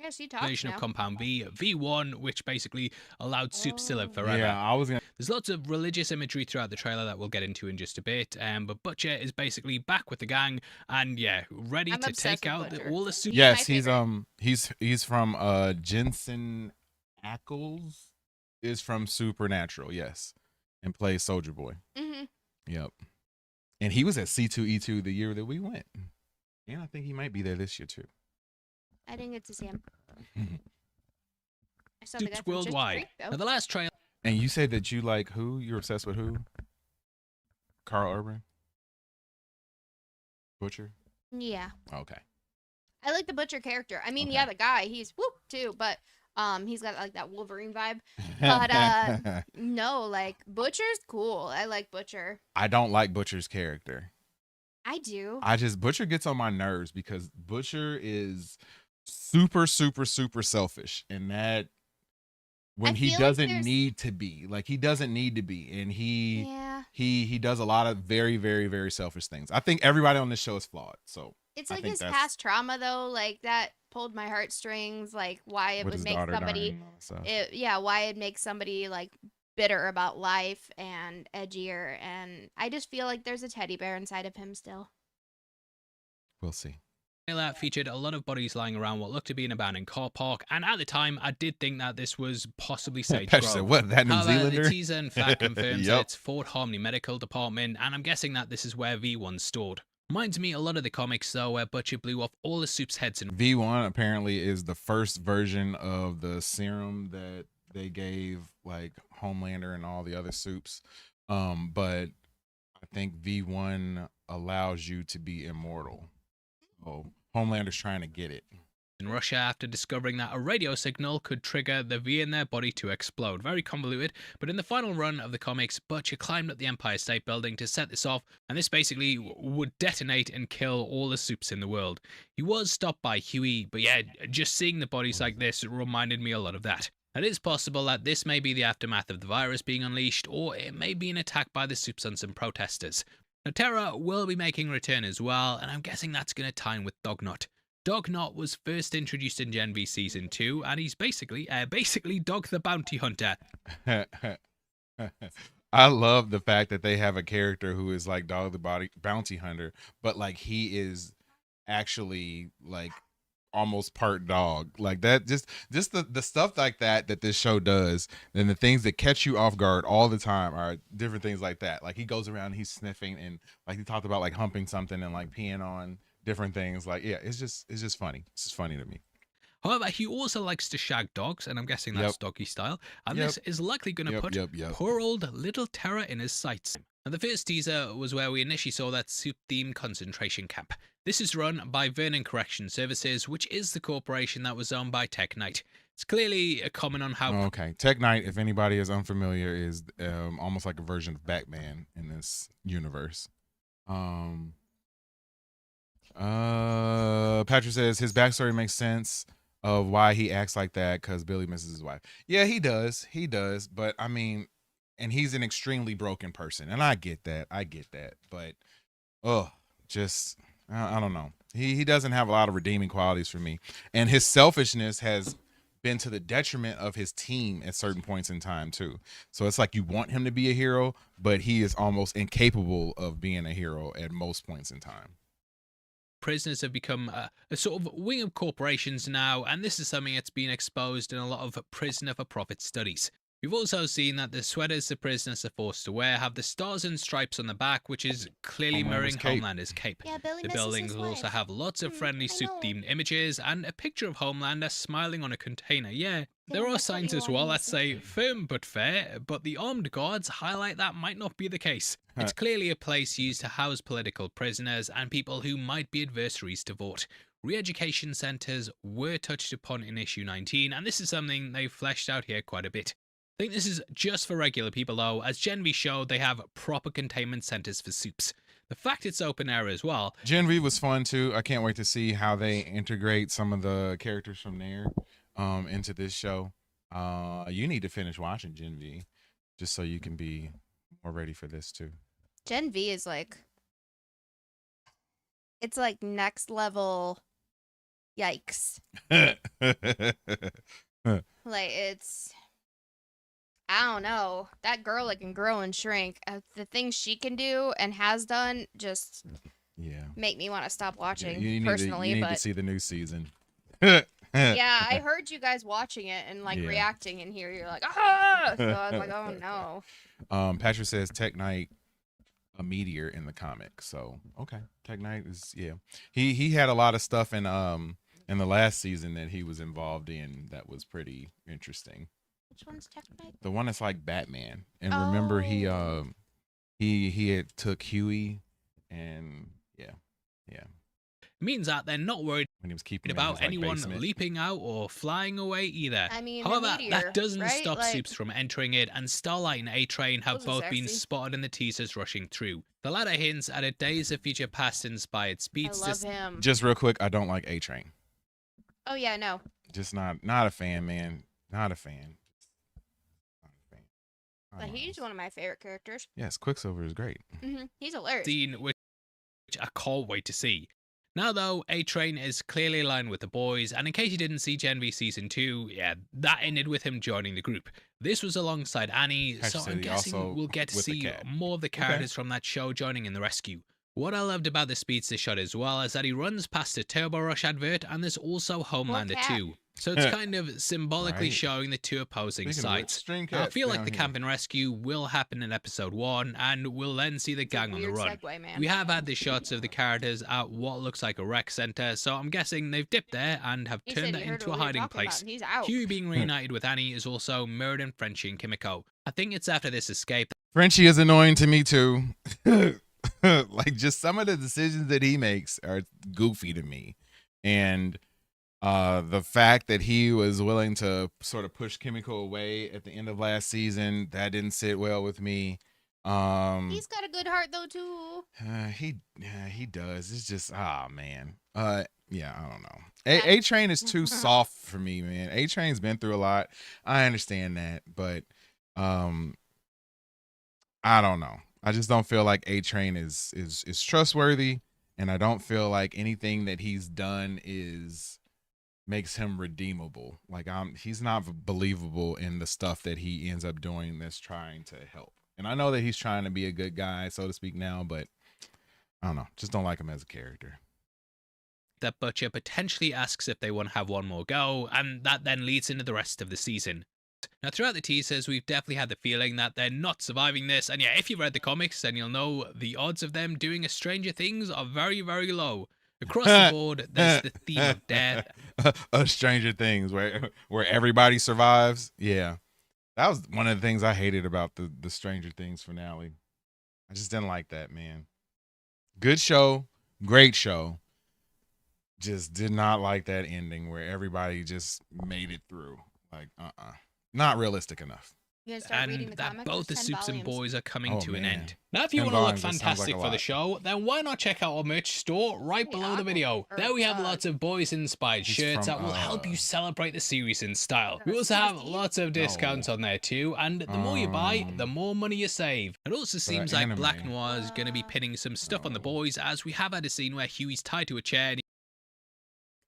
Yeah, she talks now. Of Compound V, V1, which basically allowed soups to live forever. Yeah, I was gonna. There's lots of religious imagery throughout the trailer that we'll get into in just a bit. But Butcher is basically back with the gang, and ready to take out all the soup. Yes, he's from Jensen Ackles is from Supernatural. Yes, and plays Soldier Boy. Mm-hmm. Yep. And he was at C2E2 the year that we went, and I think he might be there this year too. I didn't get to see him. I saw Soups worldwide. Now the last trailer. And you said that you like who? You're obsessed with who? Carl Urban? Butcher? Yeah. Okay. I like the Butcher character. I mean, the guy, he's whoop too, but he's got like that Wolverine vibe. But no, like Butcher's cool. I like Butcher. I don't like Butcher's character. I do. Butcher gets on my nerves because Butcher is super selfish, and that when he doesn't need to be, like he doesn't need to be, and he does a lot of very selfish things. I think everybody on this show is flawed. So it's like his past trauma though, like that pulled my heartstrings. Like why it would make somebody, why it makes somebody like bitter about life and edgier, and I just feel like there's a teddy bear inside of him still. We'll see. Trailer featured a lot of bodies lying around what looked to be an abandoned car park, and at the time, I did think that this was possibly Sage Grove. What, that New Zealander? The teaser in fact confirms that it's Fort Harmony Medical Department, and I'm guessing that this is where V1's stored. Reminds me a lot of the comics, though, where Butcher blew off all the Soup's heads. And V1 apparently is the first version of the serum that they gave like Homelander and all the other Soups, but I think V1 allows you to be immortal. Oh, Homelander's trying to get it. In Russia, after discovering that a radio signal could trigger the V in their body to explode. Very convoluted, but in the final run of the comics, Butcher climbed up the Empire State Building to set this off, and this basically would detonate and kill all the Soups in the world. He was stopped by Huey, but yeah, just seeing the bodies like this reminded me a lot of that. It is possible that this may be the aftermath of the virus being unleashed, or it may be an attack by the Soups on some protesters. Now, Terra will be making a return as well, and I'm guessing that's going to tie in with Dognot. Dognot was first introduced in Gen V Season 2, and he's basically Dog the Bounty Hunter. I love the fact that they have a character who is like Dog the Bounty Hunter, but like he is actually like almost part dog. Like that, just the stuff like that this show does, and the things that catch you off guard all the time are different things like that. Like he goes around, he's sniffing, and like he talked about like humping something and like peeing on different things. Like yeah, it's just funny. It's just funny to me. However, he also likes to shag dogs, and I'm guessing that's doggy style. And this is likely going to put poor old little Terra in his sights. And the first teaser was where we initially saw that Soup-themed concentration camp. This is run by Vernon Correction Services, which is the corporation that was owned by Tech Knight. It's clearly a comment on how... Okay, Tech Knight, if anybody is unfamiliar, is almost like a version of Batman in this universe. Patrick says his backstory makes sense of why he acts like that because Billy misses his wife. Yeah, he does. He does. But I mean, and he's an extremely broken person, and I get that. But just I don't know. He doesn't have a lot of redeeming qualities for me, and his selfishness has been to the detriment of his team at certain points in time too. So it's like you want him to be a hero, but he is almost incapable of being a hero at most points in time. Prisoners have become a sort of wing of corporations now, and this is something that's been exposed in a lot of prisoner for profit studies. We've also seen that the sweaters the prisoners are forced to wear have the stars and stripes on the back, which is clearly mirroring Homelander's cape. Yeah, Billy The misses buildings his will also wife. have lots of friendly suit-themed images and a picture of Homelander smiling on a container. Yeah, there are signs as well that say firm but fair, but the armed guards highlight that might not be the case. It's clearly a place used to house political prisoners and people who might be adversaries to Vought. Re-education centers were touched upon in issue 19, and this is something they've fleshed out here quite a bit. I think this is just for regular people though. As Gen V showed, they have proper containment centers for soups. The fact it's open air as well. Gen V was fun too. I can't wait to see how they integrate some of the characters from there into this show. You need to finish watching Gen V just so you can be more ready for this too. Gen V is like, it's like next level yikes. Like it's, I don't know. That girl that can grow and shrink, the things she can do and has done just make me want to stop watching personally. You need but to see the new season. yeah, I heard you guys watching it and like reacting in here. You're like, ah! So I was like, oh no. Patrick says Tech Knight a meteor in the comic. So okay, Tech Knight is He had a lot of stuff in the last season that he was involved in that was pretty interesting. Which one's Tech Knight? The one that's like Batman. And remember he had took Huey and yeah. It means that they're not worried when he was keeping about his, like, anyone basement. leaping out or flying away either. I mean, however, the meteor, that doesn't right? stop Like, Soups from entering it, and Starlight and A-Train have those are both been sexy. spotted in the teasers rushing through. The latter hints at a Days of Future Past inspired speedster. I love him. Just real quick, I don't like A-Train. Oh yeah, no. Just not a fan, man. Not a fan. But he's one of my favorite characters. Yes, Quicksilver is great. He's hilarious. Scene which I can't wait to see. Now though, A-Train is clearly aligned with the boys, and in case you didn't see Gen V Season 2, that ended with him joining the group. This was alongside Annie, so I'm guessing we'll get to see more of the characters from that show joining in the rescue. What I loved about the speedster shot as well is that he runs past a Turbo Rush advert, and there's also Homelander too. So it's kind of symbolically showing the two opposing sides. Now, I feel like the camp and rescue will happen in episode 1, and we'll then see the gang on the run. Segue, man. We have had the shots of the characters at what looks like a rec center, so I'm guessing they've dipped there and have turned it into a hiding place. Huey being reunited with Annie is also mirrored in Frenchie and Kimiko. I think it's after this escape. Frenchie is annoying to me too. Like, just some of the decisions that he makes are goofy to me. And the fact that he was willing to sort of push Kimiko away at the end of last season, that didn't sit well with me. He's got a good heart though too. He does. It's just man. I don't know. A-Train is too soft for me, man. A-Train's been through a lot. I understand that, but I don't know. I just don't feel like A-Train is trustworthy, and I don't feel like anything that he's done makes him redeemable. Like he's not believable in the stuff that he ends up doing that's trying to help. And I know that he's trying to be a good guy, so to speak now, but I don't know. Just don't like him as a character. That Butcher potentially asks if they want to have one more go, and that then leads into the rest of the season. Now, throughout the teasers, we've definitely had the feeling that they're not surviving this, and if you've read the comics, then you'll know the odds of them doing a Stranger Things are very, very low. Across the board, there's the theme of death. Stranger Things, where everybody survives. Yeah. That was one of the things I hated about the Stranger Things finale. I just didn't like that, man. Good show, great show, just did not like that ending where everybody just made it through. Like, not realistic enough. You gonna start reading And the that comic? both the There's 10 Soups and volumes. Boys are coming Oh, to an man. end. Now, if you 10 want to look volumes, that sounds like fantastic a for the lot. show, then why not check out our merch store right below the video? There we have lots of boys-inspired shirts that will help you celebrate the series in style. We also have lots of discounts on there too, and the more you buy, the more money you save. It also seems like anime. Black Noir is going to be pinning some stuff on the boys, as we have had a scene where Huey's tied to a chair and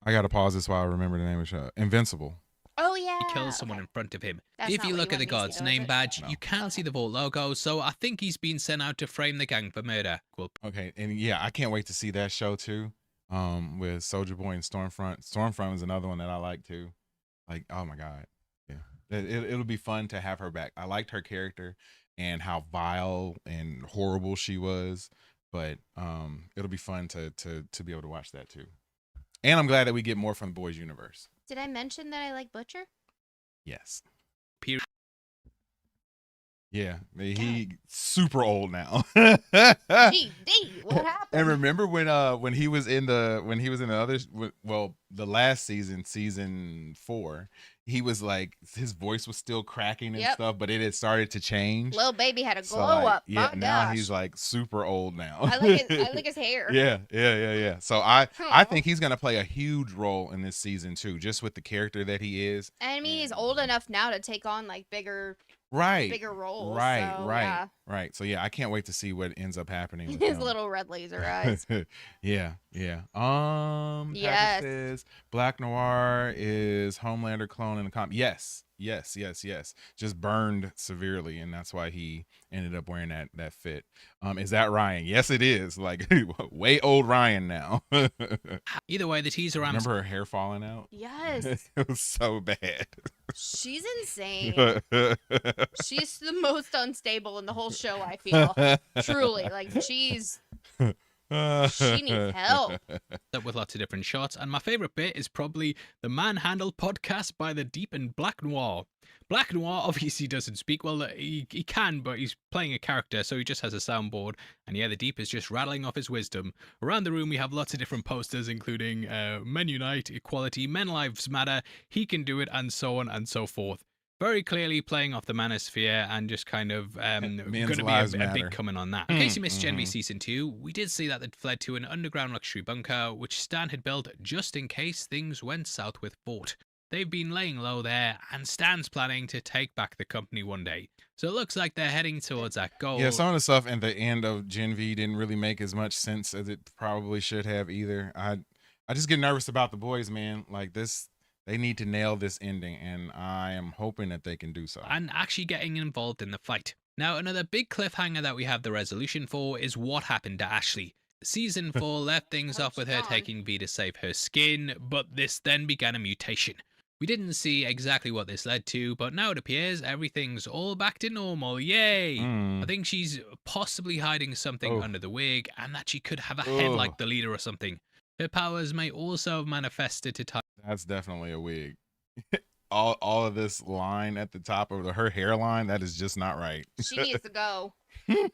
I gotta pause this while I remember the name of the show. Invincible. Oh yeah. he kills someone in front of him. That's If not you what look you at the wanted me to guard's see, though, name is it? badge, you can see the Vault logo, so I think he's been sent out to frame the gang for murder. Cool. Okay, and yeah, I can't wait to see that show too. With Soldier Boy and Stormfront. Stormfront is another one that I like too. Like, oh my god, yeah, it'll be fun to have her back. I liked her character and how vile and horrible she was, but it'll be fun to be able to watch that too. And I'm glad that we get more from the Boys universe. Did I mention that I like Butcher? Yes. Period. Yeah, he super old now. GD, what happened? And remember when he was in the other, well, the last season 4, he was like, his voice was still cracking and stuff, but it had started to change. Little baby had a So, glow like, up. yeah, My now gosh. he's like super old now. I like his hair. Yeah. So I think he's gonna play a huge role in this season too, just with the character that he is. I mean, he's old enough now to take on like bigger roles. Right. So yeah, I can't wait to see what ends up happening with His him. little red laser eyes. Yeah. Yes. Patrick says Black Noir is Homelander clone in the comic. Yes. Just burned severely, and that's why he ended up wearing that fit. Is that Ryan? Yes, it is. Like way old Ryan now. Either way, the teaser I'm Remember her hair falling out? Yes. It was so bad. She's insane. She's the most unstable in the whole show, I feel. Truly. Like, she needs help. With lots of different shots, and my favorite bit is probably the Manhandle podcast by the Deep and Black Noir. Black Noir obviously doesn't speak. Well, he can, but he's playing a character, so he just has a soundboard. And yeah, the Deep is just rattling off his wisdom. Around the room, we have lots of different posters, including Men Unite, Equality, Men Lives Matter, He Can Do It, and so on and so forth. Very clearly playing off the manosphere and just kind of going to be a big coming on that. In case you missed Gen V Season 2, we did see that they'd fled to an underground luxury bunker, which Stan had built just in case things went south with Fort. They've been laying low there, and Stan's planning to take back the company one day. So it looks like they're heading towards that goal. Yeah, some of the stuff at the end of Gen V didn't really make as much sense as it probably should have either. I just get nervous about the boys, man. Like this, they need to nail this ending, and I am hoping that they can do so. And actually getting involved in the fight. Now, another big cliffhanger that we have the resolution for is what happened to Ashley. Season 4 left things off with her taking V to save her skin, but this then began a mutation. We didn't see exactly what this led to, but now it appears everything's all back to normal. Yay! I think she's possibly hiding something under the wig, and that she could have a head like the leader or something. Her powers may also have manifested to time. That's definitely a wig. all of this line at the top of her hairline, that is just not right. She needs to go. If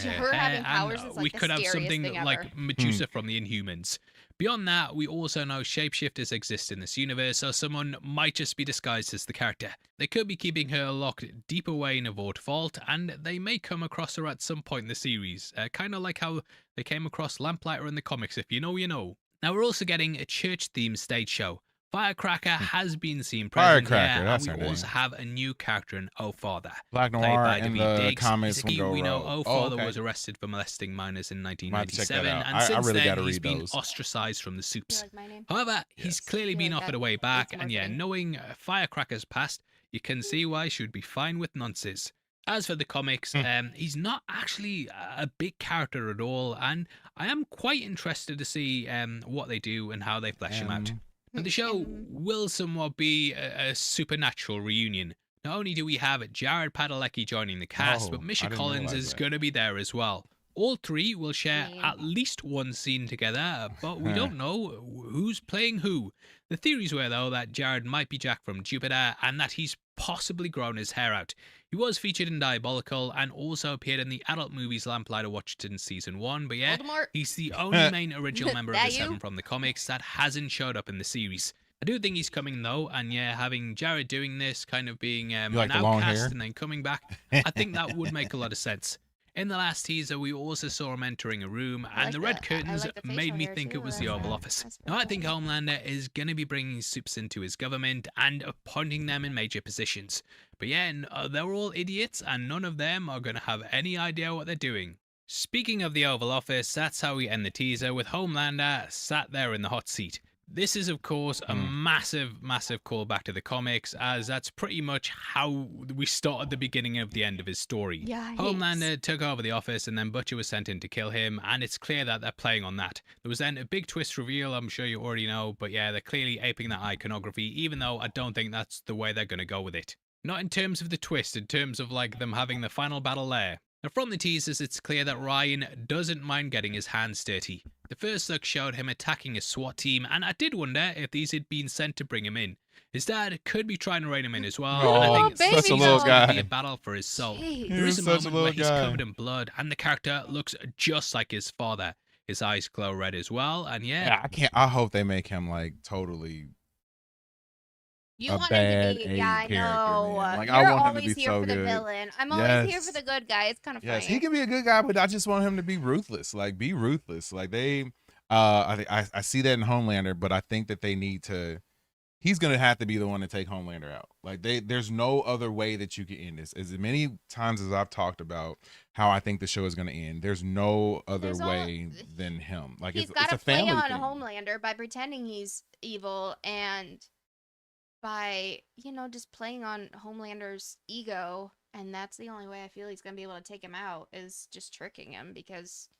her having powers is like we the could have scariest something thing like ever. Medusa from the Inhumans. Beyond that, we also know shapeshifters exist in this universe, so someone might just be disguised as the character. They could be keeping her locked deep away in a vault, and they may come across her at some point in the series, kind of like how they came across Lamplighter in the comics, if you know, you know. Now, we're also getting a church-themed stage show. Firecracker has been seen present here, and we also have a new character in Oh Father. Black Noir in the comments window. We know Oh Father was arrested for molesting minors in 1997, and since really then he's been ostracized from the Soups. However, he's clearly been offered a way back, and yeah, knowing Firecracker's past, you can see why she would be fine with nonsense. As for the comics, he's not actually a big character at all, and I am quite interested to see what they do and how they flesh him out. And the show will somewhat be a supernatural reunion. Not only do we have Jared Padalecki joining the cast, but Misha Collins is going to be there as well. All three will share at least one scene together, but we don't know who's playing who. The theories were, though, that Jared might be Jack from Jupiter, and that he's possibly grown his hair out. He was featured in Diabolical and also appeared in the adult movies Lamplighter watched in season 1, but yeah, Voldemort. he's the only main original member of That the you? 7 from the comics that hasn't showed up in the series. I do think he's coming though, and yeah, having Jared doing this, kind of being an like the long hair? outcast and then coming back, I think that would make a lot of sense. In the last teaser, we also saw him entering a room, and the red curtains made me think it was the Oval Office. Now, I think Homelander is going to be bringing soups into his government and appointing them in major positions. But yeah, they're all idiots, and none of them are going to have any idea what they're doing. Speaking of the Oval Office, that's how we end the teaser, with Homelander sat there in the hot seat. This is, of course, a massive callback to the comics, as that's pretty much how we start at the beginning of the end of his story. Yikes. Homelander took over the office, and then Butcher was sent in to kill him, and it's clear that they're playing on that. There was then a big twist reveal, I'm sure you already know, but yeah, they're clearly aping that iconography, even though I don't think that's the way they're going to go with it. Not in terms of the twist, in terms of like them having the final battle there. Now, from the teasers, it's clear that Ryan doesn't mind getting his hands dirty. The first look showed him attacking a SWAT team, and I did wonder if these had been sent to bring him in. His dad could be trying to rein him in as well, and I think such it's a little going to be guy. a battle for his soul. Jeez. There is a Such a moment little where he's guy. covered in blood, and the character looks just like his father. His eyes glow red as well, and Yeah, I hope they make him like totally You a want bad him to be, A yeah, I character, know. man. Like, You're I want him to always be here so for the good. villain. I'm always here for Yes. the good guy. It's kind of Yes, funny. he can be a good guy, but I just want him to be ruthless. Like, be ruthless. Like I see that in Homelander, but I think that they need to. He's gonna have to be the one to take Homelander out. Like there's no other way that you can end this. As many times as I've talked about how I think the show is gonna end, there's no other way than him. Like He's it's got a to play family on thing. Homelander by pretending he's evil and by, just playing on Homelander's ego. And that's the only way I feel he's going to be able to take him out is just tricking him because,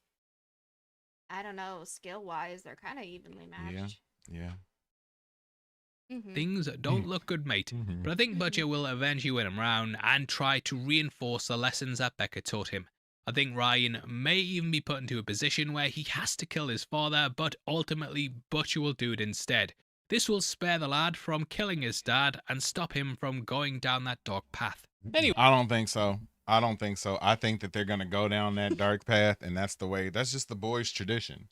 I don't know, skill-wise, they're kind of evenly matched. Yeah. things don't look good, mate. But I think Butcher will eventually win him round and try to reinforce the lessons that Becca taught him. I think Ryan may even be put into a position where he has to kill his father, but ultimately Butcher will do it instead. This will spare the lad from killing his dad and stop him from going down that dark path. Anyway, I don't think so. I think that they're going to go down that dark path, and that's just the boys' tradition.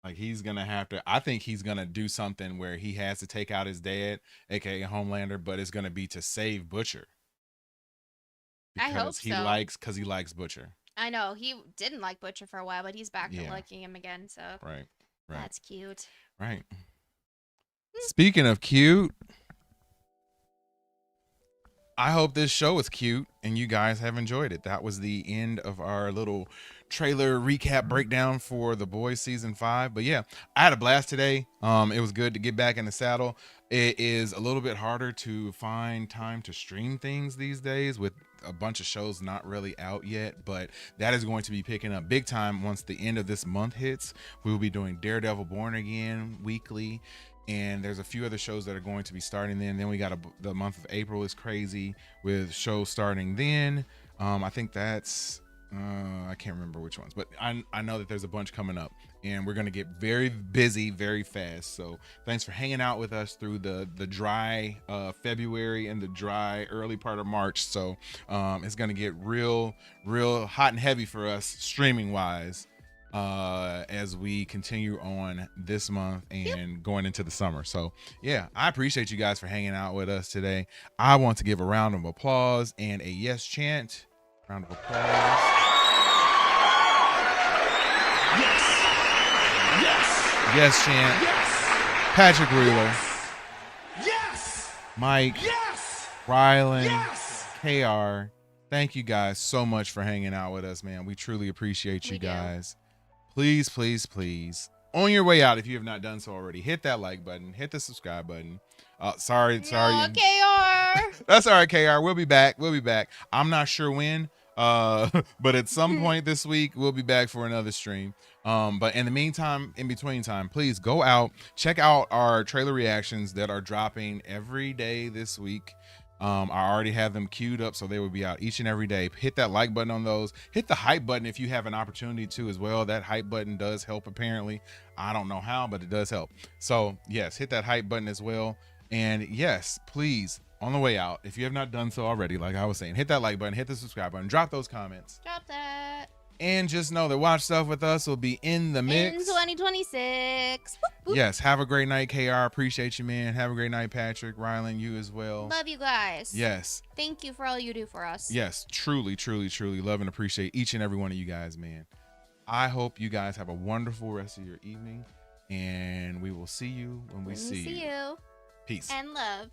Like, he's going to have to, I think he's going to do something where he has to take out his dad, aka Homelander, but it's going to be to save Butcher. I hope so. Because he likes Butcher. I know. He didn't like Butcher for a while, but he's back to Yeah. liking him again, so. Right. That's cute. Right. Speaking of cute, I hope this show is cute and you guys have enjoyed it. That was the end of our little trailer recap breakdown for The Boys season 5. But yeah, I had a blast today. It was good to get back in the saddle. It is a little bit harder to find time to stream things these days with a bunch of shows not really out yet, but that is going to be picking up big time once the end of this month hits. We will be doing Daredevil Born Again weekly. And there's a few other shows that are going to be starting then. Then we got the month of April is crazy with shows starting then. I think that's, I can't remember which ones, but I know that there's a bunch coming up and we're going to get very busy very fast. So thanks for hanging out with us through the dry February and the dry early part of March. So it's going to get real hot and heavy for us streaming wise. As we continue on this month and going into the summer. So yeah, I appreciate you guys for hanging out with us today. I want to give a round of applause and a yes chant. Round of applause. Yes chant. Patrick Wheeler. Mike. Rylan. KR. Thank you guys so much for hanging out with us, man. We truly appreciate you guys. Please, please, please, on your way out, if you have not done so already, hit that like button, hit the subscribe button. Sorry. KR. That's all right, KR. We'll be back. I'm not sure when, but at some point this week, we'll be back for another stream. But in the meantime, in between time, please go out, check out our trailer reactions that are dropping every day this week. I already have them queued up, so they will be out each and every day. Hit that like button on those. Hit the hype button if you have an opportunity to as well. That hype button does help, apparently. I don't know how, but it does help. So yes, hit that hype button as well. And yes, please on the way out, if you have not done so already, like I was saying, hit that like button, hit the subscribe button, drop those comments. Drop that. And just know that Watch Stuff with Us will be in the mix. In 2026. Whoop, whoop. Yes. Have a great night, KR. Appreciate you, man. Have a great night, Patrick. Rylan, you as well. Love you guys. Yes. Thank you for all you do for us. Yes. Truly, truly, truly love and appreciate each and every one of you guys, man. I hope you guys have a wonderful rest of your evening. And we will see you when we see you. You. Peace. And love.